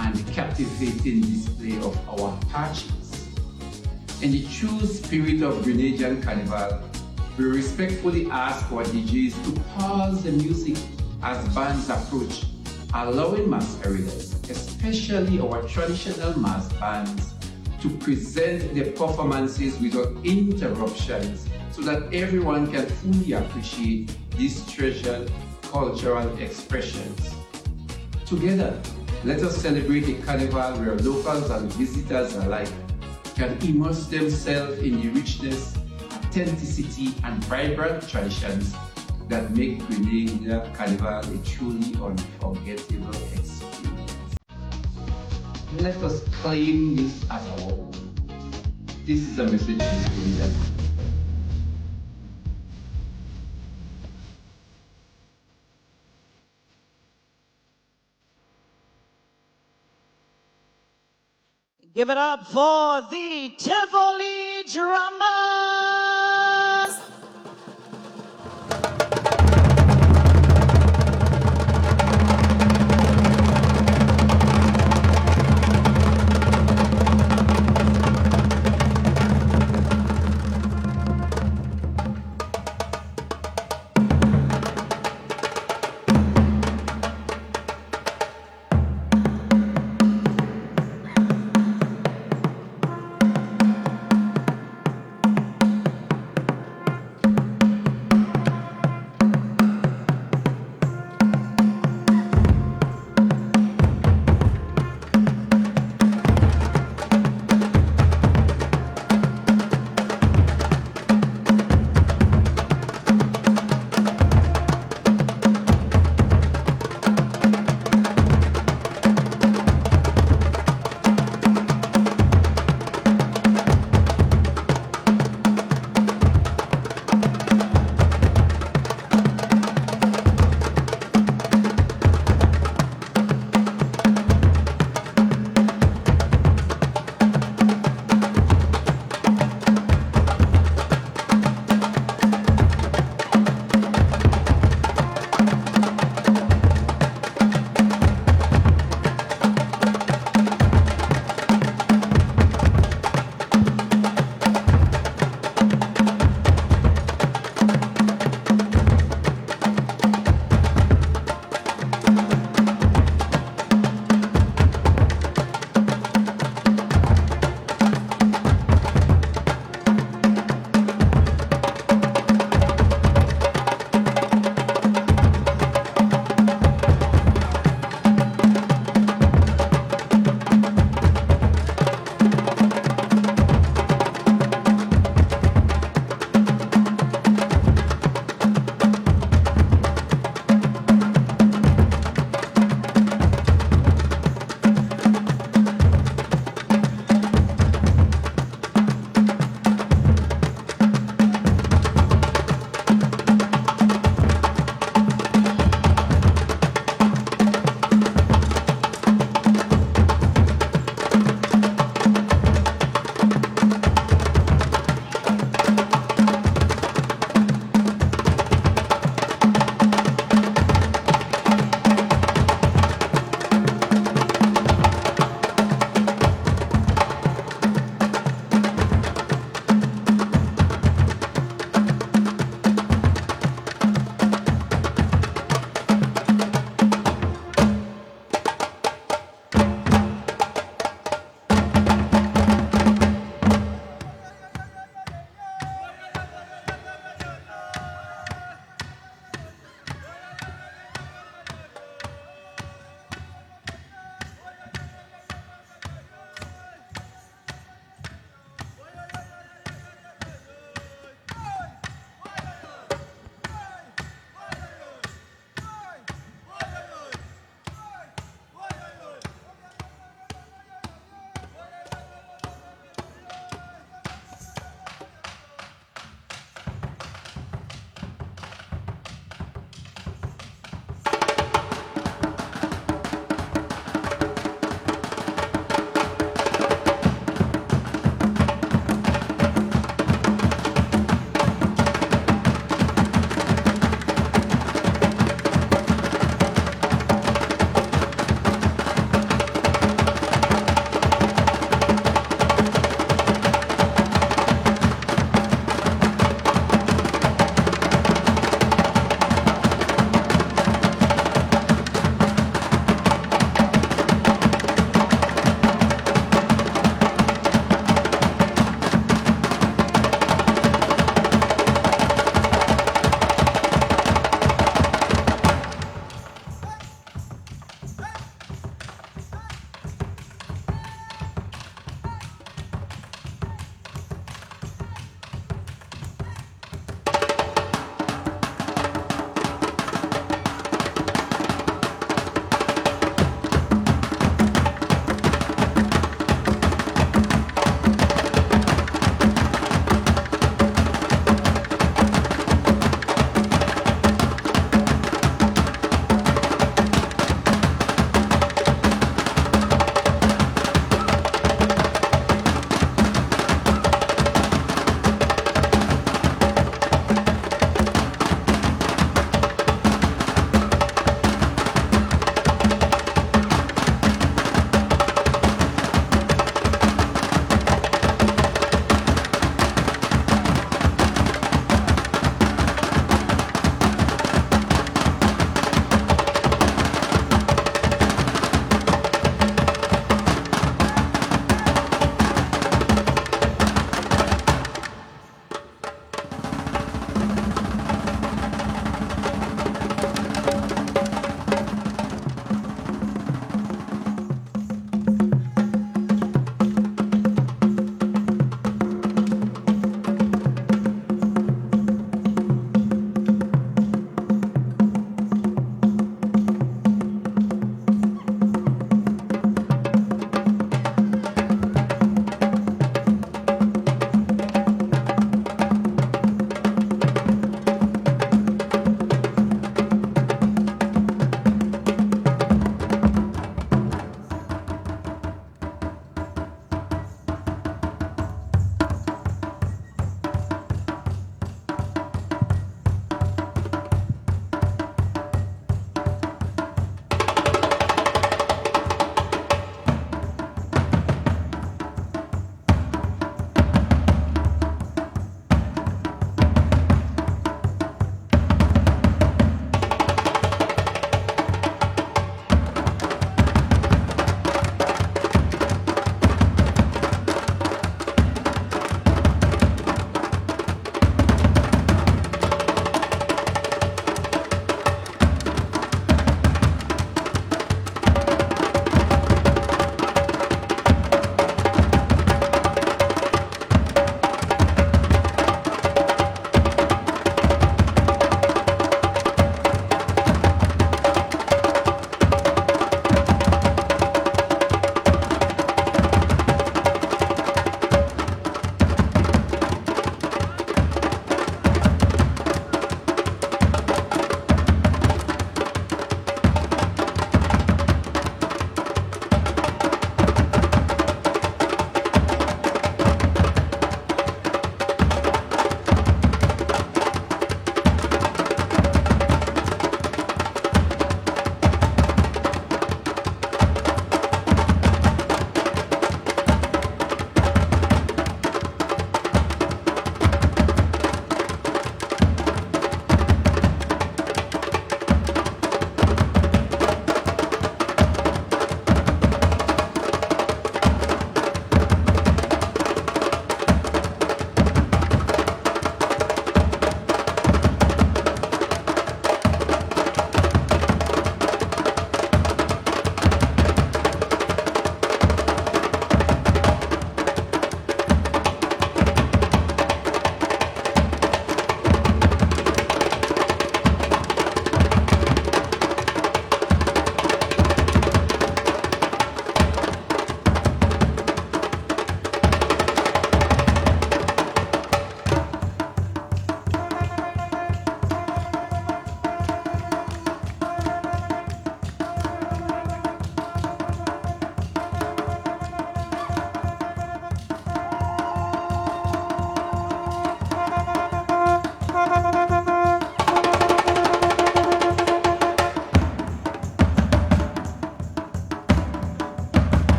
and the captivating display of our patches. In the true spirit of Grenadian Carnival, we respectfully ask our DJs to pause the music as bands approach, allowing masqueraders, especially our traditional mass bands, to present their performances without interruptions so that everyone can fully appreciate these treasured cultural expressions. Together, let us celebrate a carnival where locals and visitors alike can immerse themselves in the richness, authenticity, and vibrant traditions that make Grenada Carnival a truly unforgettable experience. Let us claim this as our own. This is a message to Grenada. Give it up for the Tivoli Drummers.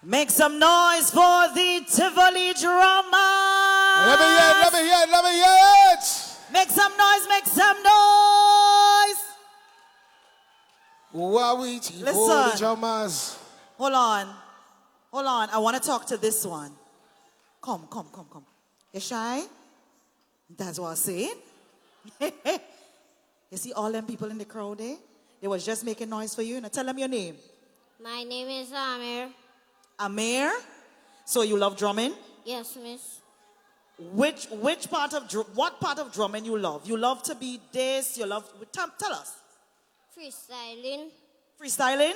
Make some noise for the Tivoli drama. Let me hear it, let me hear it, let me hear it. Make some noise, make some noise. Listen. Drummers. Hold on. Hold on. I want to talk to this one. Come. You shy? That's what I said. You see all them people in the crowd there? They was just making noise for you. Now tell them your name. My name is Amir. Amir? So you love drumming? Yes, miss. Which part of what part of drumming you love? You love to be this, you love tell us. Freestyling. Freestyling?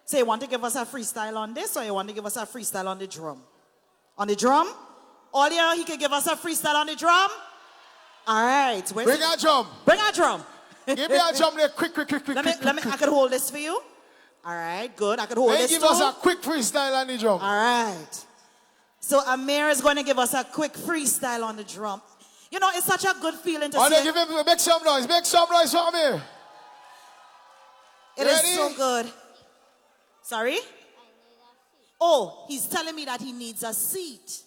So you want to give us a freestyle on this or you want to give us a freestyle on the drum? On the drum? Earlier he could give us a freestyle on the drum? All right. Bring a drum. Bring a drum. Give me a drum there, quick. Let me, I could hold this for you. All right, good. I could hold this give too. us a quick freestyle on the drum. All right. So Amir is going to give us a quick freestyle on the drum. You know, it's such a good feeling to see. Give him, make some noise for Amir. It is so good. Sorry? Oh, he's telling me that he needs a seat.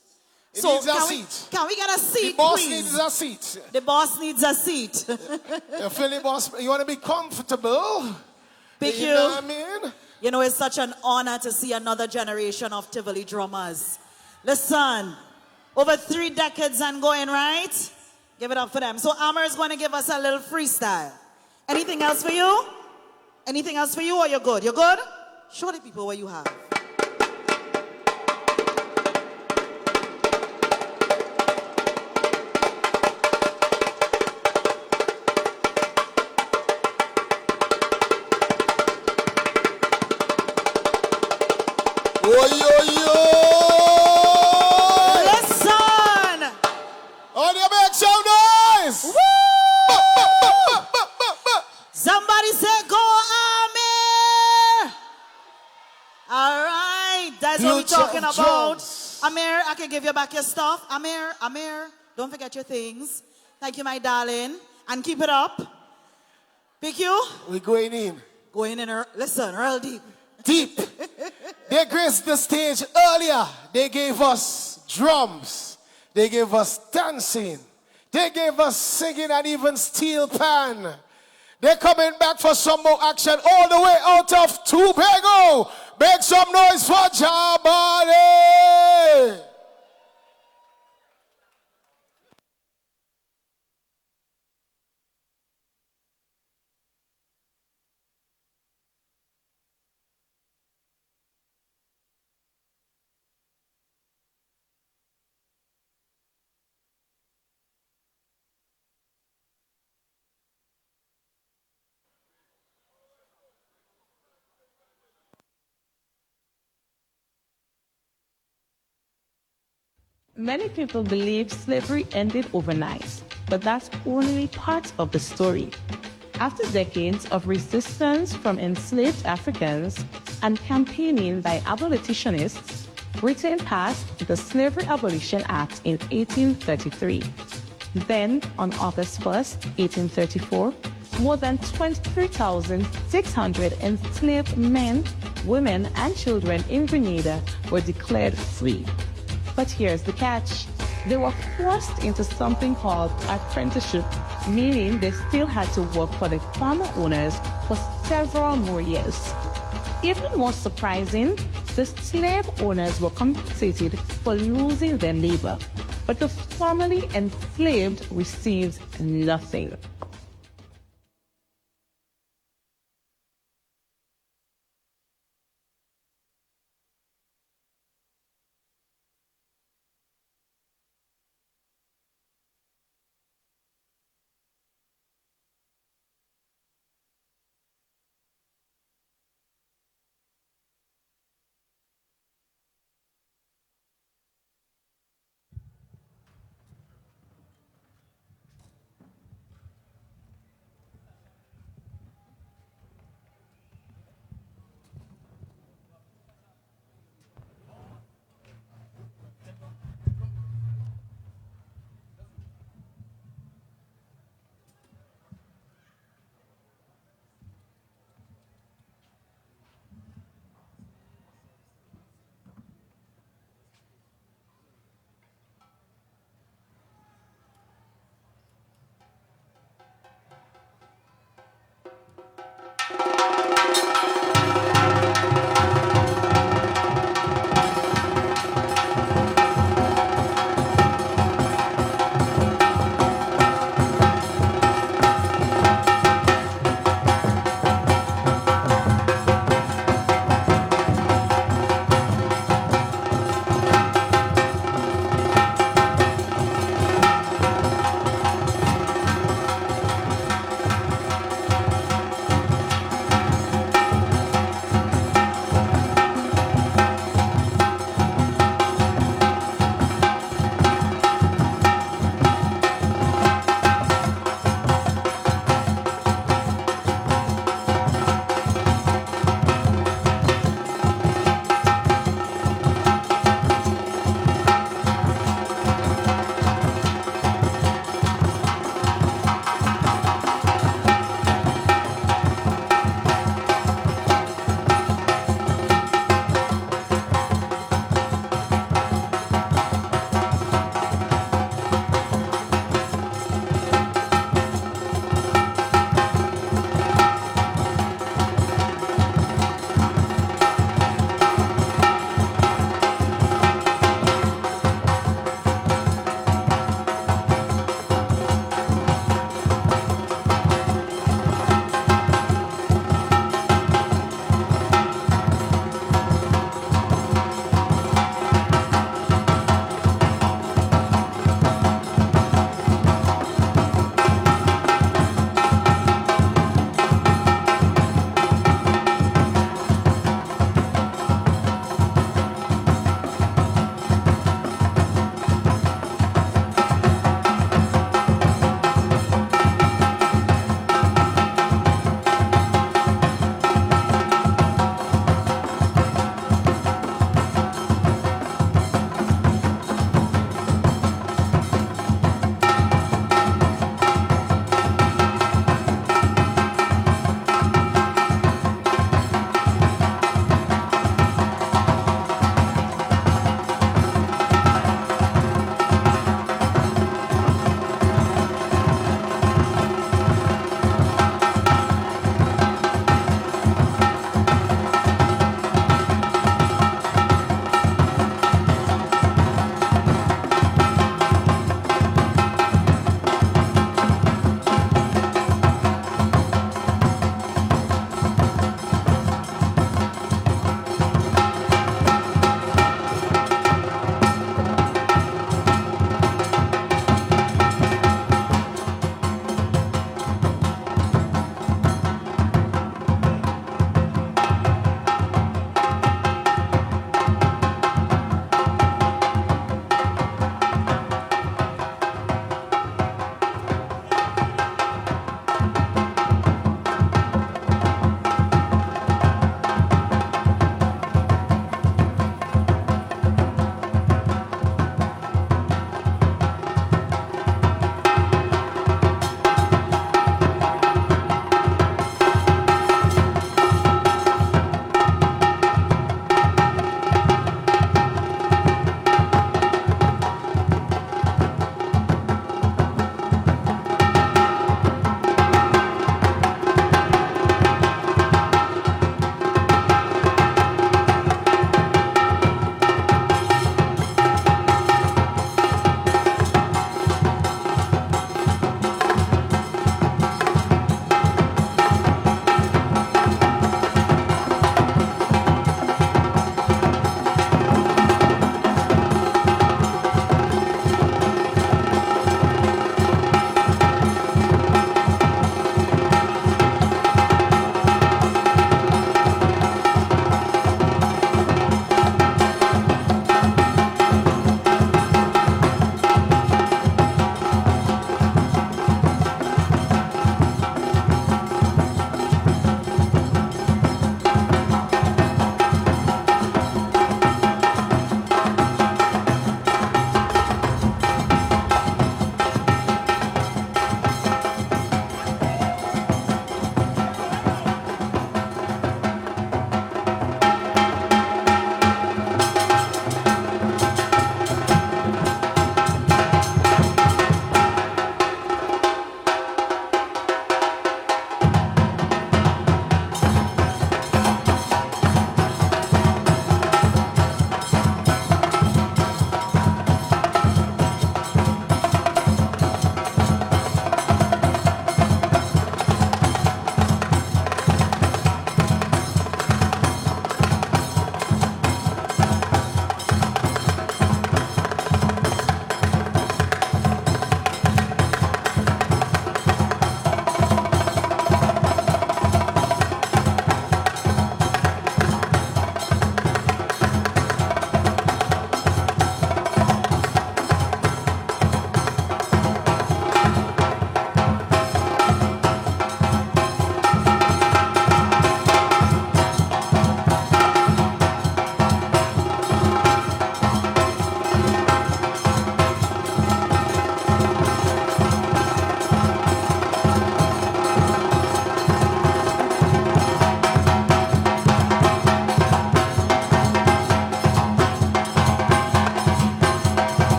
He needs a seat. Can we get a seat, The boss please? needs a seat. The boss needs a seat. You feel the boss? You want to be comfortable? Big you know what I mean? You know, it's such an honor to see another generation of Tivoli drummers. Listen, over 3 decades and going, right? Give it up for them. So Amir is going to give us a little freestyle. Anything else for you? Anything else for you or you're good? You're good? Show the people what you have. Listen! Oh, you make some noise! Woo! Somebody say, go, Amir! All right, that's what we're talking about. Amir, I can give you back your stuff. Amir, don't forget your things. Thank you, my darling. And keep it up. PQ? We're going in. Going in, listen, real deep. Deep. They graced the stage earlier. They gave us drums. They gave us dancing. They gave us singing and even steel pan. They're coming back for some more action all the way out of Tobago. Make some noise for Jabari. Many people believe slavery ended overnight, but that's only part of the story. After decades of resistance from enslaved Africans and campaigning by abolitionists, Britain passed the Slavery Abolition Act in 1833. Then, on August 1st, 1834, more than 23,600 enslaved men, women, and children in Grenada were declared free. But here's the catch. They were forced into something called apprenticeship, meaning they still had to work for the farmer owners for several more years. Even more surprising, the slave owners were compensated for losing their labor, but the formerly enslaved received nothing.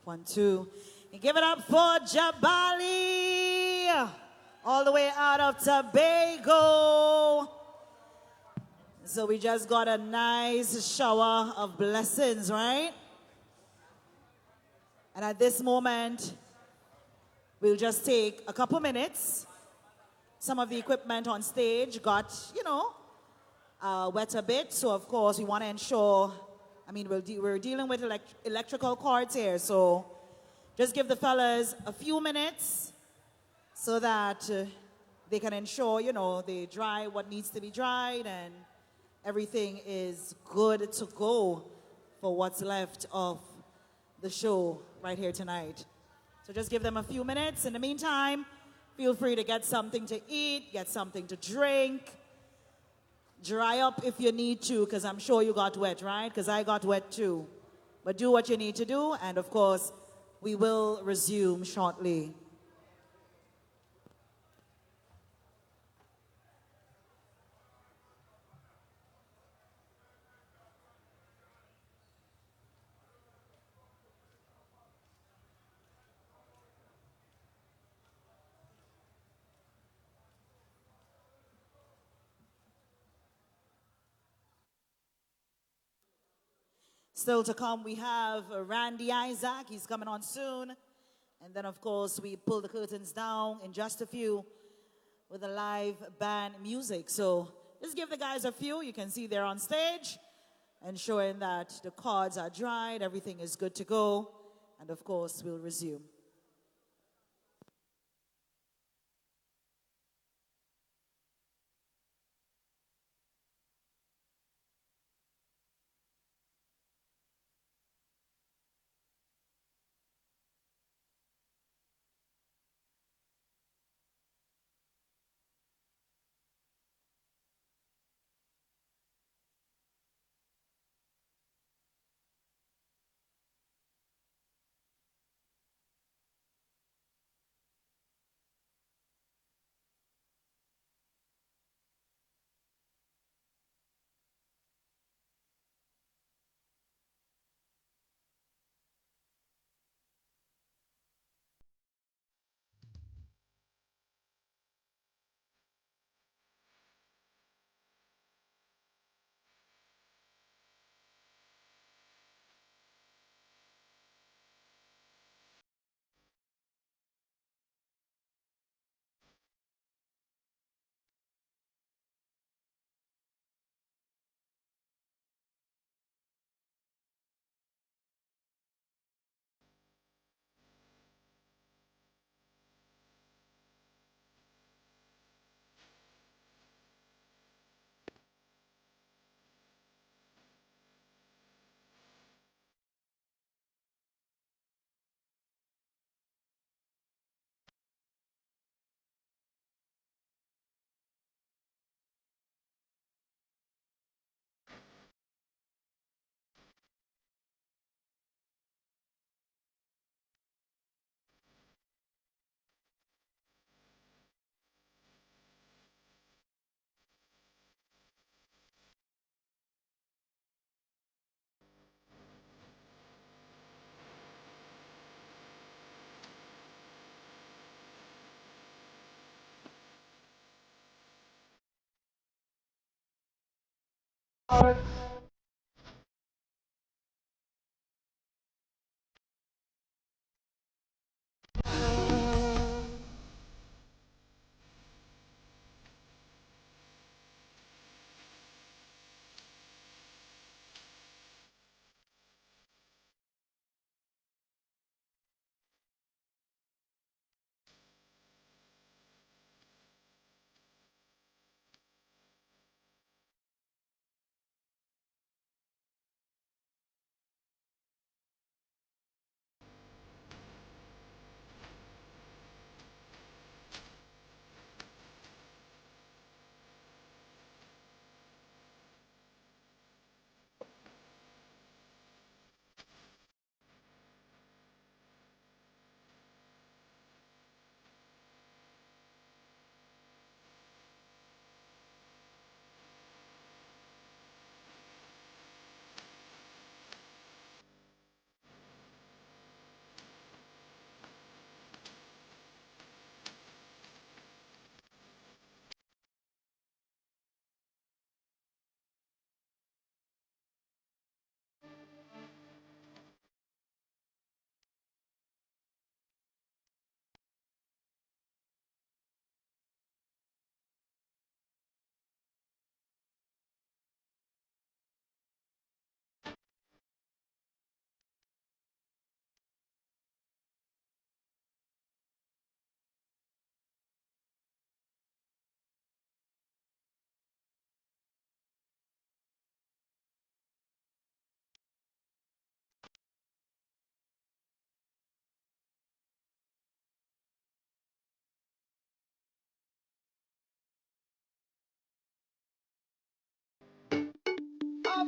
1, 2. And give it up for Jabali, all the way out of Tobago. So we just got a nice shower of blessings, right? And at this moment, we'll just take a couple minutes. Some of the equipment on stage got, wet a bit. So, of course, we want to ensure, we're dealing with electrical cords here. So just give the fellas a few minutes so that they can ensure, they dry what needs to be dried and everything is good to go for what's left of the show right here tonight. So just give them a few minutes. In the meantime, feel free to get something to eat, get something to drink. Dry up if you need to, because I'm sure you got wet, right? Because I got wet too. But do what you need to do, and of course, we will resume shortly. Still to come, we have Randy Isaac. He's coming on soon. And then, of course, we pull the curtains down in just a few with a live band music. So just give the guys a few. You can see they're on stage, ensuring that the cords are dried, everything is good to go. And, of course, we'll resume.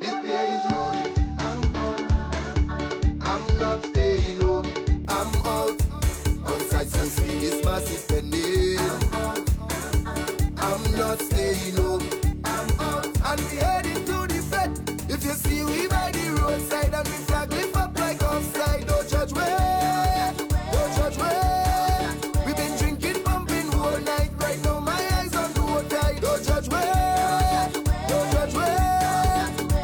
This beer is rolling. I'm not staying home. I'm out. Outside some sweet is massive spending. I'm not staying home. I'm out. And we heading to the fed. If you see we by the roadside and we flag lift up like offside, don't judge way. Don't judge way. We've been drinking, pumping all night. Right now my eyes on the road tide. Don't judge way. Don't judge way.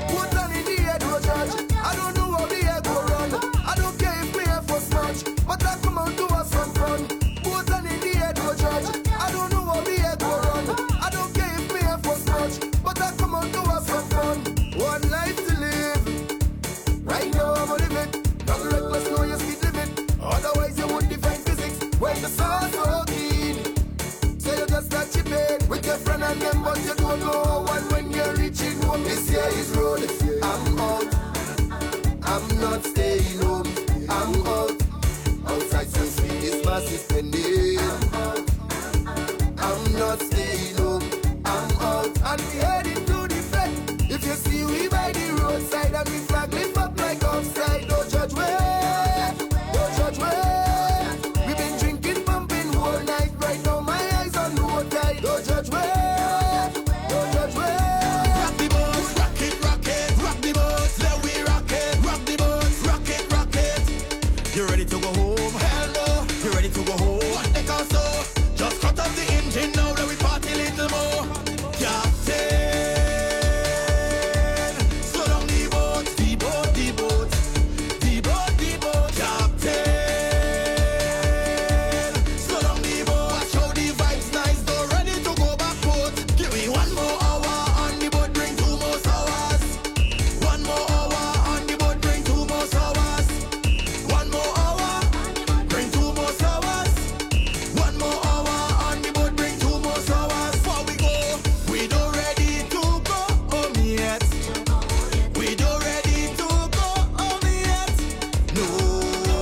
Put on in the head, don't judge. I don't know how the air go run. I don't care if me have for much, but I come out to have some fun. Put on in the head, don't judge. I don't know how the air go run. I don't care if me have for much, but I come out to have some fun. One life to live. Right now I'm on limit. Don't reckless, know your speed limit. Otherwise you won't define physics. When the sun's so keen, so you just got chip in with your friend and them, but you don't know how one when you're reaching home. This year is road. I'm out. I'm not staying home. I'm out. Outside some sweet is massive spending. I'm not staying home. I'm out. And we heading to the fed. If you see we by the roadside and we flag lift up like offside, don't judge way. Don't judge way. We've been drinking, pumping all night. Right now my eyes on the road tide. Don't judge way. Don't judge way. Rock the boat, rock it, rock the boat. Let we rock it, rock the boat, rock it. You ready to go home? Hell no. You ready to go home? What the cost so? Just cut up the engine now, let we party little more. Captain, slow down the boat, the boat, the boat, the boat, the boat. Captain, slow down the boat. Watch how the vibes nice, though ready to go back port. Give me 1 more hour on the boat, bring 2 more hours. 1 more hour on the boat, bring 2 more hours. 1 more hour, bring 2 more hours. 1 more hour on the boat, bring 2 more hours. Before we go, we don't ready to go home yet. We don't ready to go home yet. No, no.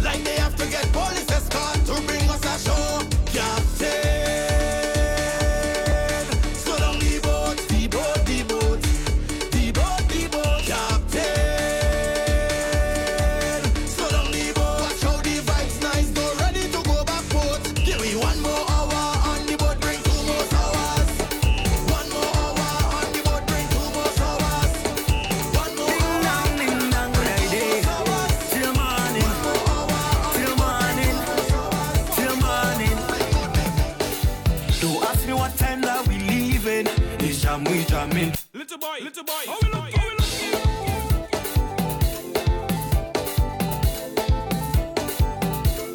Like they have to get police escort to bring us ashore. Captain, slow down the boat, the boat, the boat, the boat, the boat. Captain, slow down the boat. Watch how the vibes nice, though ready to go back port. Give me 1 more hour on the boat, bring 2 more hours. 1 more hour on the boat, bring 2 more hours. 1 more hour, ding dong, till morning, till morning, till morning. Don't ask me what time that we leaving. This jam we jamming. Little boy, how we look, how we look.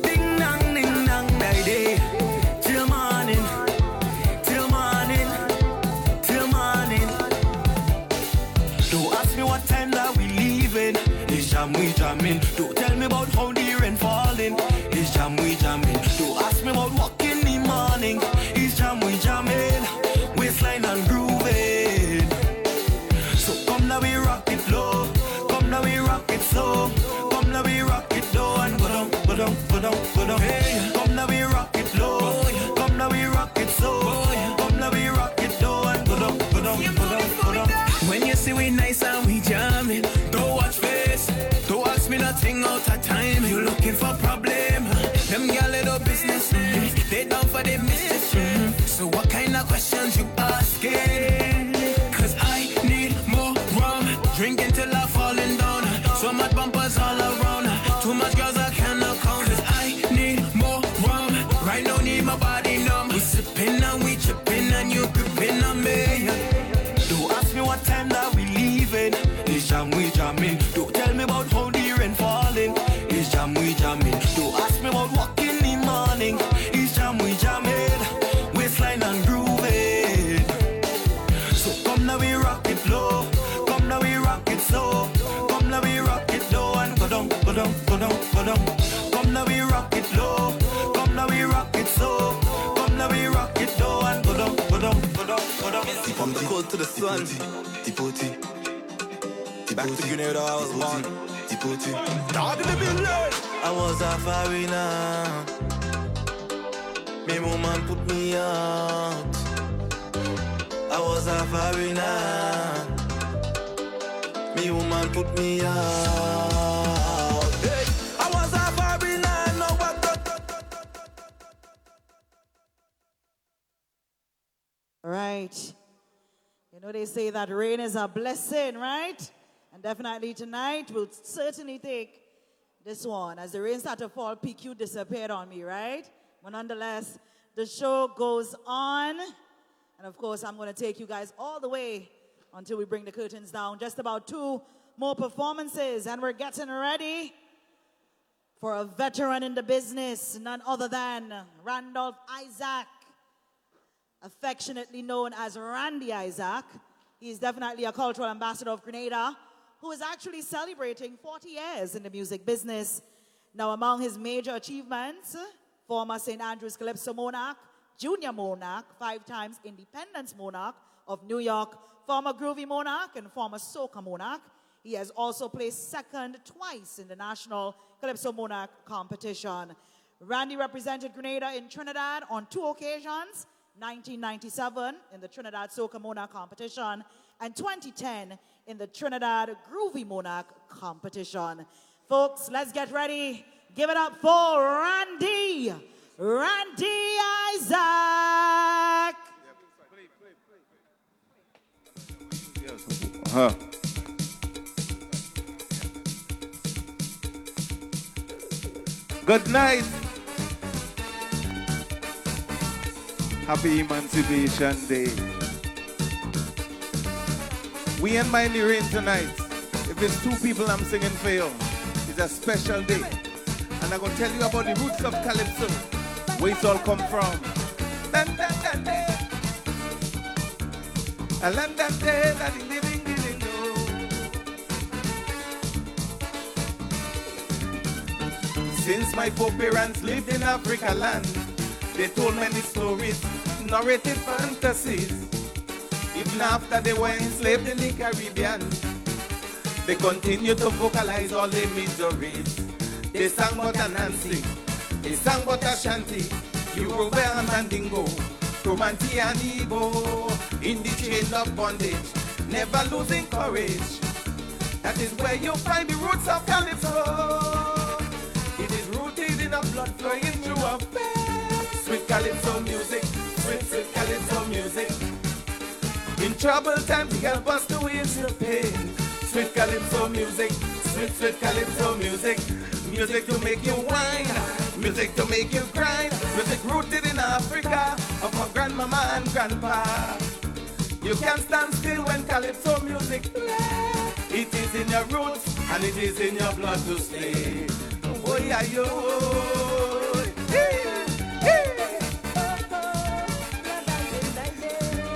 Ding dong, day, till morning, till morning, till morning. Don't ask me what time that we leaving. This jam we jamming. Don't tell me about how the rain falling. This jam we jamming. Don't ask me about walk in the morning. This jam we jamming. Waistline and grooving. So come now we rock it low. Come now we rock it slow. Come now we rock it low and go down, go down, go down, go down. Hey, come now we rock it low. Come now we rock it slow. Come now we rock it low and go down, go down, go down, go down. When you see we nice and we jamming, don't watch face. Don't ask me nothing out of time. You looking for problem? Them got little business. They down for the business. So what kind of questions you asking? Cause I need more rum. Drinking till I'm falling down. So much bumpers all around. Too much girls I cannot count. Cause I need more rum. Right now need my body numb. We sipping and we tripping and you gripping on me. Don't ask me what time that we leaving. This jam we jamming. Don't tell me about how the rain falling. This jam we jamming. Don't ask me about walk in the morning. This jam we jamming. Waistline and grooving. So come now we rock it low. Come now we rock it slow. Come now we rock it low and go down, go down, go down, go down. Come now we rock it low. Come now we rock it slow. Come now we rock it low and go down, go down, go down, go down. From the cold to the sun, Dipoti. Back to Grenada, I was born. Dipoti. I was a foreigner. My woman put me out. I was a foreigner. Me woman put me out. Hey, I was a foreigner. No what? Right. You know they say that rain is a blessing, right? And definitely tonight we'll certainly take this one. As the rain started to fall, PQ disappeared on me, right? But nonetheless, the show goes on. And of course, I'm going to take you guys all the way until we bring the curtains down. Just about 2 more performances, and we're getting ready for a veteran in the business, none other than Randolph Isaac, affectionately known as Randy Isaac. He's definitely a cultural ambassador of Grenada, who is actually celebrating 40 years in the music business. Now, among his major achievements, former St. Andrews Calypso Monarch, Junior Monarch, 5 times Independence Monarch of New York, former Groovy Monarch, and former Soca Monarch. He has also placed second twice in the National Calypso Monarch competition. Randy represented Grenada in Trinidad on 2 occasions, 1997 in the Trinidad Soca Monarch competition, and 2010 in the Trinidad Groovy Monarch competition. Folks, let's get ready. Give it up for Randy. Randy Isaac. Good night. Happy Emancipation Day. We ain't mind the rain tonight. If it's 2 people I'm singing for you, it's a special day. And I'm going to tell you about the roots of Calypso, where it's all come from. Since my foreparents lived in Africa land, they told many stories, narrated fantasies. Even after they were enslaved in the Caribbean, they continued to vocalize all their miseries. They sang about a Nancy, they sang about a Shanty, Yoruba and Mandingo, Romanti and Igbo, in the chain of bondage, never losing courage. That is where you find the roots of Calypso. It is rooted in a blood flowing through a vein. Sweet Calypso music, sweet, sweet Calypso music. In trouble times, you help us to ease your pain. Sweet Calypso music, sweet, sweet Calypso music. Music to make you whine, music to make you grind. Music rooted in Africa, of our grandmama and grandpa. You can't stand still when Calypso music plays. It is in your roots and it is in your blood to stay. Oh yeah, yo.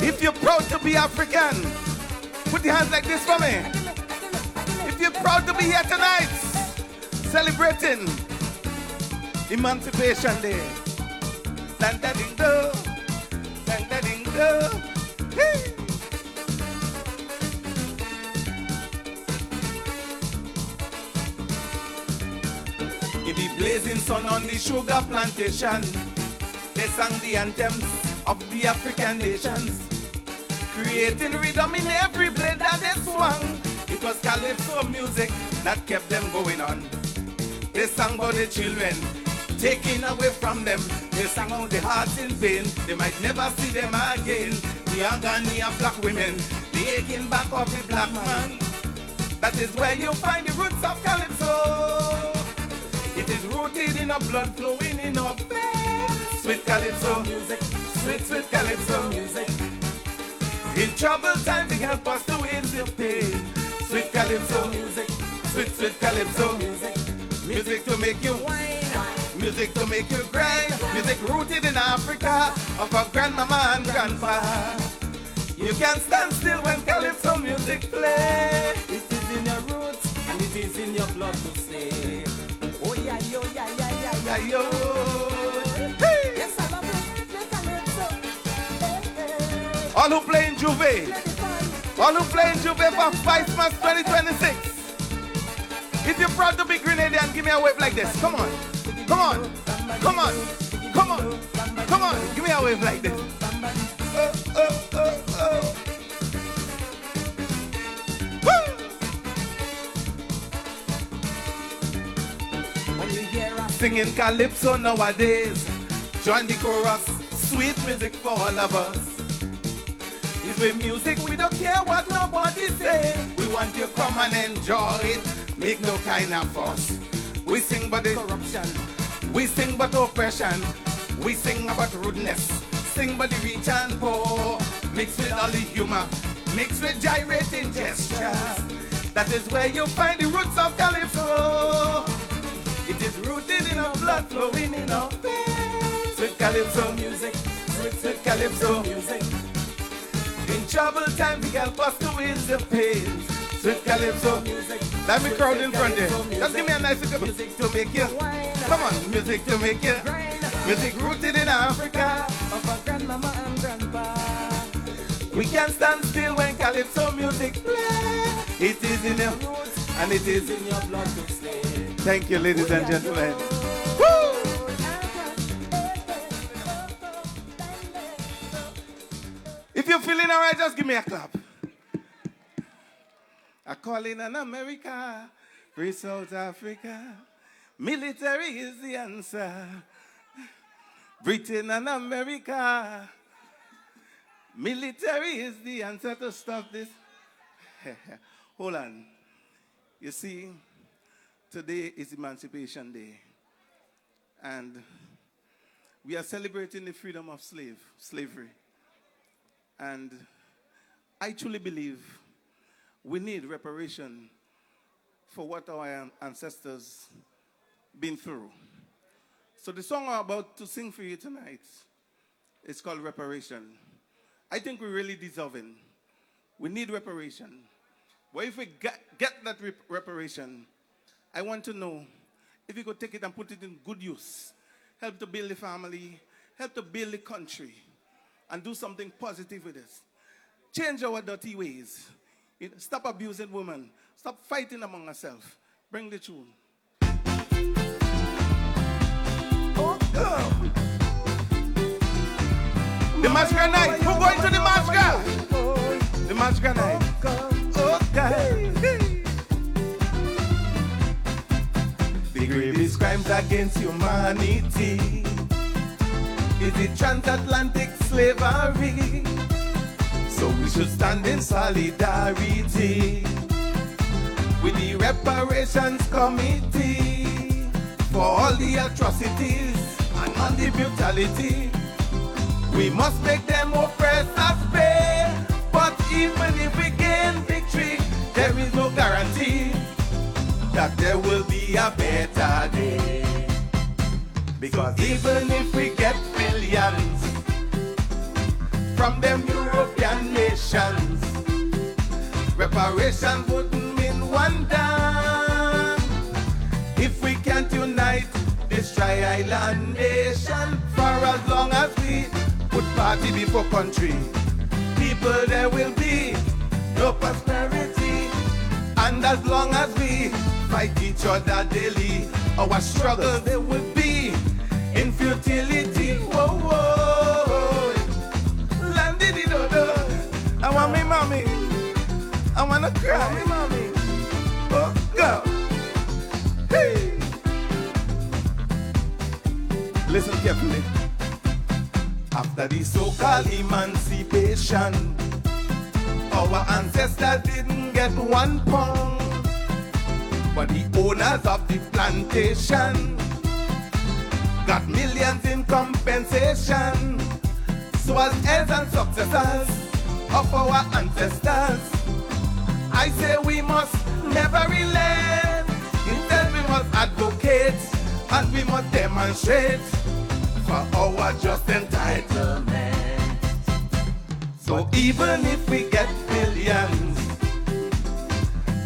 If you're proud to be African, put your hands like this for me. If you're proud to be here tonight, celebrating Emancipation Day. Dan da ding do, dan da ding do. Hey. In the blazing sun on the sugar plantation, they sang the anthems of the African nations, creating rhythm in every blade that they swung. It was Calypso music that kept them going on. They sang about the children, taken away from them. They sang out the hearts in pain, they might never see them again. The agony of black women, the aching back of the black man. That is where you find the roots of Calypso. It is rooted in a blood flowing in our veins. Sweet Calypso music, sweet, sweet Calypso music. In trouble times, they help us to ease the pain. Sweet Calypso music, sweet, sweet Calypso music. Music to make you whine, music to make you grind. Music rooted in Africa, of our grandmama and grandpa. You can't stand still when Calypso music play. It is in your roots and it is in your blood to stay. Oh yeah, yo, yeah, yeah, yeah, yeah, yo. Hey. Yes, I love it. Calypso. All who play in Juve, all who play in Juve for Spice Month 2026. If you're proud to be Grenadian, give me a wave like this. Come on, come on, come on, come on, come on. Give me a wave like this. When you hear us singing calypso nowadays, join the chorus, sweet music for all of us. It's with music, we don't care what nobody say. We want you come and enjoy it, make no kind of fuss. We sing about the corruption, we sing about oppression, we sing about rudeness, sing about the rich and poor, mixed with all the humor, mixed with gyrating gestures. That is where you find the roots of calypso. It is rooted in our blood flowing in our veins. Sweet calypso music, sweet calypso music. In trouble time, we help us to ease the pain. Sweet calypso music. Let me crowd in front there. Just give me a nice little music to make you. Come on, music to make you. Music rooted in Africa. Of our grandmama and grandpa. We can't stand still when calypso music play. It is in your roots and it is in your blood to stay. Thank you, ladies and gentlemen. Woo! If you're feeling all right, just give me a clap. I call in an America, free South Africa. Military is the answer. Britain and America. Military is the answer to stop this. Hold on. You see, today is Emancipation Day. And we are celebrating the freedom of slavery. And I truly believe we need reparation for what our ancestors been through. So the song I'm about to sing for you tonight is called Reparation. I think we really deserve it. We need reparation. But if we get that reparation, I want to know if you could take it and put it in good use. Help to build the family, help to build the country, and do something positive with this. Change our dirty ways. Stop abusing women. Stop fighting among ourselves. Bring the tune. Oh, girl. The Masquerade night. Who going to the Masquerade? The Masquerade night. Okay. The gravest crimes against humanity is the transatlantic slavery. So we should stand in solidarity with the reparations committee for all the atrocities and all the brutality. We must make them oppressors pay. But even if we gain victory, there is no guarantee that there will be a better day. Because even if we get billions from them European nations, reparation wouldn't mean one damn if we can't unite this tri-island nation. For as long as we put party before country, people there will be no prosperity. And as long as we fight each other daily, our struggle there will be in futility. Whoa, whoa. Landidi-do-do. I want me mommy. I want to cry. Me mommy. Oh, go. Hey. Listen carefully. After the so-called emancipation, our ancestors didn't get 1 pound, but the owners of the plantation got millions in compensation. So as heirs and successors of our ancestors, I say we must never relent. Instead we must advocate and we must demonstrate for our just entitlement. So even if we get billions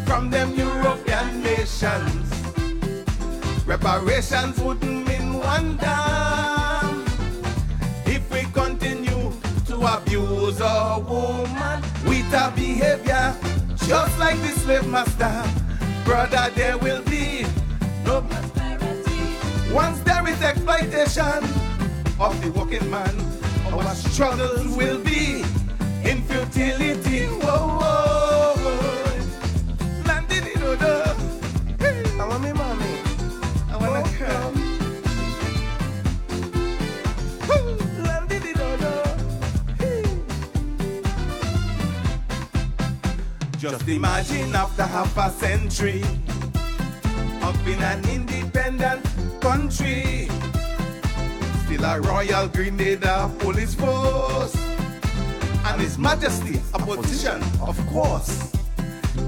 from them European nations, reparations wouldn't mean one damn if we continue to abuse our woman with our behavior just like the slave master. Brother, there will be no prosperity once there is exploitation of the working man our struggles will be in futility. Whoa, whoa, whoa. Landidi-do-do. I want me mommy. I want to come. Just imagine after half a century of being an independent country, still a Royal Grenada police force, and His Majesty a politician, of course.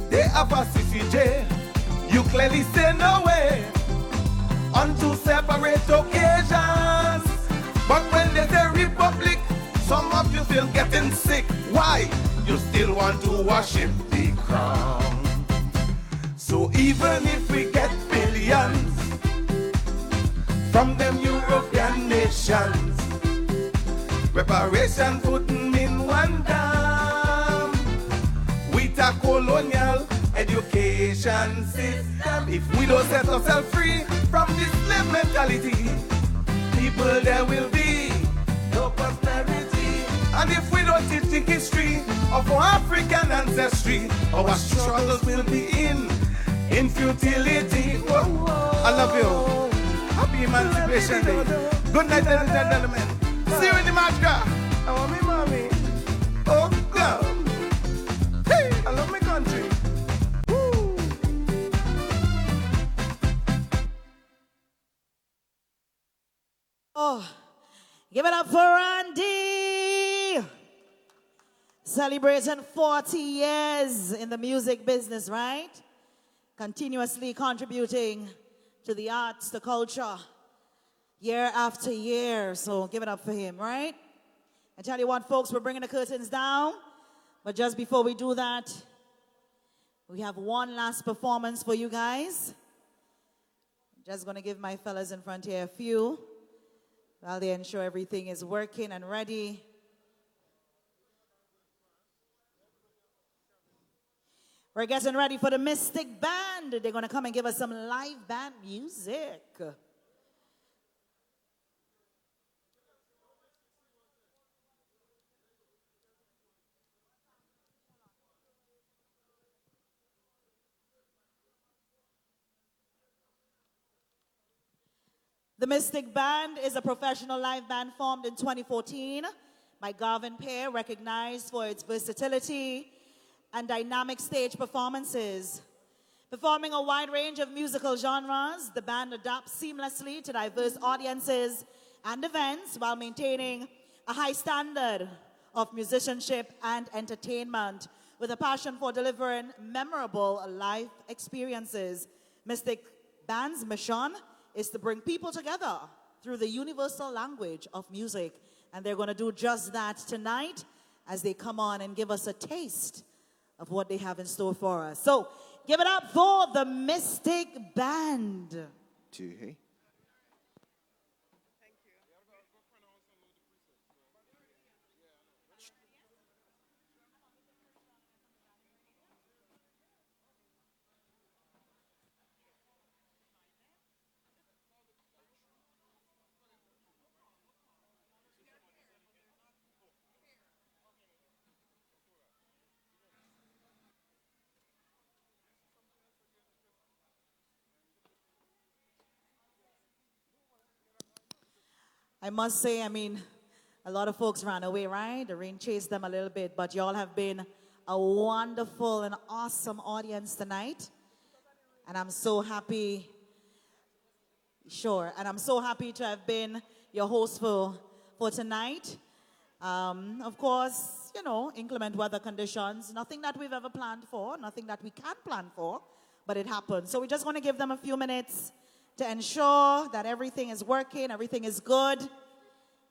They have a CCJ, you clearly say no way, on two separate occasions. But when they say republic, some of you feel getting sick. Why? You still want to worship the crown. So even if we get billions from them European nations, reparation putting in one dam with a colonial education system. If we don't set ourselves free from this slave mentality, people there will be no prosperity. And if we don't teach the history of our African ancestry, our struggles will be in futility. Whoa. I love you. Happy Emancipation Day. Good night, ladies and gentlemen. See you in the match, girl. I want me mommy. Oh, God. Hey, I love my country. Woo. Oh, give it up for Randy. Celebrating 40 years in the music business, right? Continuously contributing to the arts, the culture, year after year. So give it up for him, right? I tell you what, folks, we're bringing the curtains down. But just before we do that, we have one last performance for you guys. Just going to give my fellas in front here a few while they ensure everything is working and ready. We're getting ready for the Mystic Band. They're going to come and give us some live band music. The Mystic Band is a professional live band formed in 2014 by Garvin Pear, recognized for its versatility and dynamic stage performances. Performing a wide range of musical genres, the band adapts seamlessly to diverse audiences and events while maintaining a high standard of musicianship and entertainment with a passion for delivering memorable live experiences. Mystic Band's mission is to bring people together through the universal language of music. And they're going to do just that tonight as they come on and give us a taste of what they have in store for us. So give it up for the Mystic Band. Hey. I must say, a lot of folks ran away, right? The rain chased them a little bit, but y'all have been a wonderful and awesome audience tonight. And I'm so happy, and I'm so happy to have been your host for tonight. Of course, inclement weather conditions, nothing that we've ever planned for, nothing that we can plan for, but it happened. So we just want to give them a few minutes to ensure that everything is working, everything is good,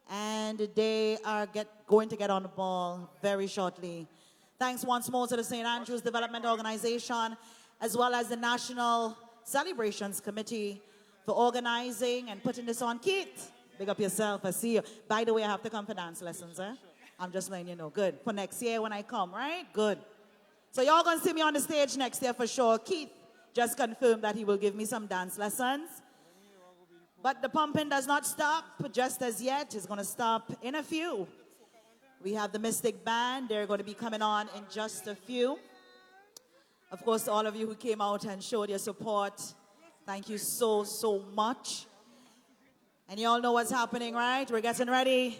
and they are going to get on the ball very shortly. Thanks once more to the St. Andrews Development Organization, as well as the National Celebrations Committee for organizing and putting this on. Keith, big up yourself, I see you. By the way, I have to come for dance lessons, eh? I'm just letting you know. Good. For next year when I come, right? Good. So y'all gonna see me on the stage next year for sure. Keith just confirmed that he will give me some dance lessons. But the pumping does not stop just as yet. It's going to stop in a few. We have the Mystic Band. They're going to be coming on in just a few. Of course, all of you who came out and showed your support, thank you so, so much. And you all know what's happening, right? We're getting ready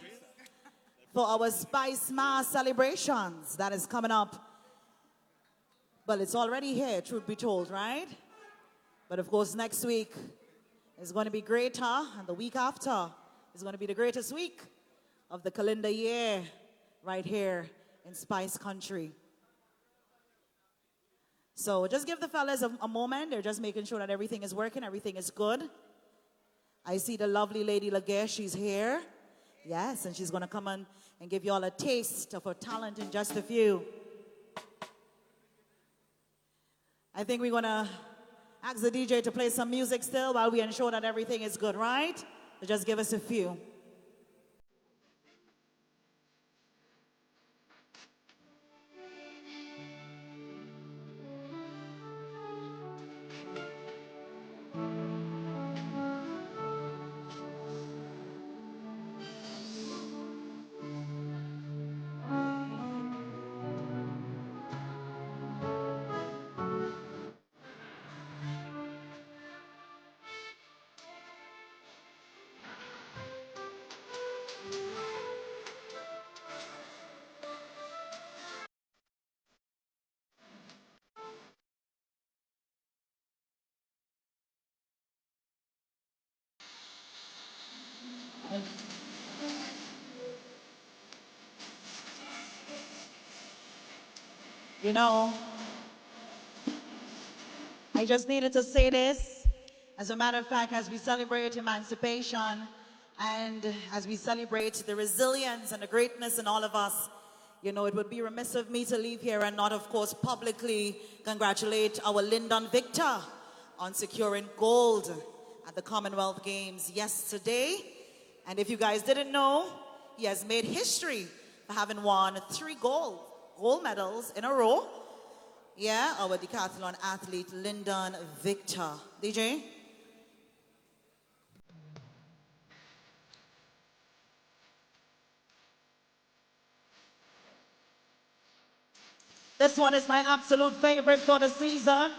for our Spice Mass celebrations that is coming up. Well, it's already here, truth be told, right? But of course, next week is going to be greater, and the week after is going to be the greatest week of the calendar year right here in Spice Country. So just give the fellas a moment. They're just making sure that everything is working, everything is good. I see the lovely lady Laguerre, she's here. Yes, and she's going to come on and give you all a taste of her talent in just a few. I think we're going to ask the DJ to play some music still while we ensure that everything is good, right? So just give us a few. You know, I just needed to say this. As a matter of fact, as we celebrate emancipation and as we celebrate the resilience and the greatness in all of us, you know, it would be remiss of me to leave here and not, of course, publicly congratulate our Lyndon Victor on securing gold at the Commonwealth Games yesterday. And if you guys didn't know, he has made history for having won 3 gold medals in a row. Yeah, our decathlon athlete, Lyndon Victor. DJ? This one is my absolute favorite for the season.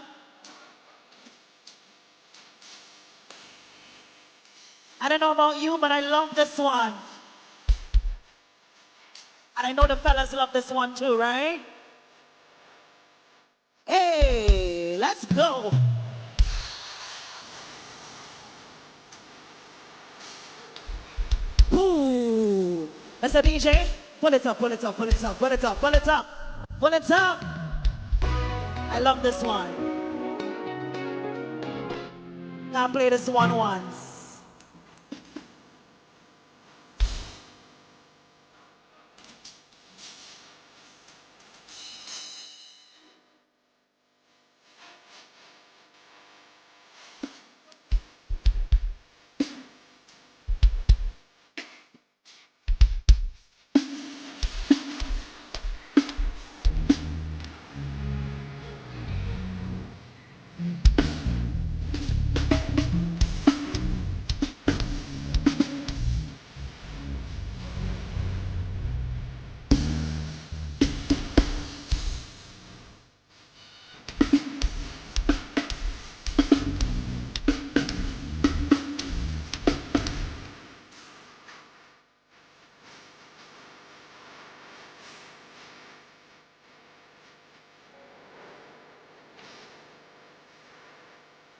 I don't know about you, but I love this one. And I know the fellas love this one too, right? Hey, let's go. Ooh. Mr. DJ, pull it up, pull it up, pull it up, pull it up, pull it up, pull it up. I love this one. Can't play this one once.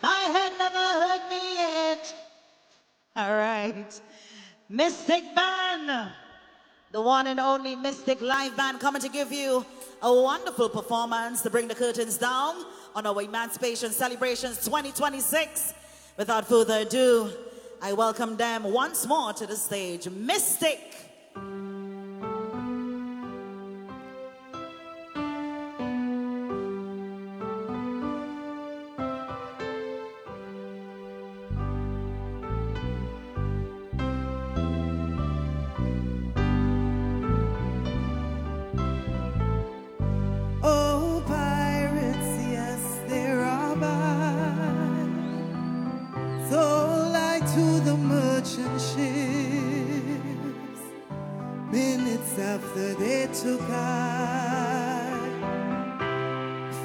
My head never hurt me yet. All right. Mystic Band, the one and only Mystic Live Band, coming to give you a wonderful performance to bring the curtains down on our Emancipation Celebrations 2026. Without further ado, I welcome them once more to the stage. Mystic. Oh, pirates, yes, they rob I. Sold I to the merchant ships.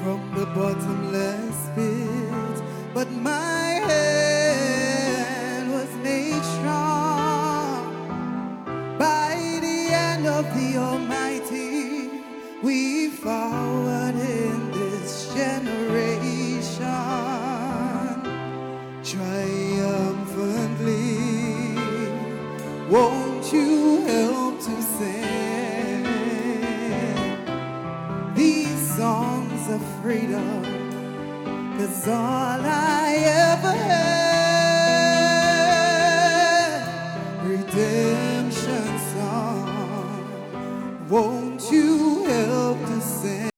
from the bottomless pit, but my hand was made strong by the hand of the Almighty. We forward in this generation triumphantly. Won't you help to sing these songs of freedom? 'Cause all I ever had, redemption song. Won't you help to sing?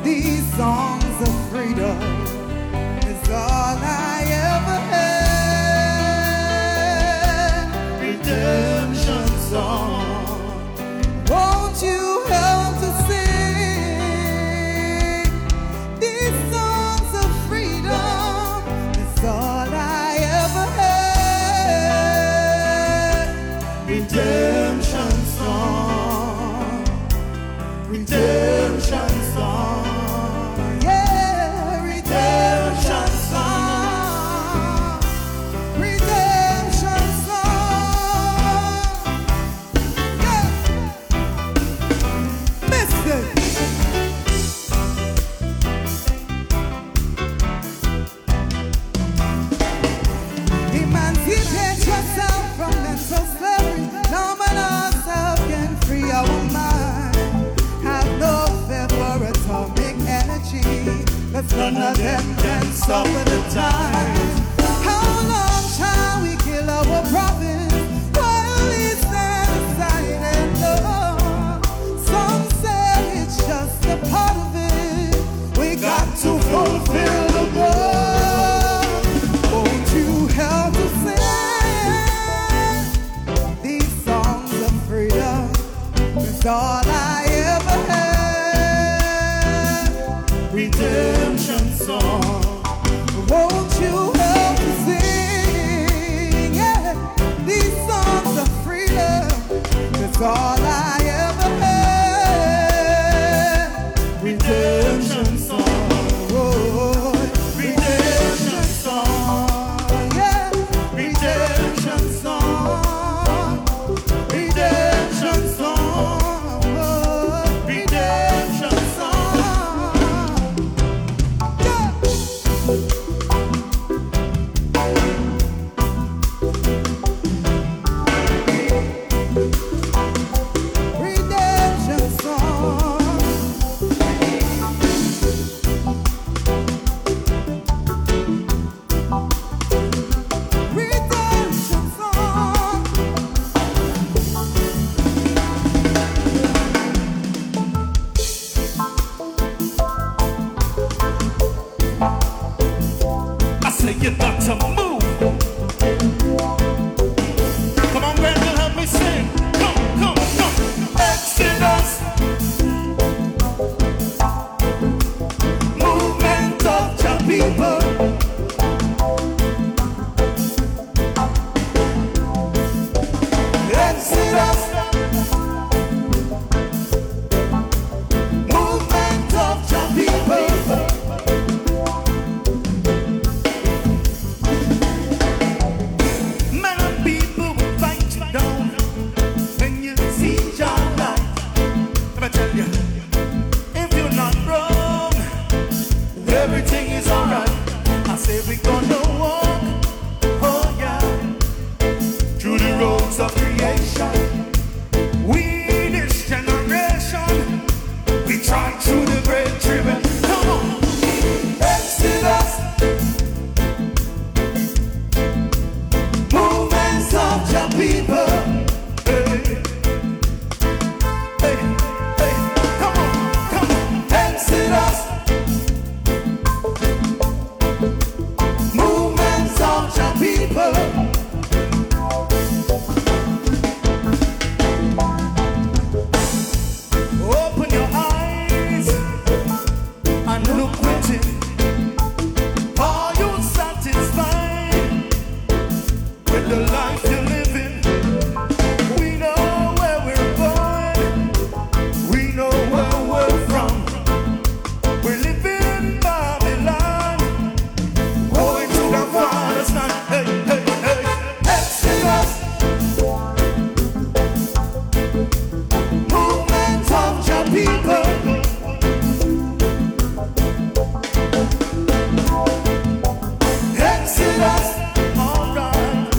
These songs of freedom is all I ever had. Redemption song. Won't you help to sing these songs of freedom? Is all I ever had. Redemption song. Redemption song. Emancipate yourself from mental slavery. No man ourselves can free our mind. Have no fear for atomic energy, 'cause none of them can stop at the time. How long shall we kill our prophets while we stand aside and look? Some say it's just a part of it. We got to fulfill the book. Won't you help to sing these songs of freedom? It's all I ever had. Redemption song. Won't you help to sing, yeah, these songs of freedom? It's all I ever had. Redemption song. Oh, redemption song. Yeah, redemption song. Redemption song. Oh, redemption song. Yeah. Redemption song. Redemption song. I say you got to move. Come on, Brandon, help me sing. Come. Exodus. Movement of the people. Exodus. Movement of the people. everything is alright. I say we're gonna walk, oh yeah, through the roads of creation. We, this generation, we try through the great tribulation. Come on, Exodus, movements of your people. Hey, hey, hey, come on, Exodus, movements of your people. Open your eyes and look within. Are you satisfied with the life you're living? We know where we're going. We know where we're from. We're living in Babylon, going to the Father's land. Hey, hey, hey, Exodus, movement of your people. Exodus, alright.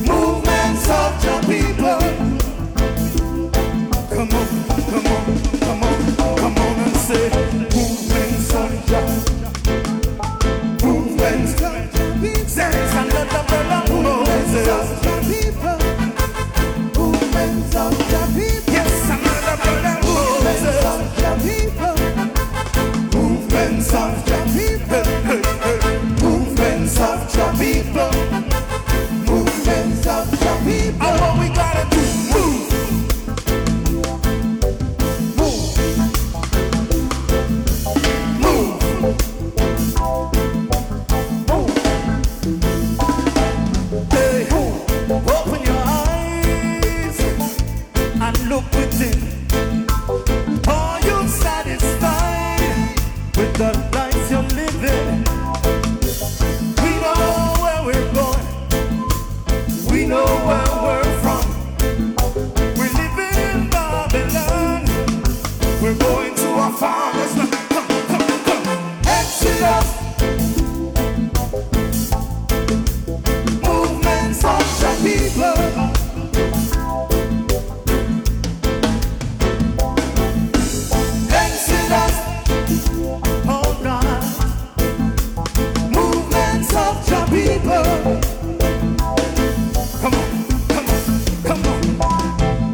Movements of your people. Come on, come on, come on, come on and say movements of your movements. There's another brother Moses. Movements of your people. Yes, another brother Moses. Movements of your people. Movements of your people. Movements of your people. And what we gotta do, move. Move. Hey, open your eyes and look within. Are you satisfied with the life you're living? We know where we're going. We know where we're from. We're living in Babylon. We're going to our Father's land. Come, come, come. Exodus, movements of the people. Exodus, hold on. Movements of the people. Come on, come on, come on.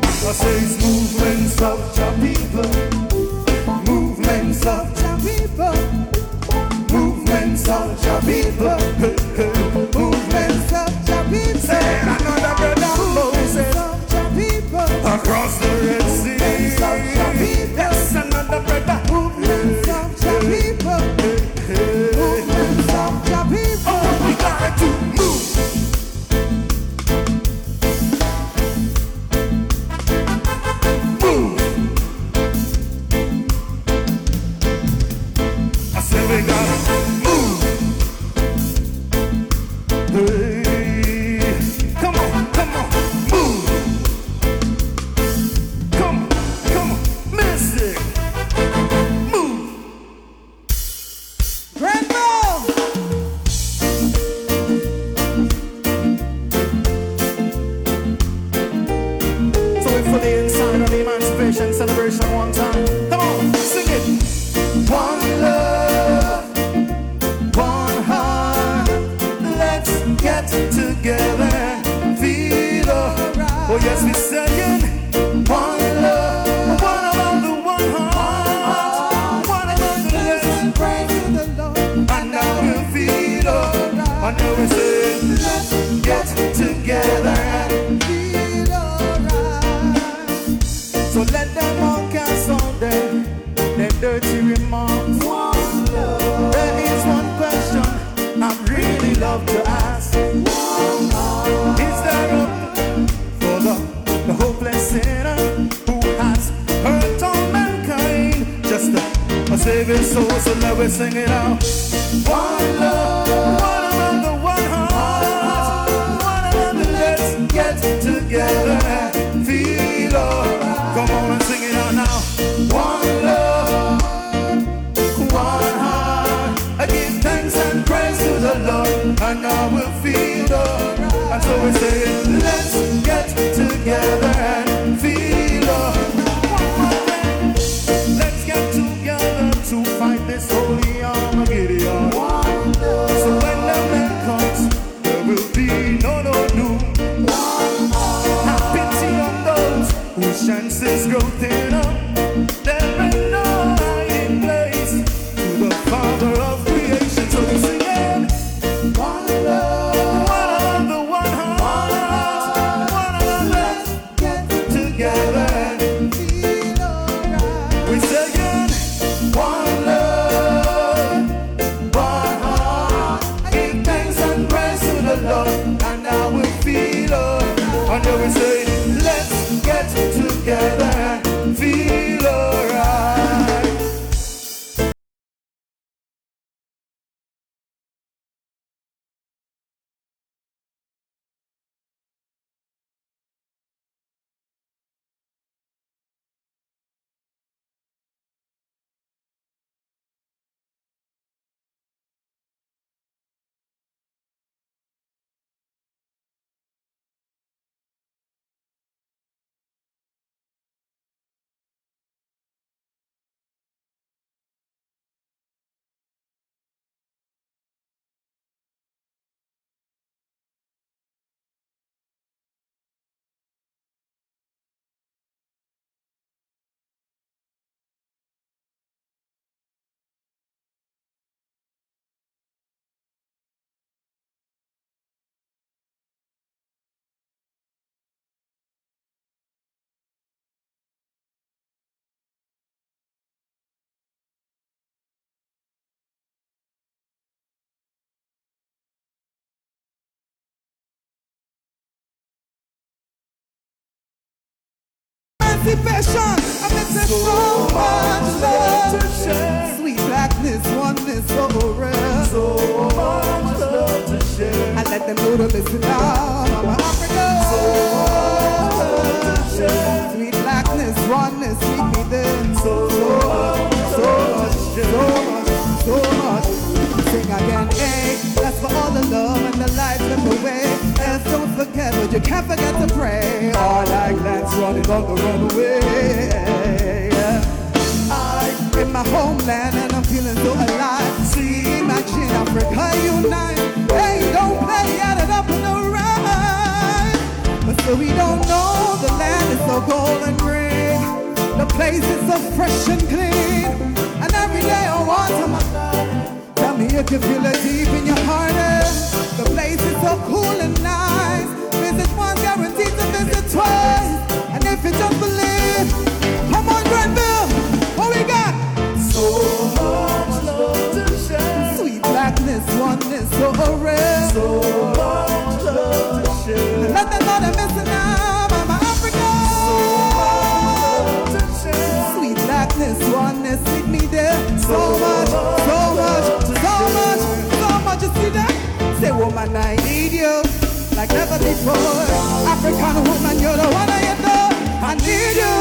I say it's movements of the people. Movements of the people. Movements of the people. Hey, hey. Movements of the people. Say another brother Moses. Across the Red Sea. Yes, another brother. Movements of the people. Movements of the people. Oh, we gotta do move. Move. I said we gotta move. Hey, come on, move. Come on, mystic. Move. Rainbow! So we fully inside of the Emancipation celebration one time. Come on, sing it. One love, one heart. Let's get together, feel alright. Oh yes, we're saying one love, one about the one heart, one about the let's pray to the Lord, and now we'll feel alright. And now we're saying let's get together and feel alright. So let them all cast on them their dirty remarks. One love. There is one question I'd really love to ask. One love. Is there hope for the hopeless sinner who has hurt all mankind? Just a saving soul, so let us sing it out. One love, one another, one heart, one another. Let's get together and feel alright. Come on and sing it out now. One love, to fight this holy Armageddon. So when the man comes, there will be no doom. Have pity on those whose chances grow thinner. There ain't no hiding place to the Father of creation. So we sing it. One love, one heart, one heart, let's get together and feel alright. We say again, one love, one heart, give thanks and praise to the Lord, and I will feel alright. And then we say, let's get together and feel alright. Emancipation, and it's so much love to share. Sweet blackness, oneness, so rare. So much love to share. And let them know to listen now, Mama Africa. So much to share. Sweet blackness, oneness, meet me there. So much, so much. Sing again, hey, that's for all the love and the life slipped away. Else don't forget, but you can't forget to pray. All like lands running on the runaway. I'm in my homeland and I'm feeling so alive. See, imagine Africa unite. Hey, don't play, add it up in the rhyme. But so we don't know, the land is so golden green. The place is so fresh and clean. And every day I want to tell me if you feel it deep in your heart. The place is so cool and nice. Visit once, guaranteed to visit twice. And if you just believe, come on, Grenville, what we got? So much love to share. Sweet blackness, oneness, so rare. So much love to share. And let them know they're missing now, Mama Africa. So much to share. Sweet blackness, oneness, meet me there. So much, so much, so much, so much. You see that? Say, woman, I need you like never before. African woman, you're the one I adore. I need you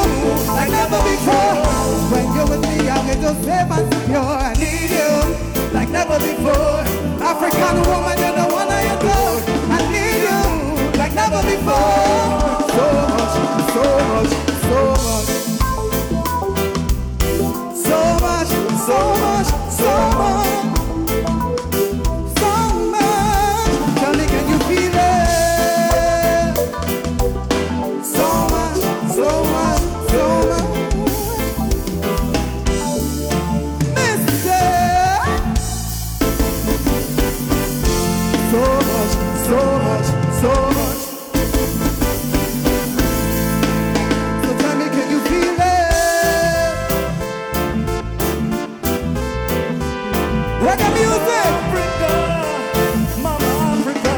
like never before. When you're with me, I'll get so safe and secure. I need you like never before. African woman, you're the one I adore. I need you like never before. So much, so much, so much. So much, so much, so much. So much. Tell me, can you feel it? So much, so much, so much. Mister. So much, so much, so much. So tell me, can you feel it? Reggae music! Africa, Mama Africa.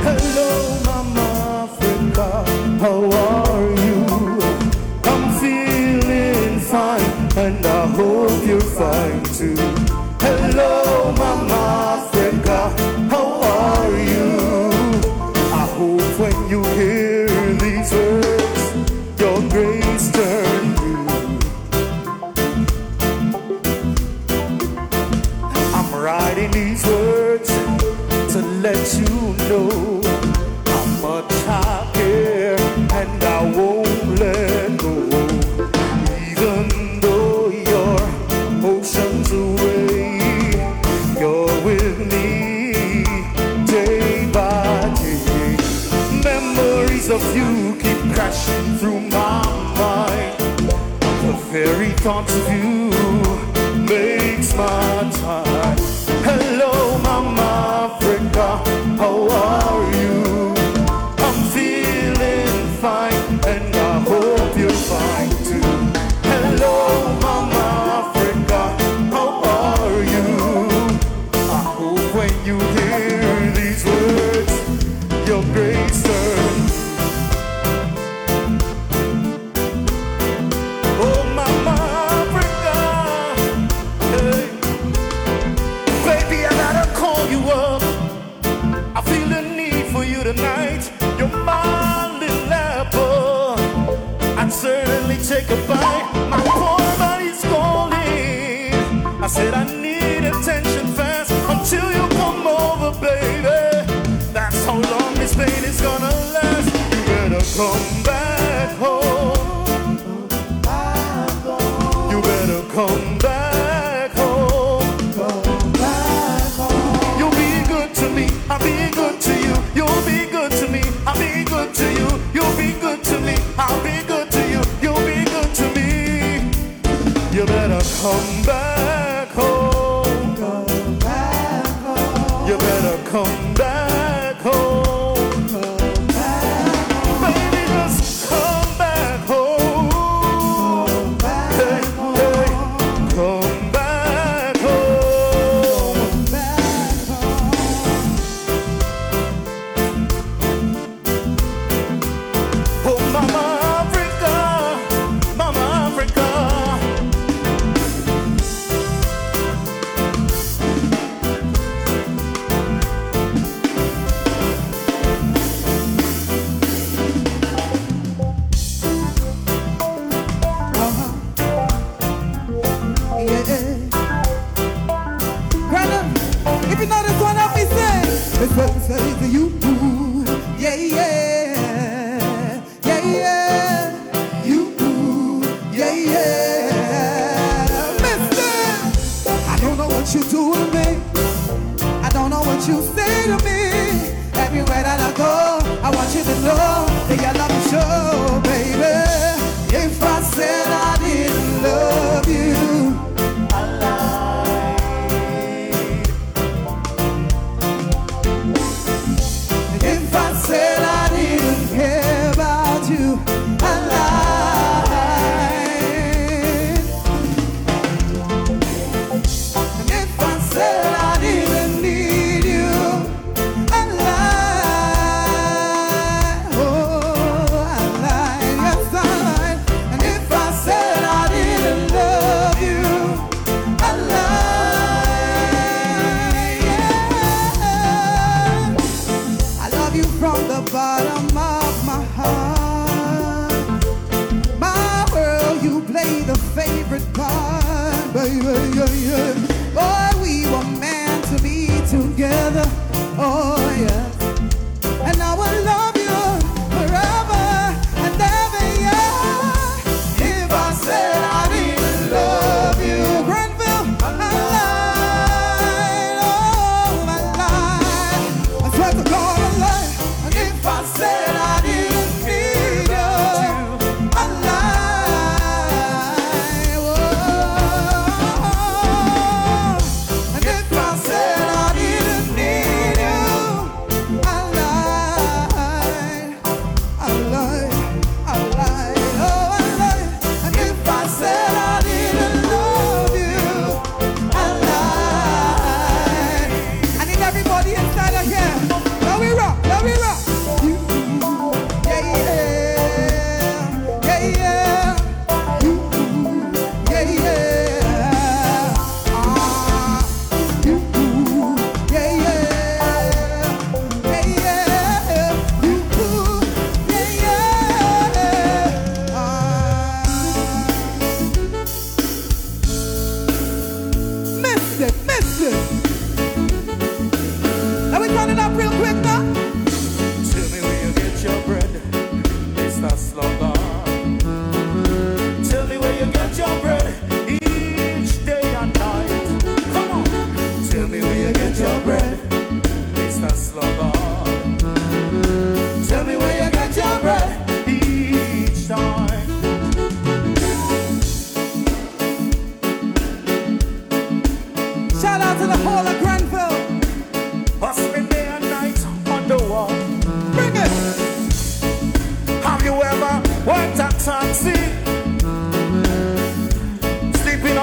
Hello, Mama Africa. How are you? I'm feeling fine, and I hope you're fine too. Hello, Mama Africa. How are you? I hope when you hear these words, your grace turn blue. I'm writing these words to let you know how much I care, and I won't let go. Even though you're very thoughts of you makes my time. Hello, Mama Africa, how are you? I'm feeling fine, and I hope you're fine too. Hello, Mama Africa, how are you? I hope when you hear these words, your grace turns. Oh, Mama Africa, hey. Baby, I gotta call you up. I feel the need for you tonight. You're my little apple. I'd certainly take a bite. My poor body's calling. I said I need attention fast until you come over, baby. That's how long this pain is gonna last. You better come back home. You better come back home. You'll be good to me, I'll be good to you. You'll be good to me, I'll be good to you. You'll be good to me, I'll be good to you. You'll be good to me. You better come back home. You better come back home. Baby, just come back home. Hey, hey, come back home. Oh, Mama Africa, Mama Africa. If you know this one, help me sing. It's what we say to you. Yeah, yeah. Yeah, yeah. You. Yeah, yeah. Mister, I don't know what you do to me. I don't know what you say to me. Everywhere that I go, I want you to know that you love me sure, baby. If I said I didn't love you, if I said I didn't care about you, I lied. And if I said I didn't need you, I lied. Oh, I lied. Yes, I lied. And if I said I didn't love you, I lied. Yeah. I love you from the bottom of my heart. My world, you play the favorite part, baby. Yeah, yeah. Boy, we were meant to be together. Oh, yeah. And I will love you forever and ever, yeah. If I said I didn't love you, Grenville, I lied. Oh, I lied. I swear to God, I lied. And if I said I didn't need you, I lied. Oh, and if I said I didn't need you,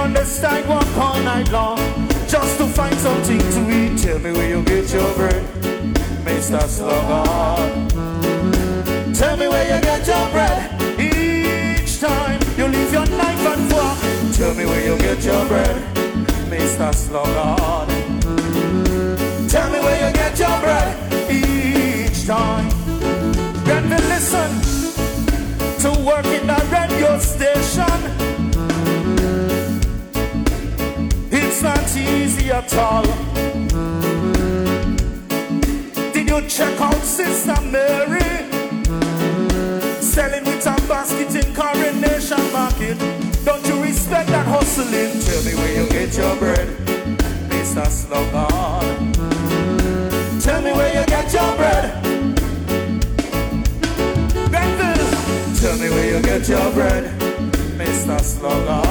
on the sidewalk all night long just to find something to eat. Tell me where you get your bread, Mr. Slugger. Tell me where you get your bread. Each time you leave your knife and fork. Tell me where you get your bread, Mr. Slugger. Tell me where you get your bread. Each time. Then we listen to work in the radio station. It's not easy at all. Did you check out Sister Mary? Selling with a basket in Coronation Market. Don't you respect that hustling? Tell me where you get your bread, Mr. Slugger. Tell me where you get your bread. Tell me where you get your bread, Mr. Slugger.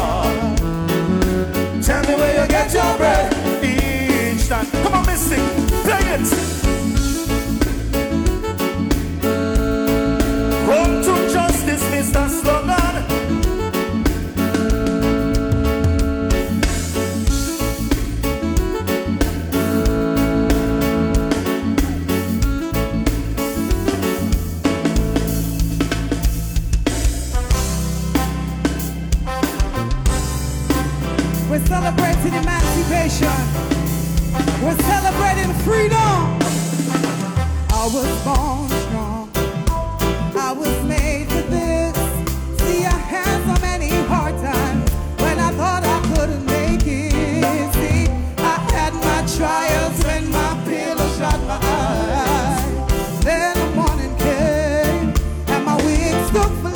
Tell me where you get your bread each time. Come on, Missy, play it. Come to justice, Mr. Slugger. We're celebrating emancipation. We're celebrating freedom. I was born strong. I was made for this. See, I had so many hard times when I thought I couldn't make it. See, I had my trials when my pillow shut my eyes. Then the morning came and my wings took flight.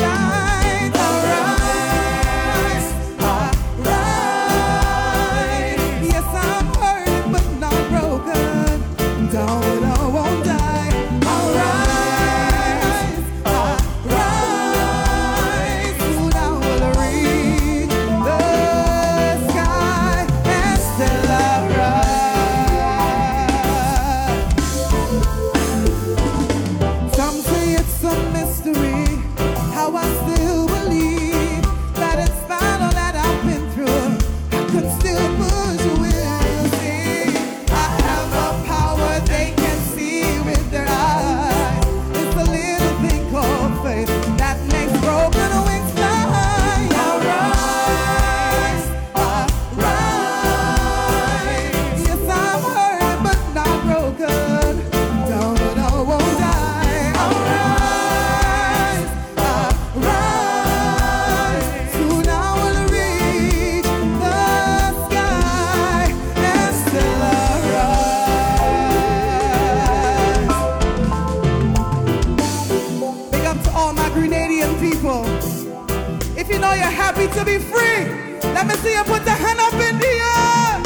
To be free, let me see you put the hand up in the air.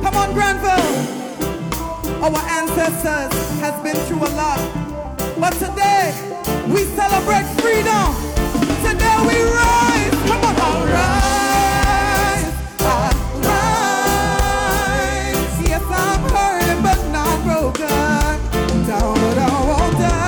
Come on, Granville. Our ancestors has been through a lot, but today we celebrate freedom. Today we rise. Come on, all rise, rise. Yes, I'm hurting but not broken. Down but I won't die.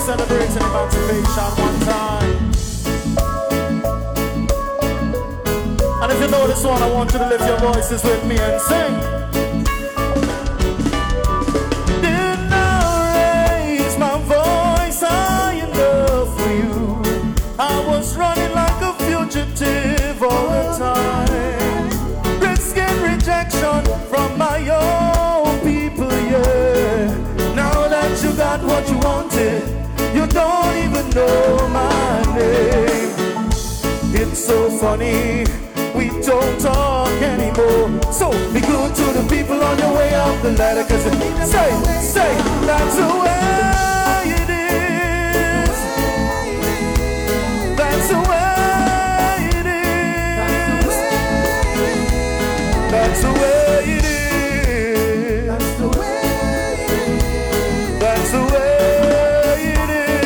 Celebrating emancipation one time. And if you know this one, I want you to lift your voices with me and sing. Did not raise my voice high enough for you. I was running like a fugitive all the time, risking rejection from my own people, yeah. Now that you got what you wanted, you don't even know my name. It's so funny, we don't talk anymore. So be good to the people on your way up the ladder, cause say, that's the way it is. That's the way it is. That's the way it is. That's the way it is.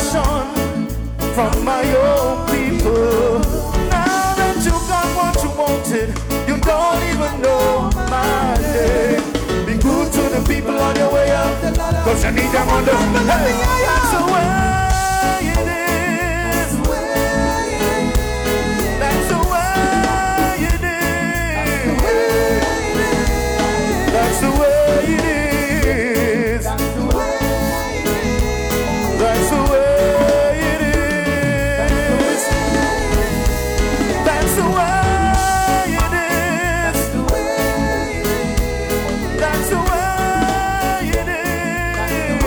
nation, from my own people. Now that you got what you wanted, you don't even know my name. Be good to the people on your way up, cause you need them on the way. That's the way it is. That's the way it is. That's the way it is. That's the way it is. That's the way it is. That's the way it is. That's the way it is.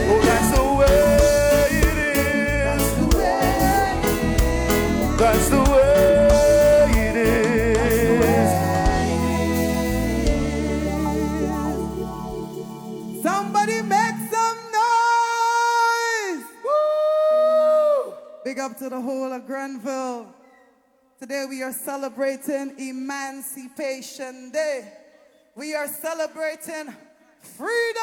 Oh, that's the way it is. That's the way it is. Somebody make some noise! Woo! Big up to the whole of Grenville. Today we are celebrating Emancipation Day. We are celebrating freedom!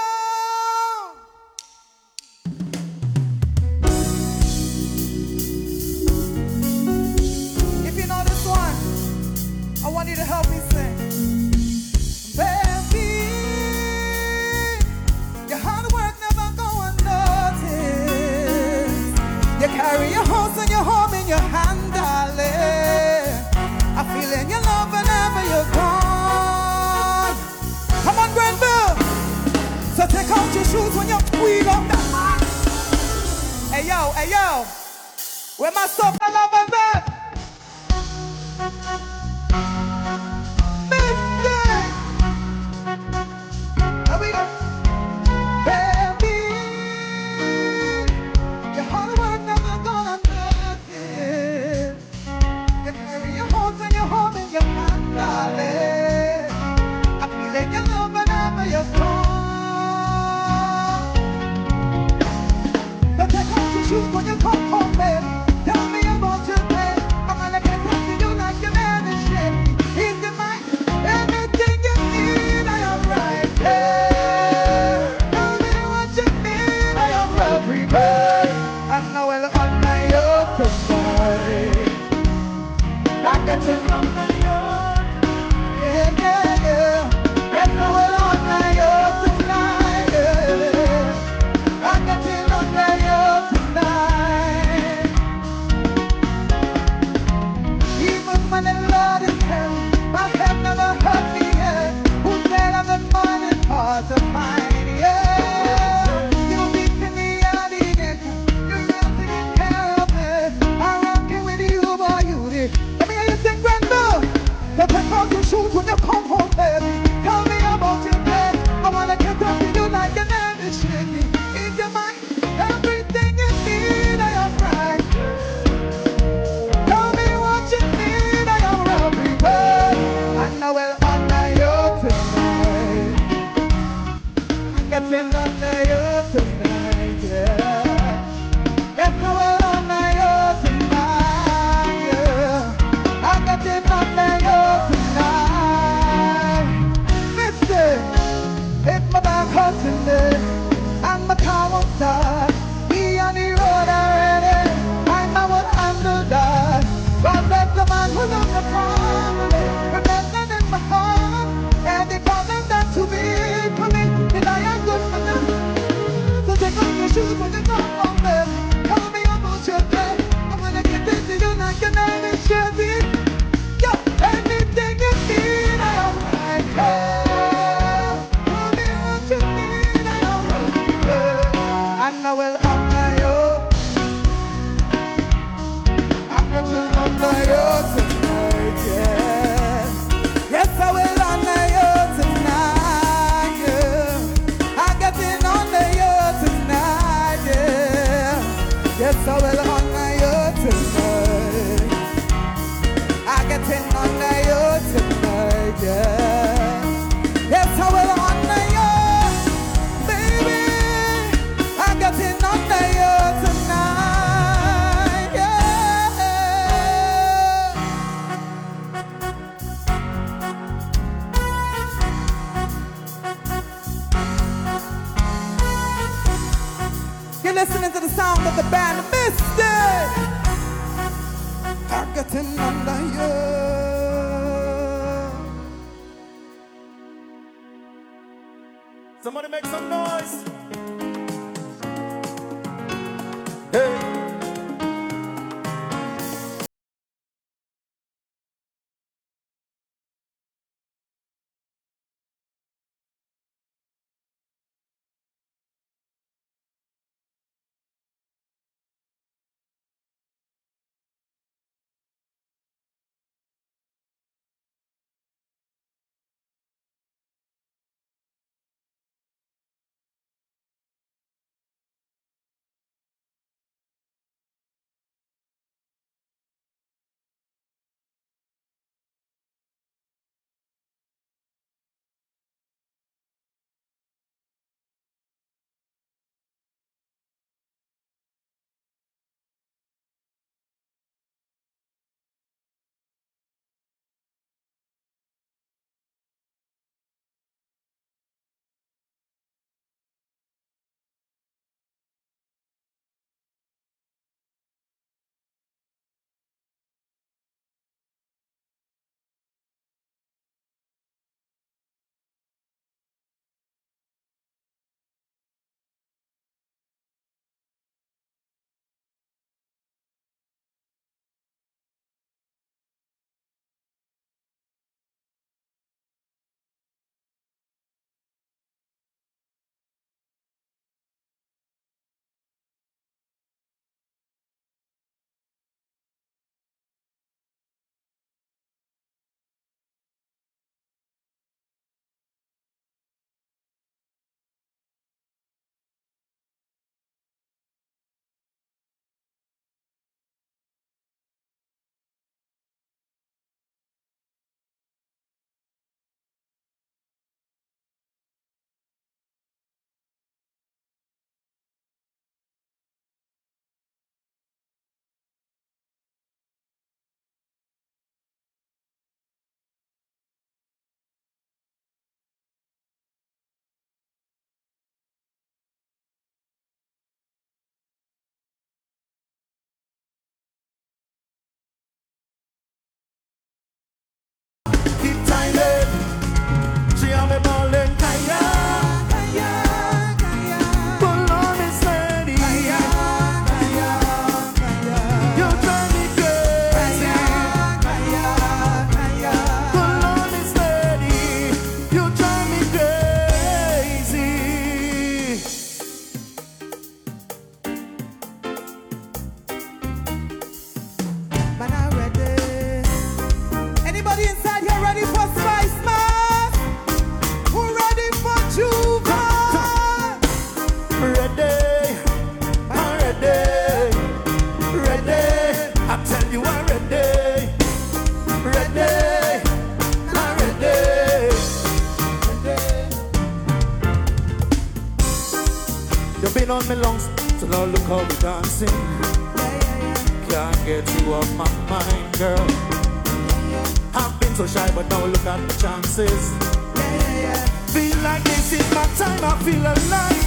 If you know this one, I want you to help me sing. Baby, your hard work never go unnoticed. You carry your house and your home in your hand, darling. I feel in your love whenever you're gone. Come on, Grenville. So take off your shoes when you wheel up that man. Hey yo, where my stuff and love is at? Midday. Here we go. Baby, your hard work never gonna nothing. You carry your house and your home in your hand, darling. I feel like your love whenever you're gone. But take off your shoes when you come home, baby. Tell me about your day. I'm gonna get back to you like you never shit. Ease your mind, anything you need, I am right there. Tell me what you need, I am well prepared. I know I'll honor you tonight. I got to honor you. Yeah. Yes, I will honor you tonight. Yeah. I got to honor you tonight. Even when the Lord is hell, my head never hurt me yet. Who said I'm the morning part of mine? Yeah. You beat me out of it. You're real taking care of me. I'm rocking with you, boy, you did. Let me hear you sing, Grenville. So take off your shoes when you come home, baby. Tell me about your day. I wanna get up to you like an energy shaky. In your mind, everything you need, I am right. Tell me what you need, I am well prepared. And I will honor you tonight. I can honor you tonight, yeah. Yes, I will honor you tonight, yeah. I can honor you tonight. Listen, if my back hurts today and my car won't start, be on the road already. I know what handle that. God bless the man who's on the family, remembering in my heart, and they call them that to be for me, and I am good for them. So take off your shoes when you come home, baby. Tell me about your day. I'm gonna get into you like an enemy should be. Yo, anything you need, I am right here. Tell me what you need, I am right here. And I will honor you. I'm gonna honor you tonight, yeah. Yes, I will honor you tonight, yeah. I got to honor you tonight, yeah. Yes, I will honor you tonight. I got to honor you tonight, yeah. Yes, I will honor you, baby. I got to honor you tonight, yeah. listening to the sound of the band Mystic. Targeting under you. Somebody make some noise. Hey. been on me lungs, so now look how we dancing. Can't get you off my mind, girl. I've been so shy, but now look at the chances. Feel like this is my time, I feel alive.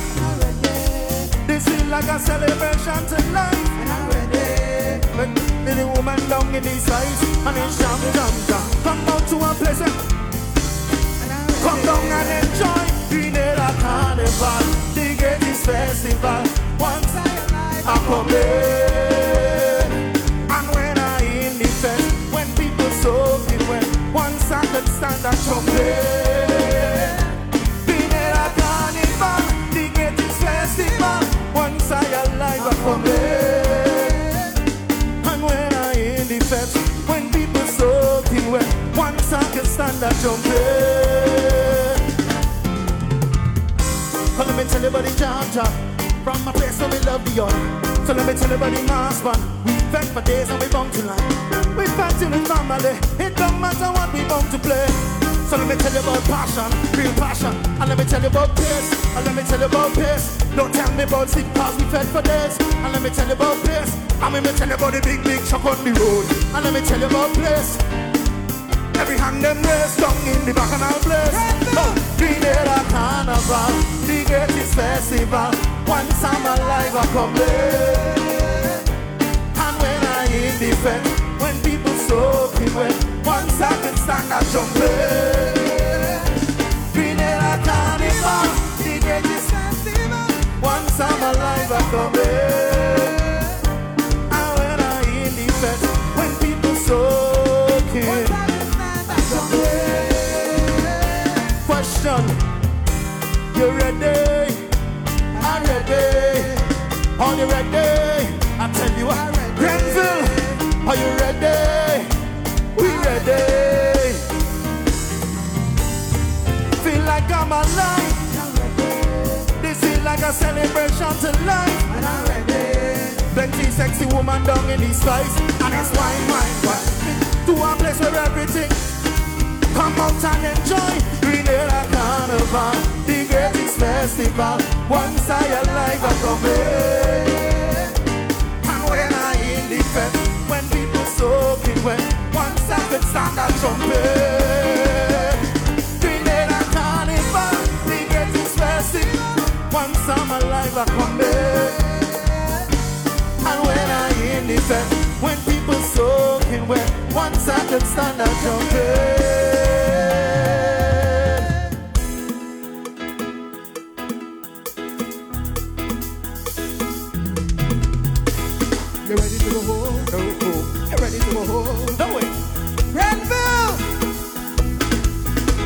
This feel like a celebration tonight. When the woman down in the size, and it's jam, jam, jam. Come out to a place, come down and enjoy. Grenada Carnival, the greatest festival. Once I come in, and when I in the fest, when people soaking wet, once I can stand and trumpet. Grenada Carnival, the greatest festival. Once I alive, I come in, and when I in the fest, when people soaking wet, once I can stand and trumpet. So let me tell you about the Georgia, from my place where we love the young. So let me tell you about the mass band. We fed for days and we bound to line. We fighting with family, it don't matter what we bound to play. So let me tell you about passion, real passion. And let me tell you about pace, and let me tell you about pace. Don't tell me about sleep cause we fed for days. And let me tell you about pace, and let me tell you about the big, big truck on the road. And let me tell you about place. Every hand them raised down in the bacchanal place. Oh, Grenada Carnival, the greatest festival. Once I'm alive, I come back. And when I in defense, when people soaking wet, once I can stand, I jump back. Grenada Carnival, the greatest festival. Once I'm alive, I come back. And when I in defense, when people soaking, I jump back. Question, you ready? I'm ready. Are you ready? I tell you what, Grenville, are you ready? We ready. Feel like I'm alive. This is like a celebration to life. And I'm ready. Plenty sexy woman down in these skies. And it's wine, wine, wine. To a place where everything come out and enjoy. Grenada Carnival, the greatest festival. Once I alive, I come in. And when I in defense, when people soaking wet, once I can stand and trumpet. Grenada Carnival, the greatest festival. Once I'm alive, I come in. And when I in defense, when people soaking wet, once I can stand and trumpet. You ready to go home? No home. You ready to go home? No way. Grenville!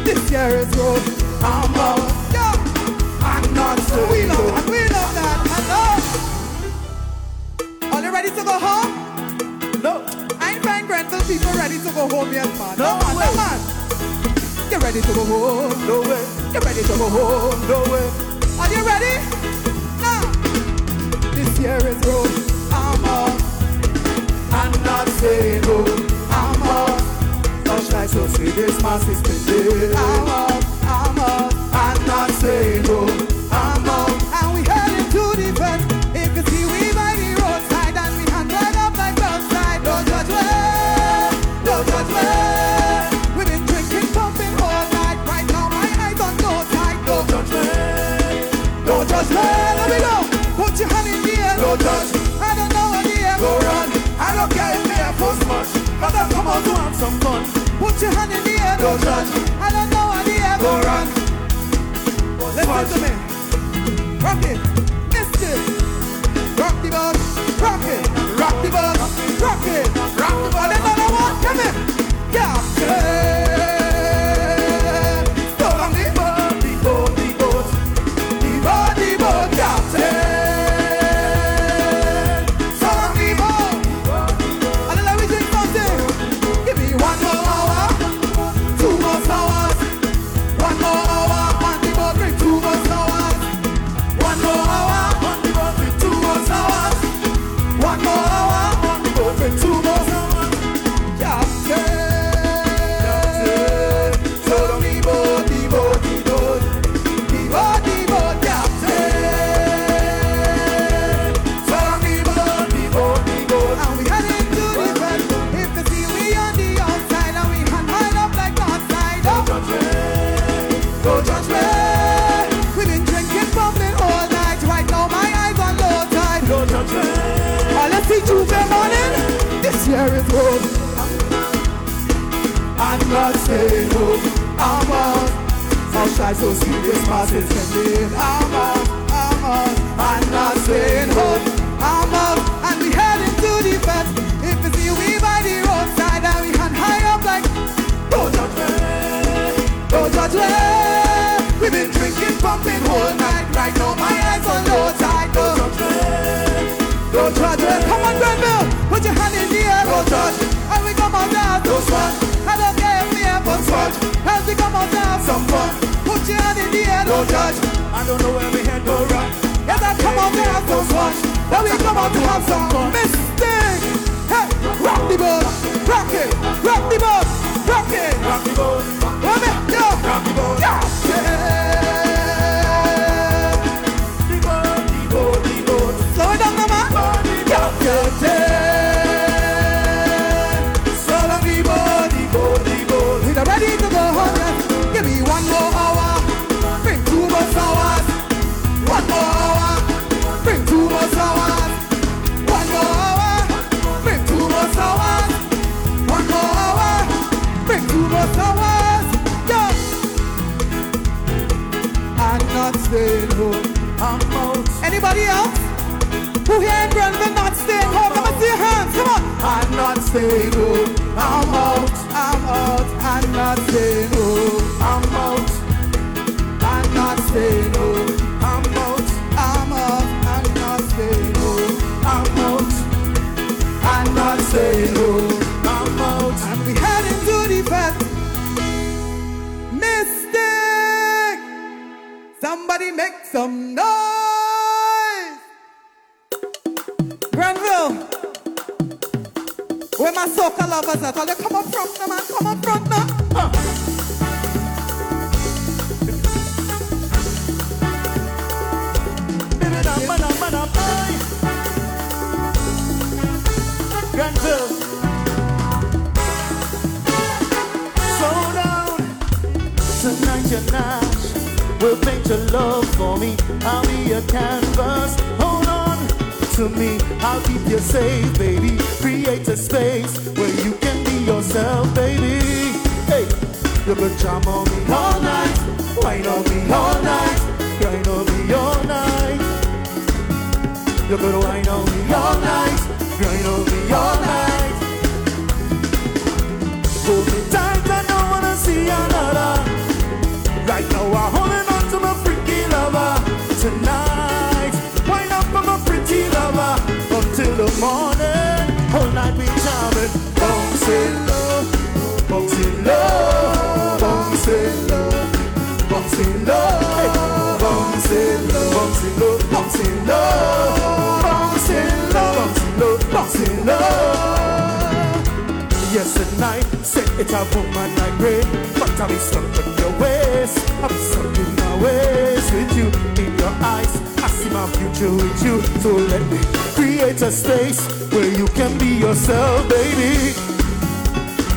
This year is road. I'm out. Yeah. I'm not so we love that. Hello. Are you ready to go home? No. I ain't find Grenville people ready to go home yet, man. No way. No, man. You ready to go home? No way. You ready to go home? No way. Are you ready? Now. This year is road. I'm out. I'm not saying no. I'm out. Such like so sweet, this mass is spending. I'm out. I'm not saying no. I'm out. And we heading to the bend. If you see we by the roadside and we hand right up like outside. Don't judge me. Don't judge me. We've been drinking, pumping all night. Right now my eyes on no tight. Don't judge me. Don't judge me. Let me go. Put your hand in the air. Don't judge. I don't know what the air. Go run. I don't care if they have fuss much. Cause I come out to have some fun. Put your hand in the air. Don't judge. I don't know what the air. Go run. Listen to me. Rock it. Listen. Rock the boat. Rock it. Rock the boat. Rock it. Rock the boat. Another one. Come in. Captain. Go on the boat. The boat. The boat. The boat. The boat. Captain. So on the boat. And then let me drink something. Give me 1 more hour. 2 more hours. 1 more hour. On the boat. Bring 2 more hours. 1 more hour. On the boat with 2 more hours. 1 more hour. On the boat with 2 more hours. Captain. So long the boat, the boat, the boat. The boat, the boat, captain. So long the boat, the boat, the boat. And we heading to the bend. If you see we on the outside and we hand high up like outside. Don't judge me. Don't judge me. We've been drinking, pumping all night. Right now my eyes on low tide. Don't judge me. Let's see Tuesday morning. This year is road. I'm not saying no. I'm out. Outside so sweet, this mass is spending. I'm out. I'm not saying no. I'm out. And we heading to the bend. If you see we by the roadside and we hand high up like. Don't judge me. Don't judge me. We've been drinking, pumping all night. Right now my eyes on low tide. Don't judge me. Don't judge me. Come on, Grenville. Put your hand in the air. Don't judge. And we come out there. Don't swat. I don't care if we have fun. Swat. As we come out there. Some fun. Put your hand in the air. Don't judge. I don't know where we head, go run. Yes, I come out there. Don't swat. Then we come out to have some fun. Mistake. Hey, rock the boat. Rock it. Rock the boat. Rock it. Rock the boat. Come in. Yo. Rock the boat. Yeah. The boat, the boat, the boat. Slow it down, man. So long the boat, the boat, the boat. We're ready to go home. Yes. Give me 1 more hour. Bring 2 more hours. 1 more hour. some noise. Grenville, where my soca lovers at? All they come up front now, man. Come up front now. Grenville, slow down. Tonight you're not. Will paint your love for me. I'll be a canvas. Hold on to me. I'll keep you safe, baby. Create a space where you can be yourself, baby. Hey, you could charm on me all night, wine on me all night, grind on me all night. You could wine on me all night, grind on me all night. Hold me tight, I don't wanna see another. Right now I'm holding on to my freaky lover. Tonight, wind up for my pretty lover. Until the morning, all night we charming. Bouncing low, bouncing low, bouncing low, bouncing low, bouncing low, bouncing low, bouncing low, bouncing low, bouncing low. Yes, tonight, say it's a woman like rain, but I'll be stuck in your waist. I'll be stuck in my waist with you in your eyes. I see my future with you, so let me create a space where you can be yourself, baby.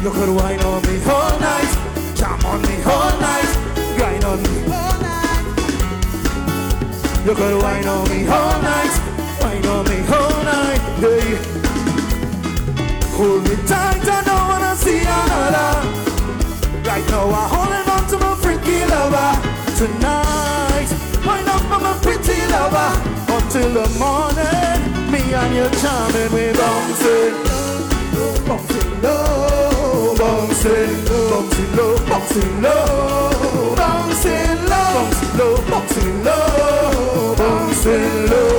You could wine on me all night, jam on me all night, grind on me all night. You could wine on me all night, wine on me all night, yeah. Hold me tight, I don't wanna see another. Right now I'm holding on to my freaky lover. Tonight, wind up for my pretty lover. Until the morning, me and you charming, we bouncing, bouncing low, bouncing, bouncing low, bouncing low, bouncing low, bouncing low, bouncing low,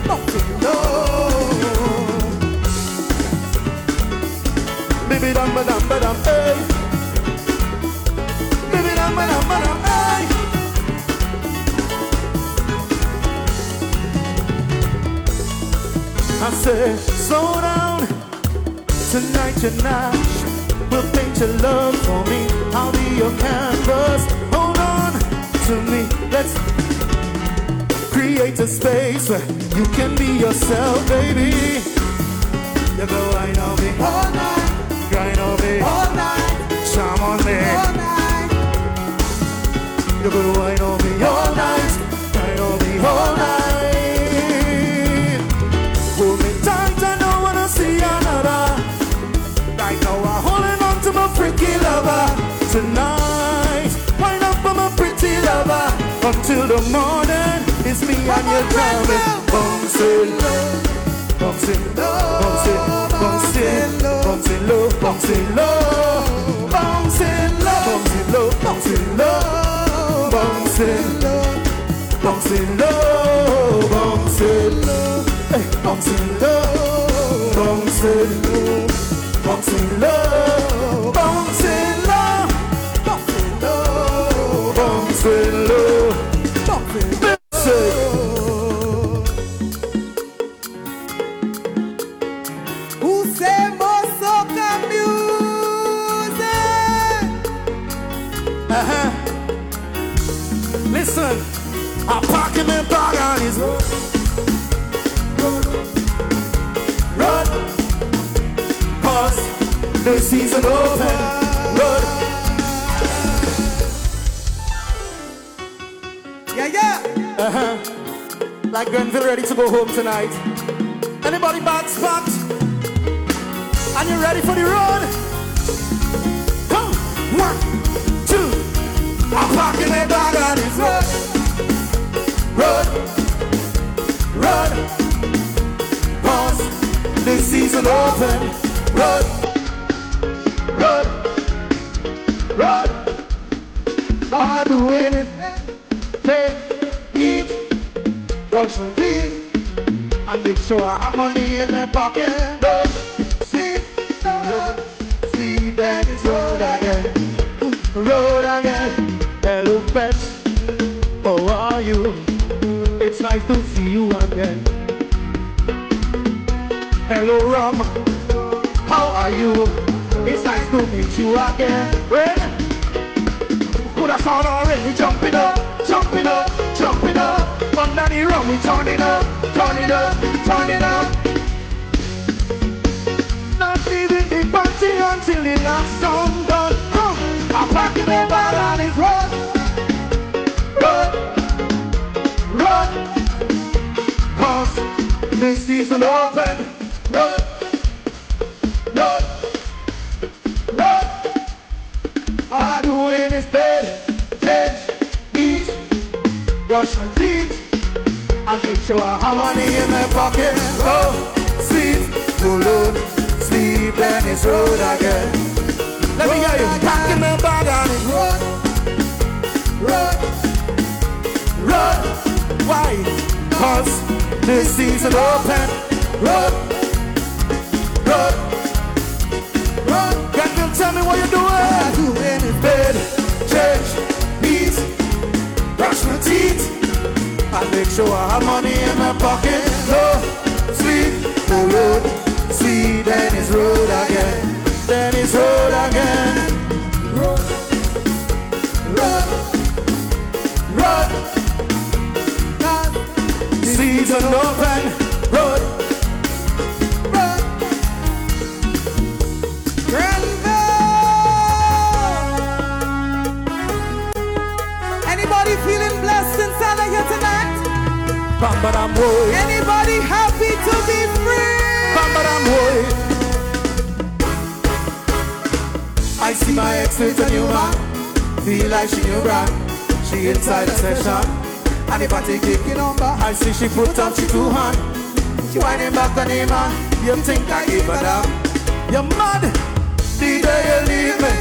bouncing low. Baby dum ba dum, hey. Baby dum ba dum, hey. I said, slow down. Tonight you're not. Will paint your love for me. I'll be your canvas. Hold on to me. Let's create a space where you can be yourself, baby. You go wine on me all night. Grind on me all night, charm on me all night. You could wine on me all night, grind on me all night. Hold me tight, I don't wanna see another. Right now I'm holding on to my freaky lover. Tonight, wind up for my pretty lover. Until the morning, it's me and your driving. Bouncing low, bouncing low, bouncing low, bouncing low, bouncing low, bouncing low, bouncing low, bouncing low, bouncing low, bouncing low, bouncing low, bouncing low, bouncing low, bouncing low, bouncing low, bouncing low, bouncing low, bouncing low. Listen, I'm parking the bag on his road. Run, cause the season open. Run. Yeah. Like Grenville ready to go home tonight. Anybody bags packed? And you ready for the road? Come, 1, 2. I'm parking the bag on his road. Road, pause, the season open. Road, I'm doing it. Take, eat, brush some teeth, and make sure I have money in my pocket. Don't see that it's road again. Hello, pets, how are you? nice to see you again. Hello, Ram. How are you? It's nice to meet you again. Well, could have sound already jumping up, jumping up, jumping up. Under the rum, we turning up, turning up, turning up. Not leaving the party until the last song done. I'm packing my bag and it's run, run, run. Cause this season open, run, run, run. All I do in this bed, change, eat, brush my teeth, and make sure I have money in my pocket. Oh, sweet, no load, sleep, then it's road again. Let me hear you. Packing my bag and it's run, run, run. Why? Cause this season open. Run, run, run. Can you tell me what you're doing? What I do in this bed, change, eat, brush my teeth, and make sure I have money in my pocket. No sleep, no road, see, then it's road again. Then it's road again. Road, road, road. Season open. Road, road. Grenada. Anybody feeling blessed inside of here tonight? Anybody happy to be free? I see my ex with a new man. Feel like she new brand. She inside the session. And if I take kicking on back, I see she put up she two hand. She whining back on him man. You think I give her down? You're mad. The day you leave me,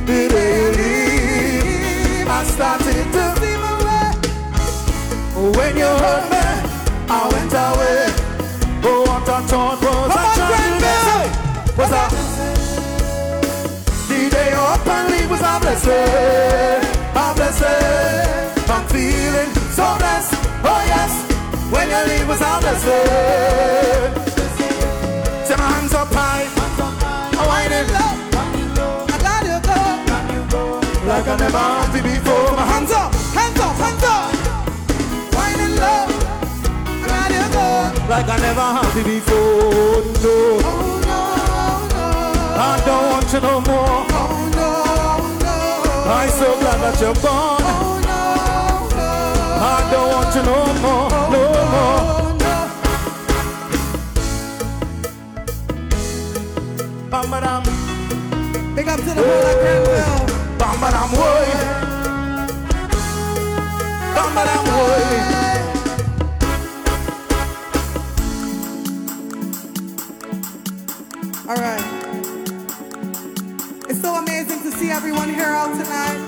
the day you leave, I started to see my way. When you hurt me, I went away. Oh, what I thought was a tragedy. Was a the day you up and leave was a blessing, a blessing. I'm feeling so blessed, oh yes. When you leave was a blessing. Set my hands up high, I'm whining low. I got you go, like I never had to before. My hands up, hands up, hands up. Whining low, I got you go, like I never had to before. No, oh no, no, I don't want you no more. Oh no, no, I'm so glad that you're gone. Oh no, no, I don't want you no more, no more. Bam-ba-dam. Big up to the whole of Grenada. Bam-ba-dam, boy. Bam-ba-dam, boy. All right. It's so amazing to see everyone here out tonight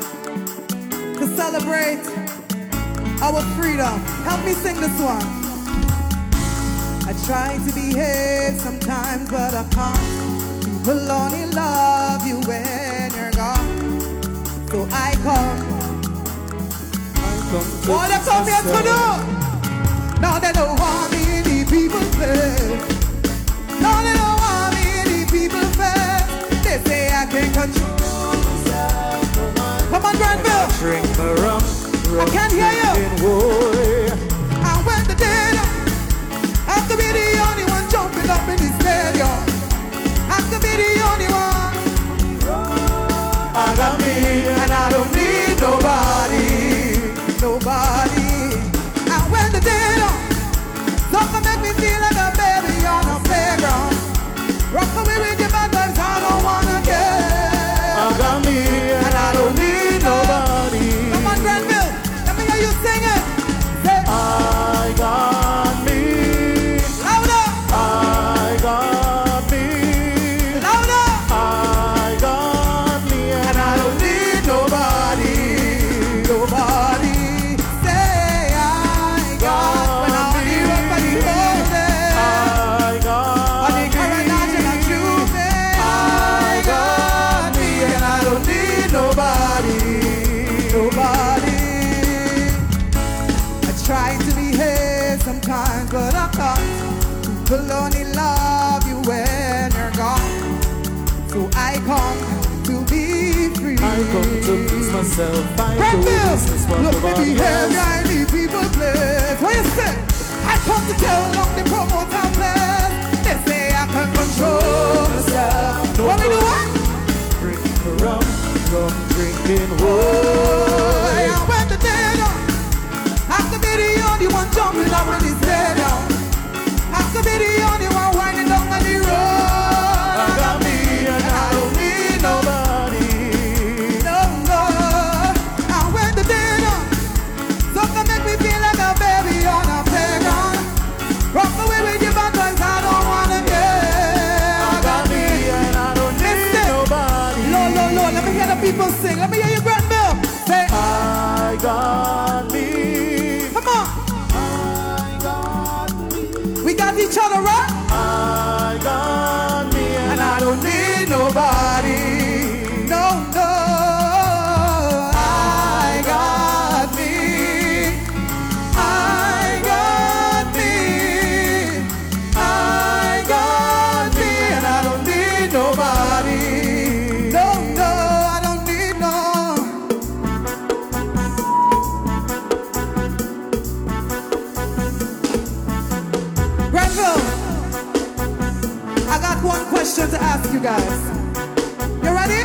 to celebrate our freedom. Help me sing this one. I try to behave sometimes, but I can't. People only love you when you're gone. So I come. What they come here to do? Now they don't want me in the people's place. Now they don't want me in the people's face. They say I can't control myself. Come on, Granville. Drink the rum. I can't hear you. And when the dead, I have to be the only one jumping up in the stadium. I have to be the only one. I got me and I don't need nobody. Nobody. And when the dead, some will only love you when you're gone. So I come to be free. I come to please myself. I Right do there. business for Look the at the behavior I leave people place. What you say? I come to tell them the promoter place. They say I can control myself. What we do what? Drink rum, rum drinking Oh, and when the day done, I could be the only one jumping up when it's dead down. I could be the only one winding down on the road. I got me and I don't need nobody. No, no. And when the day done, something make me feel like a baby on a playground. Rock away with your bad boys, I don't wanna get. I got me and I don't need nobody. Lord, Lord, Lord, let me hear the people sing. Let me hear you, Grenada. Say, I got me. Come on. I got me. We got each other, right? I got me and I don't need nobody. No, no. I got me. I got me. I got me. And I don't need nobody. No, no, I don't need no. Granville, I got one question to ask you guys. You ready?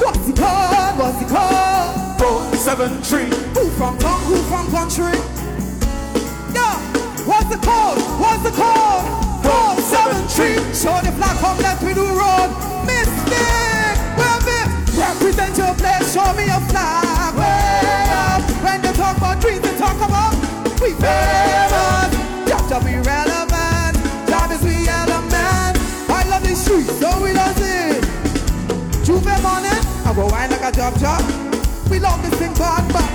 What's it called? What's it called? 473. Who from town? Who from country? Yeah. What's it called? What's it called? 473. Show the flag, come let me do road. Mystic, wave it. Represent your place. Show me a flag. Way up. When they talk about dreams, they talk about we famous. Just to be relevant. Job is we element. I love the streets, so we does it. Juve morning, I go wine like a job. We love this thing bad, but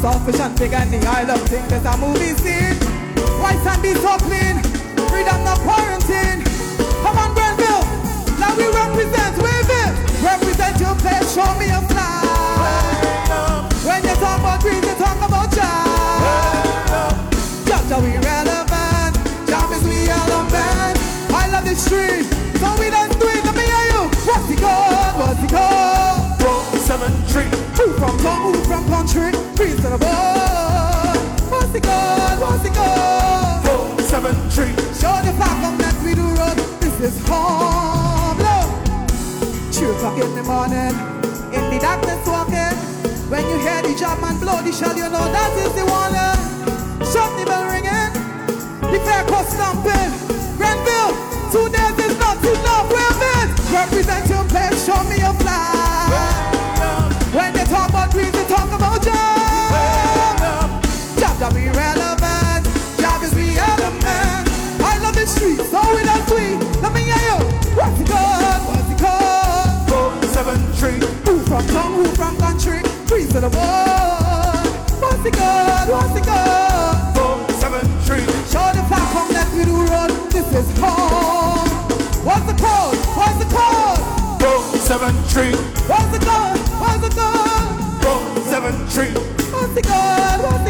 selfish and big and the I love thing. There's a movie scene. White and be so clean. Freedom not quarantine. Come on, Grenville. Now we represent, wave it. Represent your place, show me a flag. When you talk about dreams, you talk about job. Just are we relevant? Job is we element. I love the street, so we don't do it. Let me hear you. What's it called? What's it called? 473. Who from town? Who from country? Reasonable. What's it called? What's it called? 473. Show the flag, come let me do road. This is home. Look. 2 o'clock in the morning, in the darkness walking. When you hear the job man blow the shell, you know that is the warning. Shut the bell ringing, the fair cost stomping. Grenville, 2 days is not enough. Wave it. Represent your place, show me your flag. When they talk about dreams, they talk about job. Job to be relevant. Job is the element. I love the streets, so we don't sweet. Let me hear you. What's it called? What's it called? 473. Who from town? Who from country? Trees to the world. What's it called? What's it called? 473. Show the flag, come let me do road. This is home. What's it called? What's it called? 473. What's it called? What's it called? 473. What's it called? What's